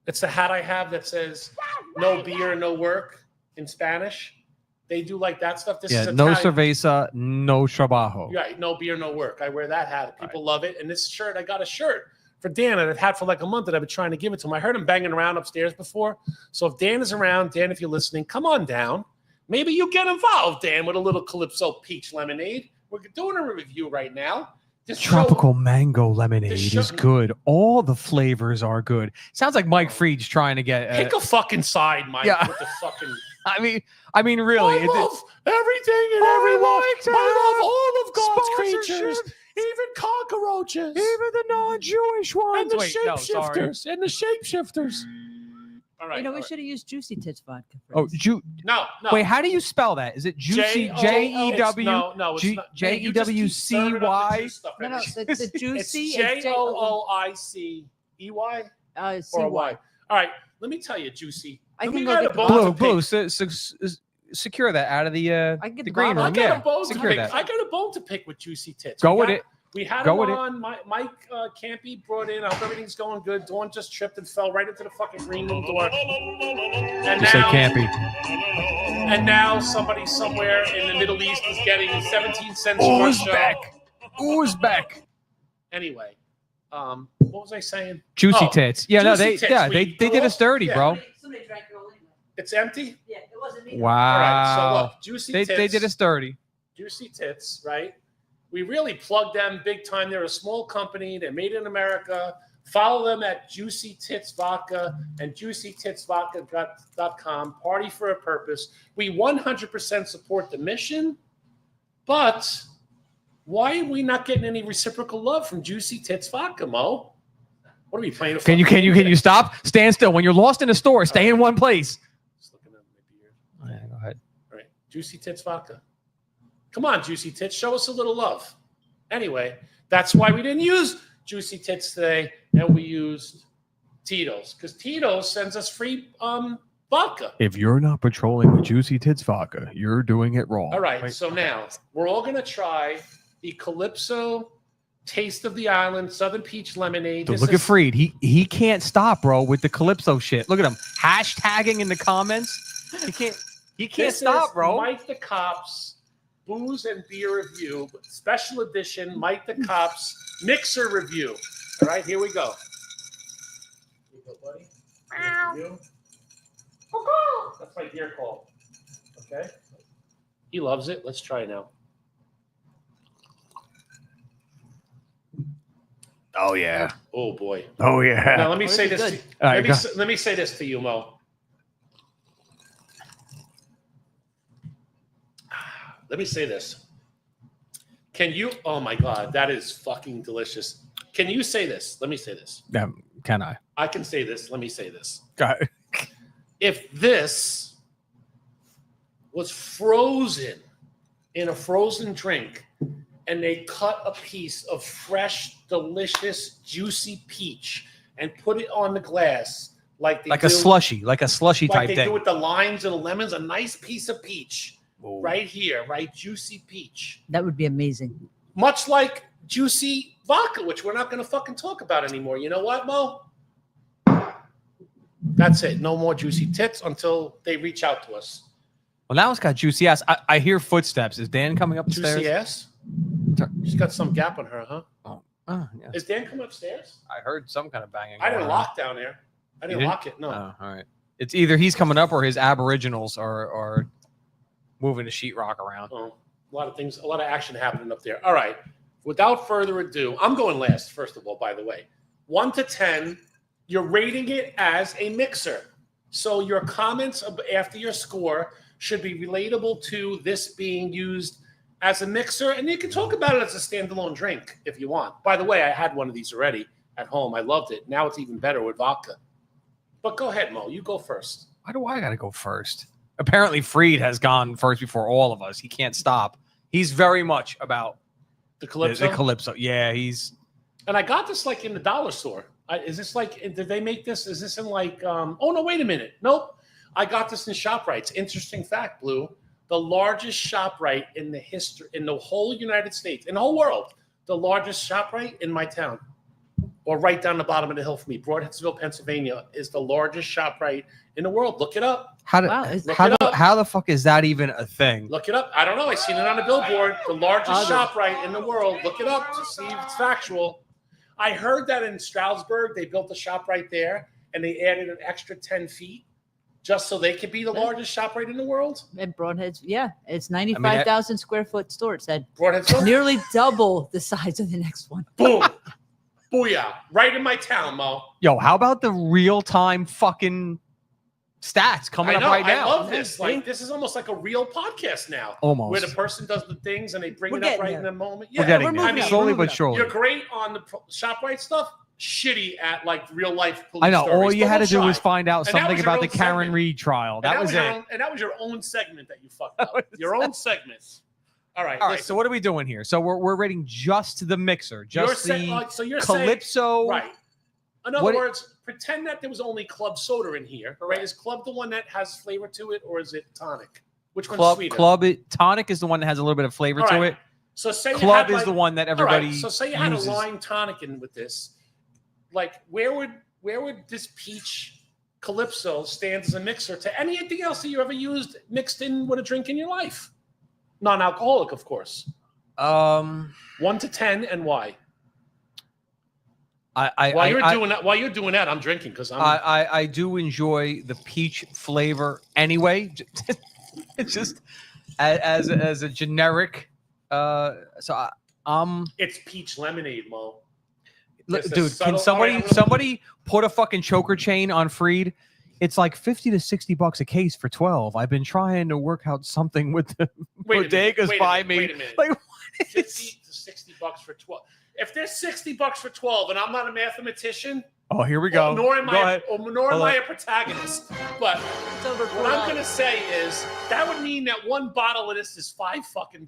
Speaker 4: It's the hat I have that says no beer, no work in Spanish. They do like that stuff. This is
Speaker 3: no
Speaker 4: Italian.
Speaker 3: cerveza, no trabajo.
Speaker 4: Right, no beer, no work. I wear that hat. People love it. And this shirt, I got a shirt for Dan that I've had for like a month that I've been trying to give it to him. I heard him banging around upstairs before. So if Dan is around, Dan, if you're listening, come on down. Maybe you get involved, Dan, with a little Calypso peach lemonade. We're doing a review right now.
Speaker 3: Tropical mango lemonade is good. All the flavors are good. Sounds like Mike Fried's trying to get
Speaker 4: pick a fucking side, Mike.
Speaker 3: Yeah.
Speaker 4: With the fucking.
Speaker 3: I mean, really.
Speaker 4: I love everything and everyone. I love all of God's creatures, even cockroaches,
Speaker 3: even the non-Jewish ones,
Speaker 4: and the
Speaker 3: shapeshifters,
Speaker 4: and the shapeshifters. All right.
Speaker 5: You know, we should have used Juicy Tits vodka.
Speaker 3: Oh,
Speaker 4: no.
Speaker 3: Wait, how do you spell that? Is it Juicy? J-E-W?
Speaker 4: No, it's not.
Speaker 3: J-E-W-C-Y?
Speaker 5: No, the Juicy.
Speaker 4: It's J-O-O-I-C-E-Y? Or Y. All right, let me tell you, Juicy.
Speaker 5: I can go
Speaker 3: Blue, secure that out of the green room.
Speaker 4: I got a bone to pick. I got a bone to pick with Juicy Tits.
Speaker 3: Go with it.
Speaker 4: We had him on. Mike Campy brought in. I hope everything's going good. Dawn just tripped and fell right into the fucking green room door. And now,
Speaker 3: Campy.
Speaker 4: And now somebody somewhere in the Middle East is getting 17 cents.
Speaker 3: Uzbek.
Speaker 4: Anyway, what was I saying?
Speaker 3: Juicy Tits. Yeah, no, they did us dirty, bro.
Speaker 5: Somebody drank it all anyway.
Speaker 4: It's empty?
Speaker 5: Yeah, it wasn't me.
Speaker 3: Wow.
Speaker 4: All right, so look, Juicy Tits.
Speaker 3: They did us dirty.
Speaker 4: Juicy Tits, right? We really plugged them big time. They're a small company. They're made in America. Follow them at Juicy Tits Vodka and juicytitsvodka.com. Party for a purpose. We 100% support the mission, but why are we not getting any reciprocal love from Juicy Tits Vodka, Mo? What are we playing?
Speaker 3: Can you stop? Stand still. When you're lost in a store, stay in one place.
Speaker 4: Just looking at my beard.
Speaker 3: Oh, yeah, go ahead.
Speaker 4: All right, Juicy Tits Vodka. Come on, Juicy Tits, show us a little love. Anyway, that's why we didn't use Juicy Tits today, and we used Tito's, because Tito's sends us free vodka.
Speaker 3: If you're not patrolling with Juicy Tits Vodka, you're doing it wrong.
Speaker 4: All right, so now we're all going to try the Calypso Taste of the Island Southern Peach Lemonade.
Speaker 3: So look at Freed. He can't stop, bro, with the Calypso shit. Look at him hashtagging in the comments. He can't stop, bro.
Speaker 4: Mike the Cops Booze and Beer Review, special edition Mike the Cops Mixer Review. All right, here we go. Here you go, buddy. That's my deer call. Okay. He loves it. Let's try now.
Speaker 3: Oh yeah.
Speaker 4: Oh boy.
Speaker 3: Oh yeah.
Speaker 4: Now let me say this. Let me say this to you, Mo. Let me say this. Can you? Oh my God, that is fucking delicious. Can you say this? Let me say this.
Speaker 3: Can I?
Speaker 4: I can say this. Let me say this.
Speaker 3: Got it.
Speaker 4: If this was frozen in a frozen drink and they cut a piece of fresh, delicious, juicy peach and put it on the glass like
Speaker 3: a slushy type thing.
Speaker 4: Like they do with the limes and the lemons, a nice piece of peach. Ooh. Right here, right? Juicy peach.
Speaker 5: That would be amazing.
Speaker 4: Much like juicy vodka, which we're not going to fucking talk about anymore. You know what, Mo? That's it. No more Juicy Tits until they reach out to us.
Speaker 3: Well, now it's got juicy ass. I hear footsteps. Is Dan coming up the stairs?
Speaker 4: Juicy ass? She's got some gap on her, huh?
Speaker 3: Oh, yeah.
Speaker 4: Is Dan coming upstairs?
Speaker 3: I heard some kind of banging.
Speaker 4: I didn't lock down there. I didn't lock it. No.
Speaker 3: Oh, all right. It's either he's coming up or his aboriginals are moving the sheetrock around.
Speaker 4: Oh, a lot of things, a lot of action happening up there. All right. Without further ado, I'm going last, first of all, by the way. 1 to 10, you're rating it as a mixer. So your comments after your score should be relatable to this being used as a mixer. And you can talk about it as a standalone drink if you want. By the way, I had one of these already at home. I loved it. Now it's even better with vodka. But go ahead, Mo. You go first.
Speaker 3: Why do I got to go first? Apparently, Freed has gone first before all of us. He can't stop. He's very much about
Speaker 4: the Calypso.
Speaker 3: The Calypso. Yeah, he's.
Speaker 4: And I got this like in the dollar store. Is this like? Did they make this? Is this in like? Oh no! Wait a minute. Nope. I got this in ShopRite's. Interesting fact, Blue. The largest ShopRite in the history, in the whole United States, in the whole world. The largest ShopRite in my town, or right down the bottom of the hill for me. Broadheadsville, Pennsylvania, is the largest ShopRite in the world. Look it up.
Speaker 3: How the fuck is that even a thing?
Speaker 4: Look it up. I don't know. I seen it on a billboard. The largest ShopRite in the world. Look it up to see if it's factual. I heard that in Stroudsburg they built a shop right there, and they added an extra 10 feet just so they could be the largest shop right in the world.
Speaker 5: And Broadhead's, yeah, it's 95,000 square foot store. It said
Speaker 4: Broadhead's
Speaker 5: nearly double the size of the next one.
Speaker 4: boom, booyah, right in my town, Mo.
Speaker 3: Yo, how about the real time fucking stats coming up right now?
Speaker 4: I love this. Like this is almost like a real podcast now.
Speaker 3: Almost.
Speaker 4: Where the person does the things and they bring
Speaker 5: We're
Speaker 4: it up
Speaker 5: getting
Speaker 4: right
Speaker 5: there.
Speaker 4: in the moment.
Speaker 3: We're
Speaker 4: Yeah,
Speaker 3: getting
Speaker 5: we're
Speaker 3: there.
Speaker 5: moving
Speaker 4: I mean,
Speaker 3: Slowly
Speaker 5: we're
Speaker 3: but
Speaker 5: moving
Speaker 3: surely.
Speaker 4: you're great on the ShopRite stuff. Shitty at like real life police
Speaker 3: I know.
Speaker 4: stories.
Speaker 3: All you
Speaker 4: But
Speaker 3: had to
Speaker 4: we'll
Speaker 3: do was
Speaker 4: try.
Speaker 3: find out
Speaker 4: And that
Speaker 3: something
Speaker 4: was your
Speaker 3: about the
Speaker 4: own
Speaker 3: Karen
Speaker 4: segment.
Speaker 3: Reed trial.
Speaker 4: And
Speaker 3: That was
Speaker 4: your
Speaker 3: it.
Speaker 4: own, and that was your own segment that you fucked up. Your own segment. All right.
Speaker 3: All right.
Speaker 4: listen.
Speaker 3: So what are we doing here? So we're rating just the mixer, just
Speaker 4: so you're
Speaker 3: Calypso.
Speaker 4: saying, right. In other
Speaker 3: What-
Speaker 4: words, pretend that there was only club soda in here. All right. Is club the one that has flavor to it, or is it tonic? Which one's sweeter?
Speaker 3: Tonic is the one that has a little bit of flavor
Speaker 4: All
Speaker 3: to
Speaker 4: right.
Speaker 3: it.
Speaker 4: So say you
Speaker 3: Club
Speaker 4: had,
Speaker 3: is the
Speaker 4: like-
Speaker 3: one that
Speaker 4: all right,
Speaker 3: everybody
Speaker 4: So say you had
Speaker 3: uses.
Speaker 4: a lime tonic in with this. Like where would this peach Calypso stand as a mixer to anything else that you ever used mixed in with a drink in your life? Non-alcoholic, of course. 1 to 10, and why? While you're doing that, I'm drinking because
Speaker 3: I do enjoy the peach flavor anyway. It's just as a generic.
Speaker 4: It's peach lemonade, Mo.
Speaker 3: Look,
Speaker 4: It's a
Speaker 3: dude,
Speaker 4: subtle-
Speaker 3: can somebody
Speaker 4: all right,
Speaker 3: somebody put a fucking choker chain on Freed? It's like $50 to $60 a case for 12. I've been trying to work out something with the bodegas by me.
Speaker 4: Wait a minute.
Speaker 3: Like, what is?
Speaker 4: 50 to 60 bucks for 12. If there's 60 bucks for 12, and I'm not a mathematician,
Speaker 3: Oh, here we go.
Speaker 4: nor am
Speaker 3: Go ahead.
Speaker 4: I a protagonist, but what I'm gonna say is that would mean that one bottle of this is $5 fucking.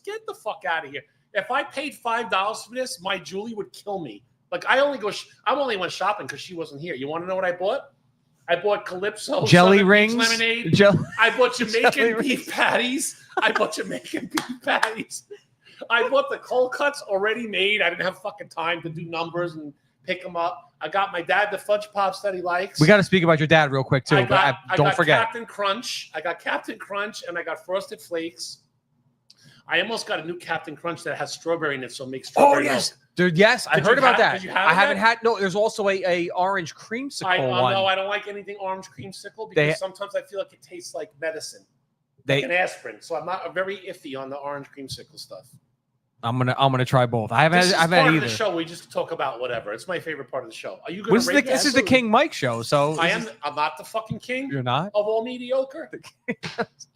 Speaker 4: Get the fuck out of here. If I paid $5 for this, my Julie would kill me. Like I only went shopping because she wasn't here. You want to know what I bought? I bought Calypso
Speaker 3: Jelly
Speaker 4: Southern
Speaker 3: rings,
Speaker 4: Peach lemonade.
Speaker 3: Jell-
Speaker 4: I bought Jamaican
Speaker 3: Jelly
Speaker 4: beef patties. I bought Jamaican beef patties. I bought the cold cuts already made. I didn't have fucking time to do numbers and pick them up. I got my dad the fudge pops that he likes.
Speaker 3: We got to speak about your dad real quick too.
Speaker 4: I got
Speaker 3: don't forget.
Speaker 4: Captain Crunch. I got Captain Crunch and I got Frosted Flakes. I almost got a new Captain Crunch that has strawberry in it, so it makes
Speaker 3: Oh
Speaker 4: strawberry
Speaker 3: yes,
Speaker 4: milk.
Speaker 3: dude. Yes, I
Speaker 4: Did
Speaker 3: heard
Speaker 4: you
Speaker 3: about
Speaker 4: have-
Speaker 3: that.
Speaker 4: did you have
Speaker 3: I haven't
Speaker 4: that?
Speaker 3: had. No, there's also a orange creamsicle one.
Speaker 4: No, I don't like anything orange creamsicle because
Speaker 3: They-
Speaker 4: sometimes I feel like it tastes like medicine,
Speaker 3: They,
Speaker 4: like an aspirin. So I'm very iffy on the orange creamsicle stuff.
Speaker 3: I'm gonna try both. I haven't
Speaker 4: This is
Speaker 3: had
Speaker 4: part of
Speaker 3: either.
Speaker 4: the show. We just talk about whatever. It's my favorite part of the show. Are you going to rate
Speaker 3: This is the King Mike show, so
Speaker 4: I'm not the fucking king
Speaker 3: You're not.
Speaker 4: of all mediocre.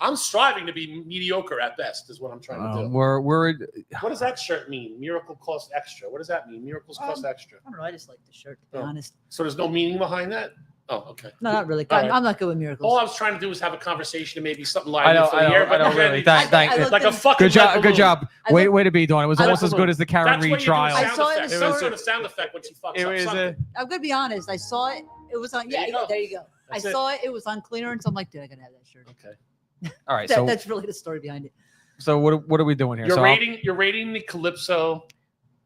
Speaker 4: I'm striving to be mediocre at best, is what I'm trying to do.
Speaker 3: We're
Speaker 4: What does that shirt mean? Miracle cost extra. What does that mean? Miracles cost extra.
Speaker 5: I don't know. I just like the shirt, to be
Speaker 4: Oh.
Speaker 5: honest.
Speaker 4: So there's no meaning behind that? Oh, okay.
Speaker 5: No, not really.
Speaker 4: All right.
Speaker 5: I'm not good with miracles.
Speaker 4: All I was trying to do was have a conversation and maybe something
Speaker 3: I
Speaker 4: lively
Speaker 3: know,
Speaker 4: for the air.
Speaker 3: I know,
Speaker 4: but
Speaker 3: really.
Speaker 4: it's
Speaker 3: Thank
Speaker 5: I
Speaker 3: you.
Speaker 5: looked
Speaker 4: like a
Speaker 5: in-
Speaker 4: fucking
Speaker 3: Good job.
Speaker 4: lead
Speaker 3: Good
Speaker 4: balloon.
Speaker 3: job.
Speaker 5: I
Speaker 3: Way to be, Dawn. It was
Speaker 4: I
Speaker 3: almost
Speaker 4: looked
Speaker 3: as good as the Karen
Speaker 4: That's
Speaker 3: Reed
Speaker 4: what you do
Speaker 3: trial.
Speaker 4: sound
Speaker 5: I saw it
Speaker 4: effect.
Speaker 5: in
Speaker 4: Some
Speaker 5: the
Speaker 4: sort of sound effect when she fucks
Speaker 3: It
Speaker 4: up
Speaker 3: was
Speaker 4: something.
Speaker 5: I'm gonna be honest. I saw it. It was on.
Speaker 4: There
Speaker 5: Yeah,
Speaker 4: you go.
Speaker 5: there you go.
Speaker 4: That's
Speaker 5: I
Speaker 4: it.
Speaker 5: saw it. It was on clearance. I'm like, dude, I gotta have that shirt.
Speaker 4: Okay.
Speaker 3: All right.
Speaker 5: That's really the story behind it.
Speaker 3: So what are we doing here?
Speaker 4: You're rating the Calypso.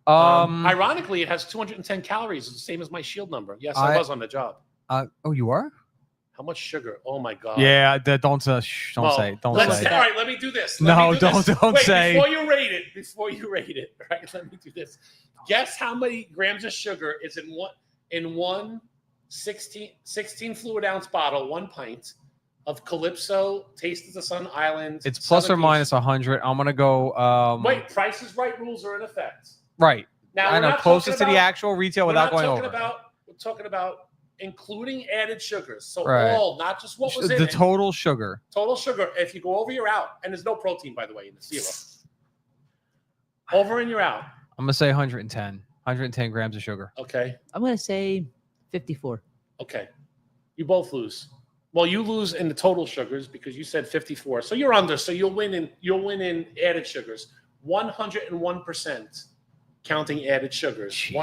Speaker 3: Um.
Speaker 4: Ironically, it has 210 calories. It's the same as my shield number. Yes, I
Speaker 3: I-
Speaker 4: was on the job.
Speaker 3: Oh, you are?
Speaker 4: How much sugar? Oh my god.
Speaker 3: Yeah. Don't don't
Speaker 4: Well,
Speaker 3: say. Don't
Speaker 4: let's
Speaker 3: say.
Speaker 4: all right, let me do this.
Speaker 3: No,
Speaker 4: Let me do this.
Speaker 3: don't
Speaker 4: Wait,
Speaker 3: say.
Speaker 4: Before you rate it, right? Let me do this. Guess how many grams of sugar is in one 16 fluid ounce bottle, 1 pint of Calypso Taste of the Sun Island.
Speaker 3: It's plus or
Speaker 4: Southern
Speaker 3: minus
Speaker 4: Peach.
Speaker 3: 100. I'm gonna go.
Speaker 4: Wait, Price is Right rules are in effect.
Speaker 3: Right.
Speaker 4: Now
Speaker 3: I
Speaker 4: we're
Speaker 3: know.
Speaker 4: not
Speaker 3: Closest to
Speaker 4: talking
Speaker 3: the
Speaker 4: about-
Speaker 3: actual retail
Speaker 4: we're
Speaker 3: without
Speaker 4: not
Speaker 3: going
Speaker 4: talking
Speaker 3: over.
Speaker 4: We're talking about including added sugars. So
Speaker 3: Right.
Speaker 4: all, not just what was in
Speaker 3: The
Speaker 4: it.
Speaker 3: total sugar.
Speaker 4: Total sugar. If you go over, you're out. And there's no protein, by the way, in the zero. Over and you're out.
Speaker 3: I'm gonna say 110 grams of sugar.
Speaker 4: Okay.
Speaker 5: I'm gonna say 54.
Speaker 4: Okay. You both lose. Well, you lose in the total sugars because you said 54. So you're under. So you'll win in added sugars. 101% counting added sugars.
Speaker 3: Jesus.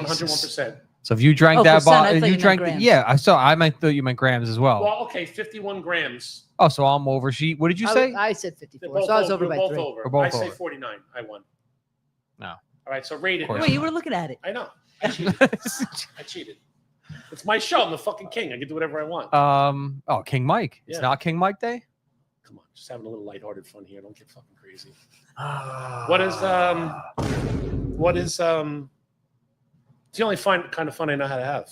Speaker 4: 101%.
Speaker 3: So if you drank
Speaker 5: Oh,
Speaker 3: that
Speaker 5: percent, I
Speaker 3: bottle,
Speaker 5: thought
Speaker 3: you
Speaker 5: you meant
Speaker 3: drank.
Speaker 5: grams.
Speaker 3: Yeah, I thought you meant grams as well.
Speaker 4: Well, okay, 51 grams.
Speaker 3: Oh, so I'm over. What did you say?
Speaker 5: I said
Speaker 4: They're
Speaker 5: 54,
Speaker 4: both
Speaker 5: so I was over
Speaker 4: you're
Speaker 5: by
Speaker 4: both
Speaker 5: 3.
Speaker 4: over.
Speaker 3: We're both
Speaker 4: I say
Speaker 3: over.
Speaker 4: 49. I won.
Speaker 3: No.
Speaker 4: All right, so rate it.
Speaker 3: course
Speaker 4: now.
Speaker 5: Wait, you were looking at it.
Speaker 4: I know. I cheated. I cheated. It's my show. I'm the fucking king. I can do whatever I want.
Speaker 3: Oh, King Mike. It's
Speaker 4: Yeah.
Speaker 3: not King Mike Day.
Speaker 4: Come on, just having a little lighthearted fun here. Don't get fucking crazy. What is It's the only kind of fun I know how to have.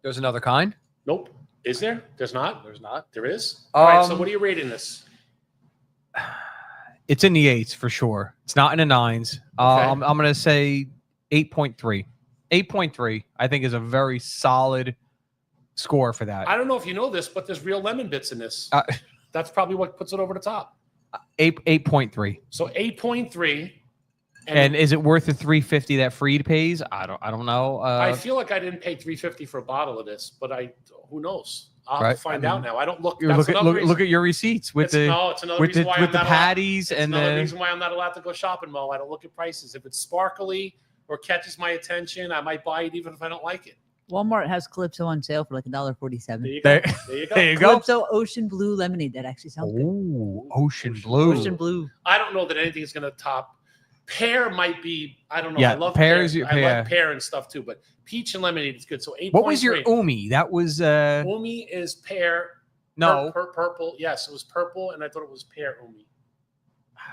Speaker 3: There's another kind.
Speaker 4: Nope. Is there? There's not?
Speaker 3: There's not.
Speaker 4: There is? All right, so
Speaker 3: Um,
Speaker 4: what are you rating this?
Speaker 3: It's in the 8s for sure. It's not in the 9s.
Speaker 4: Okay.
Speaker 3: I'm going to say 8.3. 8.3, I think, is a very solid score for that.
Speaker 4: I don't know if you know this, but there's real lemon bits in this. That's probably what puts it over the top.
Speaker 3: 8.3.
Speaker 4: So 8.3.
Speaker 3: And is it worth the $3.50 that Freed pays? I don't know.
Speaker 4: I feel like I didn't pay $3.50 for a bottle of this, but who knows? I'll have to find out now. I don't look.
Speaker 3: Look at your receipts with
Speaker 4: it's another reason why
Speaker 3: with the patties and
Speaker 4: another
Speaker 3: the
Speaker 4: reason why I'm not allowed to go shopping mall. I don't look at prices. If it's sparkly or catches my attention, I might buy it even if I don't like it.
Speaker 5: Walmart has Calypso on sale for like $1.47.
Speaker 4: There you go. There you go.
Speaker 3: There you go.
Speaker 5: Calypso Ocean Blue Lemonade. That actually sounds good.
Speaker 3: Ooh, Ocean Blue.
Speaker 5: Ocean Blue.
Speaker 4: I don't know that anything is going to top. Pear might be. I don't know.
Speaker 3: Yeah,
Speaker 4: I love
Speaker 3: pear
Speaker 4: pear.
Speaker 3: is your
Speaker 4: I
Speaker 3: pear.
Speaker 4: like pear and stuff too, but peach and lemonade is good. So 8.
Speaker 3: What was your Umi? That was
Speaker 4: Umi is pear.
Speaker 3: no
Speaker 4: purple. Yes, it was purple, and I thought it was pear Umi,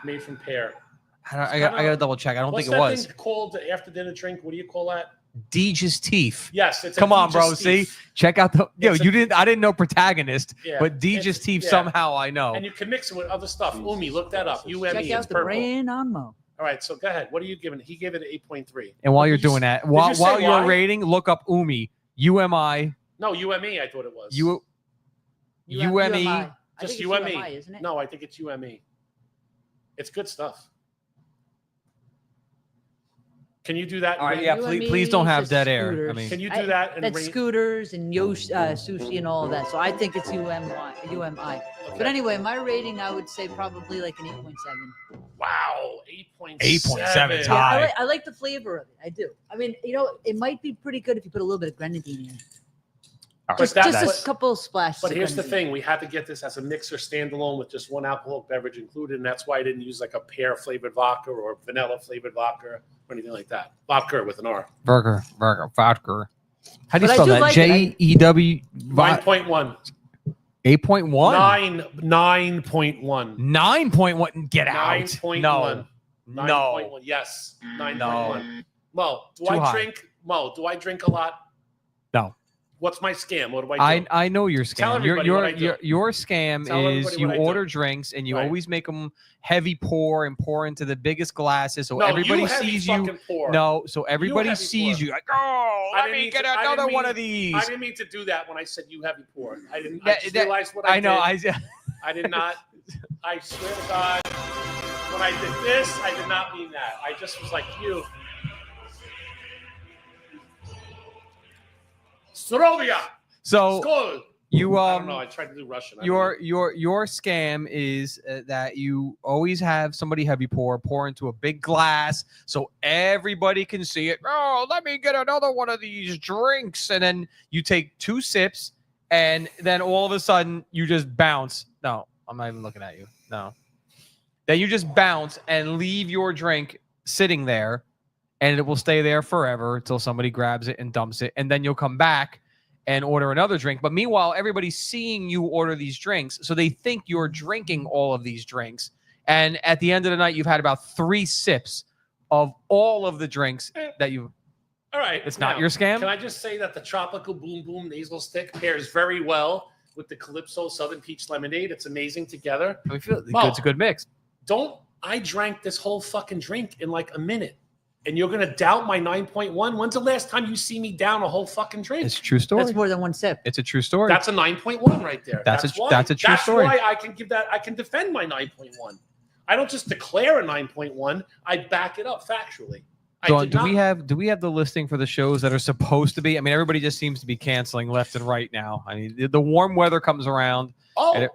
Speaker 4: made from pear.
Speaker 3: I got to double check. I don't think it was.
Speaker 4: What's that thing called the after dinner drink? What do you call that?
Speaker 3: Deej's Teeth.
Speaker 4: Yes, it's
Speaker 3: Come on, bro. See, check out the I didn't know Protagonist,
Speaker 4: Yeah,
Speaker 3: but Deej's Teeth somehow I know.
Speaker 4: And you can mix it with other stuff. Umi, look that up. UME.
Speaker 5: Check out
Speaker 4: it's
Speaker 5: the
Speaker 4: purple.
Speaker 5: brand Onmo.
Speaker 4: All right, so go ahead. What are you giving? He gave it an 8.3.
Speaker 3: And while you're doing that,
Speaker 4: you
Speaker 3: while
Speaker 4: say
Speaker 3: you're
Speaker 4: why?
Speaker 3: rating, look up Umi. UMI.
Speaker 4: No, UME. I thought it was.
Speaker 3: UME.
Speaker 5: I
Speaker 4: Just
Speaker 5: think it's
Speaker 4: UME.
Speaker 5: UMI, isn't it?
Speaker 4: No, I think it's UME. It's good stuff. Can you do that?
Speaker 3: All right,
Speaker 4: Ring-
Speaker 3: yeah.
Speaker 5: UME
Speaker 3: Please don't have
Speaker 5: is
Speaker 3: dead air. I
Speaker 5: scooters.
Speaker 3: mean,
Speaker 4: Can you do that? And
Speaker 5: That's
Speaker 4: ring-
Speaker 5: scooters and sushi and all of that. So I think it's UMI.
Speaker 4: Okay.
Speaker 5: But anyway, my rating, I would say probably like an 8.7.
Speaker 4: Wow, 8.7.
Speaker 3: 8.7 is
Speaker 5: Yeah,
Speaker 3: high.
Speaker 5: I like the flavor of it. I do. I mean, it might be pretty good if you put a little bit of grenadine in.
Speaker 4: But
Speaker 5: Just a couple splashes.
Speaker 4: But
Speaker 5: of
Speaker 4: here's the
Speaker 5: grenadine.
Speaker 4: thing: we had to get this as a mixer standalone with just one alcoholic beverage included, and that's why I didn't use like a pear flavored vodka or vanilla flavored vodka or anything like that. Vodka with an R.
Speaker 3: Burger, vodka. How do you
Speaker 5: But I
Speaker 3: spell
Speaker 5: do
Speaker 3: that?
Speaker 5: like it.
Speaker 3: JEW.
Speaker 4: 9.1.
Speaker 3: 8.1.
Speaker 4: 9.1.
Speaker 3: 9.1. Get out.
Speaker 4: 9.1.
Speaker 3: No.
Speaker 4: 9.1. Yes. 9.1. Mo, do
Speaker 3: Too
Speaker 4: I
Speaker 3: high.
Speaker 4: drink? Mo, do I drink a lot?
Speaker 3: No.
Speaker 4: What's my scam? What do I do?
Speaker 3: I know your
Speaker 4: Tell
Speaker 3: scam.
Speaker 4: everybody what I do.
Speaker 3: Your scam
Speaker 4: Tell
Speaker 3: is
Speaker 4: everybody
Speaker 3: you
Speaker 4: what I do.
Speaker 3: order drinks and you
Speaker 4: Right.
Speaker 3: always make them heavy pour and pour into the biggest glasses so
Speaker 4: No,
Speaker 3: everybody
Speaker 4: you heavy
Speaker 3: sees you.
Speaker 4: fucking pour.
Speaker 3: No, so everybody
Speaker 4: heavy
Speaker 3: sees
Speaker 4: pour.
Speaker 3: you like, oh, let me get another one of
Speaker 4: I
Speaker 3: these.
Speaker 4: didn't mean to do that when I said you heavy pour. I didn't.
Speaker 3: That-
Speaker 4: I just
Speaker 3: that-
Speaker 4: realized what
Speaker 3: I
Speaker 4: I
Speaker 3: know.
Speaker 4: did. I did not. I swear to God, when I did this, I did not mean that. I just was like you. Sorovia.
Speaker 3: So
Speaker 4: Skol.
Speaker 3: you
Speaker 4: I don't know. I tried to do Russian. I don't know.
Speaker 3: your scam is that you always have somebody heavy pour into a big glass so everybody can see it. Oh, let me get another one of these drinks, and then you take 2 sips, and then all of a sudden you just bounce. No, I'm not even looking at you. No, then you just bounce and leave your drink sitting there, and it will stay there forever until somebody grabs it and dumps it, and then you'll come back and order another drink. But meanwhile, everybody's seeing you order these drinks, so they think you're drinking all of these drinks. And at the end of the night, you've had about 3 sips of all of the drinks that you.
Speaker 4: All right.
Speaker 3: It's not
Speaker 4: now,
Speaker 3: your scam?
Speaker 4: Can I just say that the Tropical Boom Boom Nasal Stick pairs very well with the Calypso Southern Peach Lemonade? It's amazing together.
Speaker 3: I feel
Speaker 4: Well,
Speaker 3: it's a good mix.
Speaker 4: I drank this whole fucking drink in like a minute. And you're going to doubt my 9.1? When's the last time you see me down a whole fucking drink?
Speaker 3: It's a true story.
Speaker 5: That's more than one sip.
Speaker 3: It's a true story.
Speaker 4: That's a 9.1 right there.
Speaker 3: That's a true
Speaker 4: That's
Speaker 3: story.
Speaker 4: why I can give that. I can defend my 9.1. I don't just declare a 9.1. I back it up factually.
Speaker 3: Dawn, do we have the listing for the shows that are supposed to be? I mean, everybody just seems to be canceling left and right now. I mean, the warm weather comes around.
Speaker 4: Oh,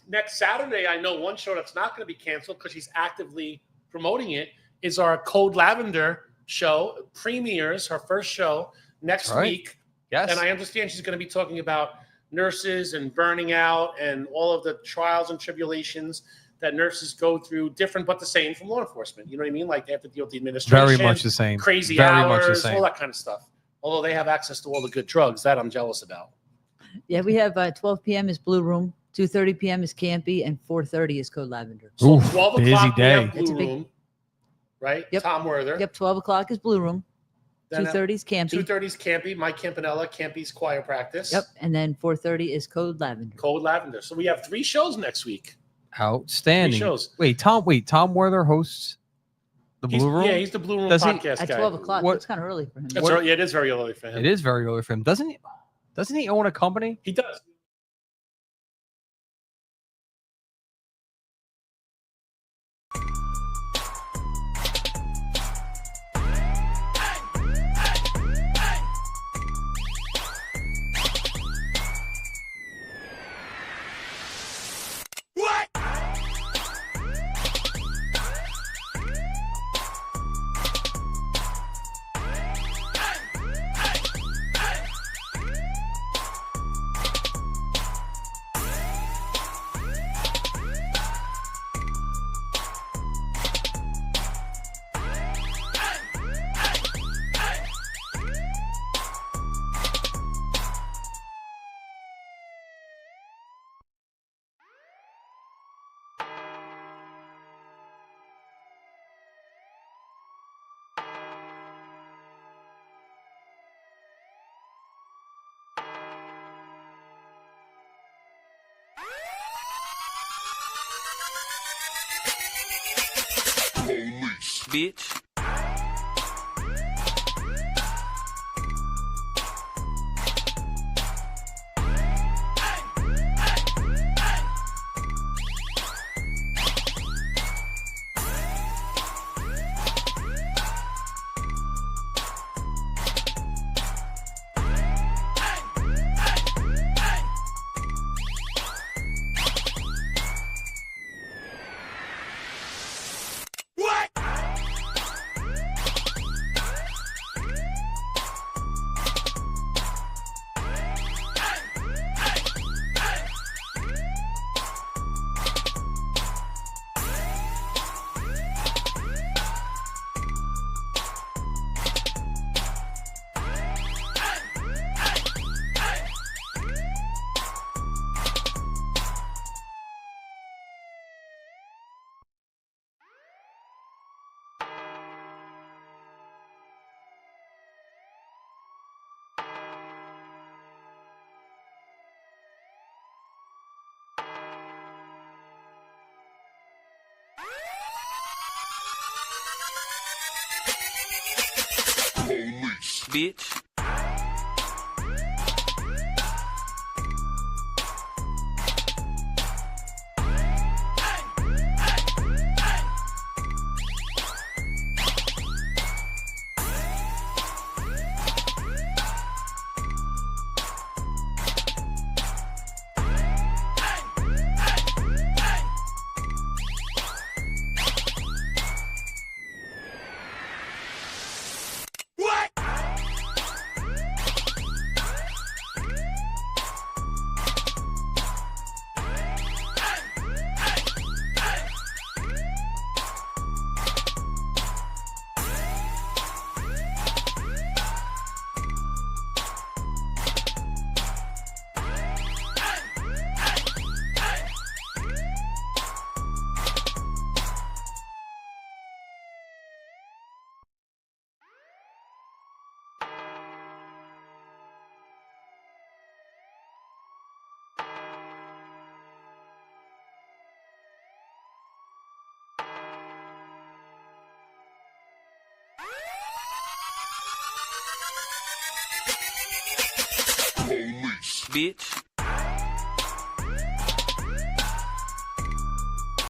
Speaker 4: next Saturday, I know one show that's not going to be canceled because she's actively promoting it. Is our Code Lavender show premieres her first show next week.
Speaker 3: Yes,
Speaker 4: and I understand she's going to be talking about nurses and burning out and all of the trials and tribulations that nurses go through, different but the same from law enforcement. You know what I mean? Like they have to deal with the administration,
Speaker 3: very much the same,
Speaker 4: crazy
Speaker 3: very
Speaker 4: hours,
Speaker 3: much the same.
Speaker 4: all that kind of stuff. Although they have access to all the good drugs, that I'm jealous about.
Speaker 5: Yeah, we have 12 p.m. is Blue Room, 2:30 p.m. is Campy, and 4:30 is Code Lavender.
Speaker 4: So
Speaker 3: Oof,
Speaker 4: 12
Speaker 3: busy
Speaker 4: o'clock we
Speaker 3: day.
Speaker 4: have Blue
Speaker 5: It's a big-
Speaker 4: Room, right?
Speaker 5: Yep.
Speaker 4: Tom Werther.
Speaker 5: Yep, 12 o'clock is Blue Room.
Speaker 4: Then
Speaker 5: 2:30 is Campy.
Speaker 4: 2:30 is Campy, Mike Campanella, Campy's choir practice.
Speaker 5: Yep. And then 4:30 is Code Lavender.
Speaker 4: Code Lavender. So we have 3 shows next week.
Speaker 3: Outstanding.
Speaker 4: 3 shows.
Speaker 3: Tom Werther hosts the Blue Room?
Speaker 4: Yeah, he's the Blue Room
Speaker 3: Does he-
Speaker 4: podcast
Speaker 5: At
Speaker 4: guy.
Speaker 5: 12 o'clock.
Speaker 3: What-
Speaker 5: That's kind of early for him.
Speaker 4: That's early. Yeah, it is very early for him.
Speaker 3: It is very early for him. Doesn't he own a company?
Speaker 4: He does.
Speaker 1: Police. Bitch. Police. Bitch. Police. Bitch.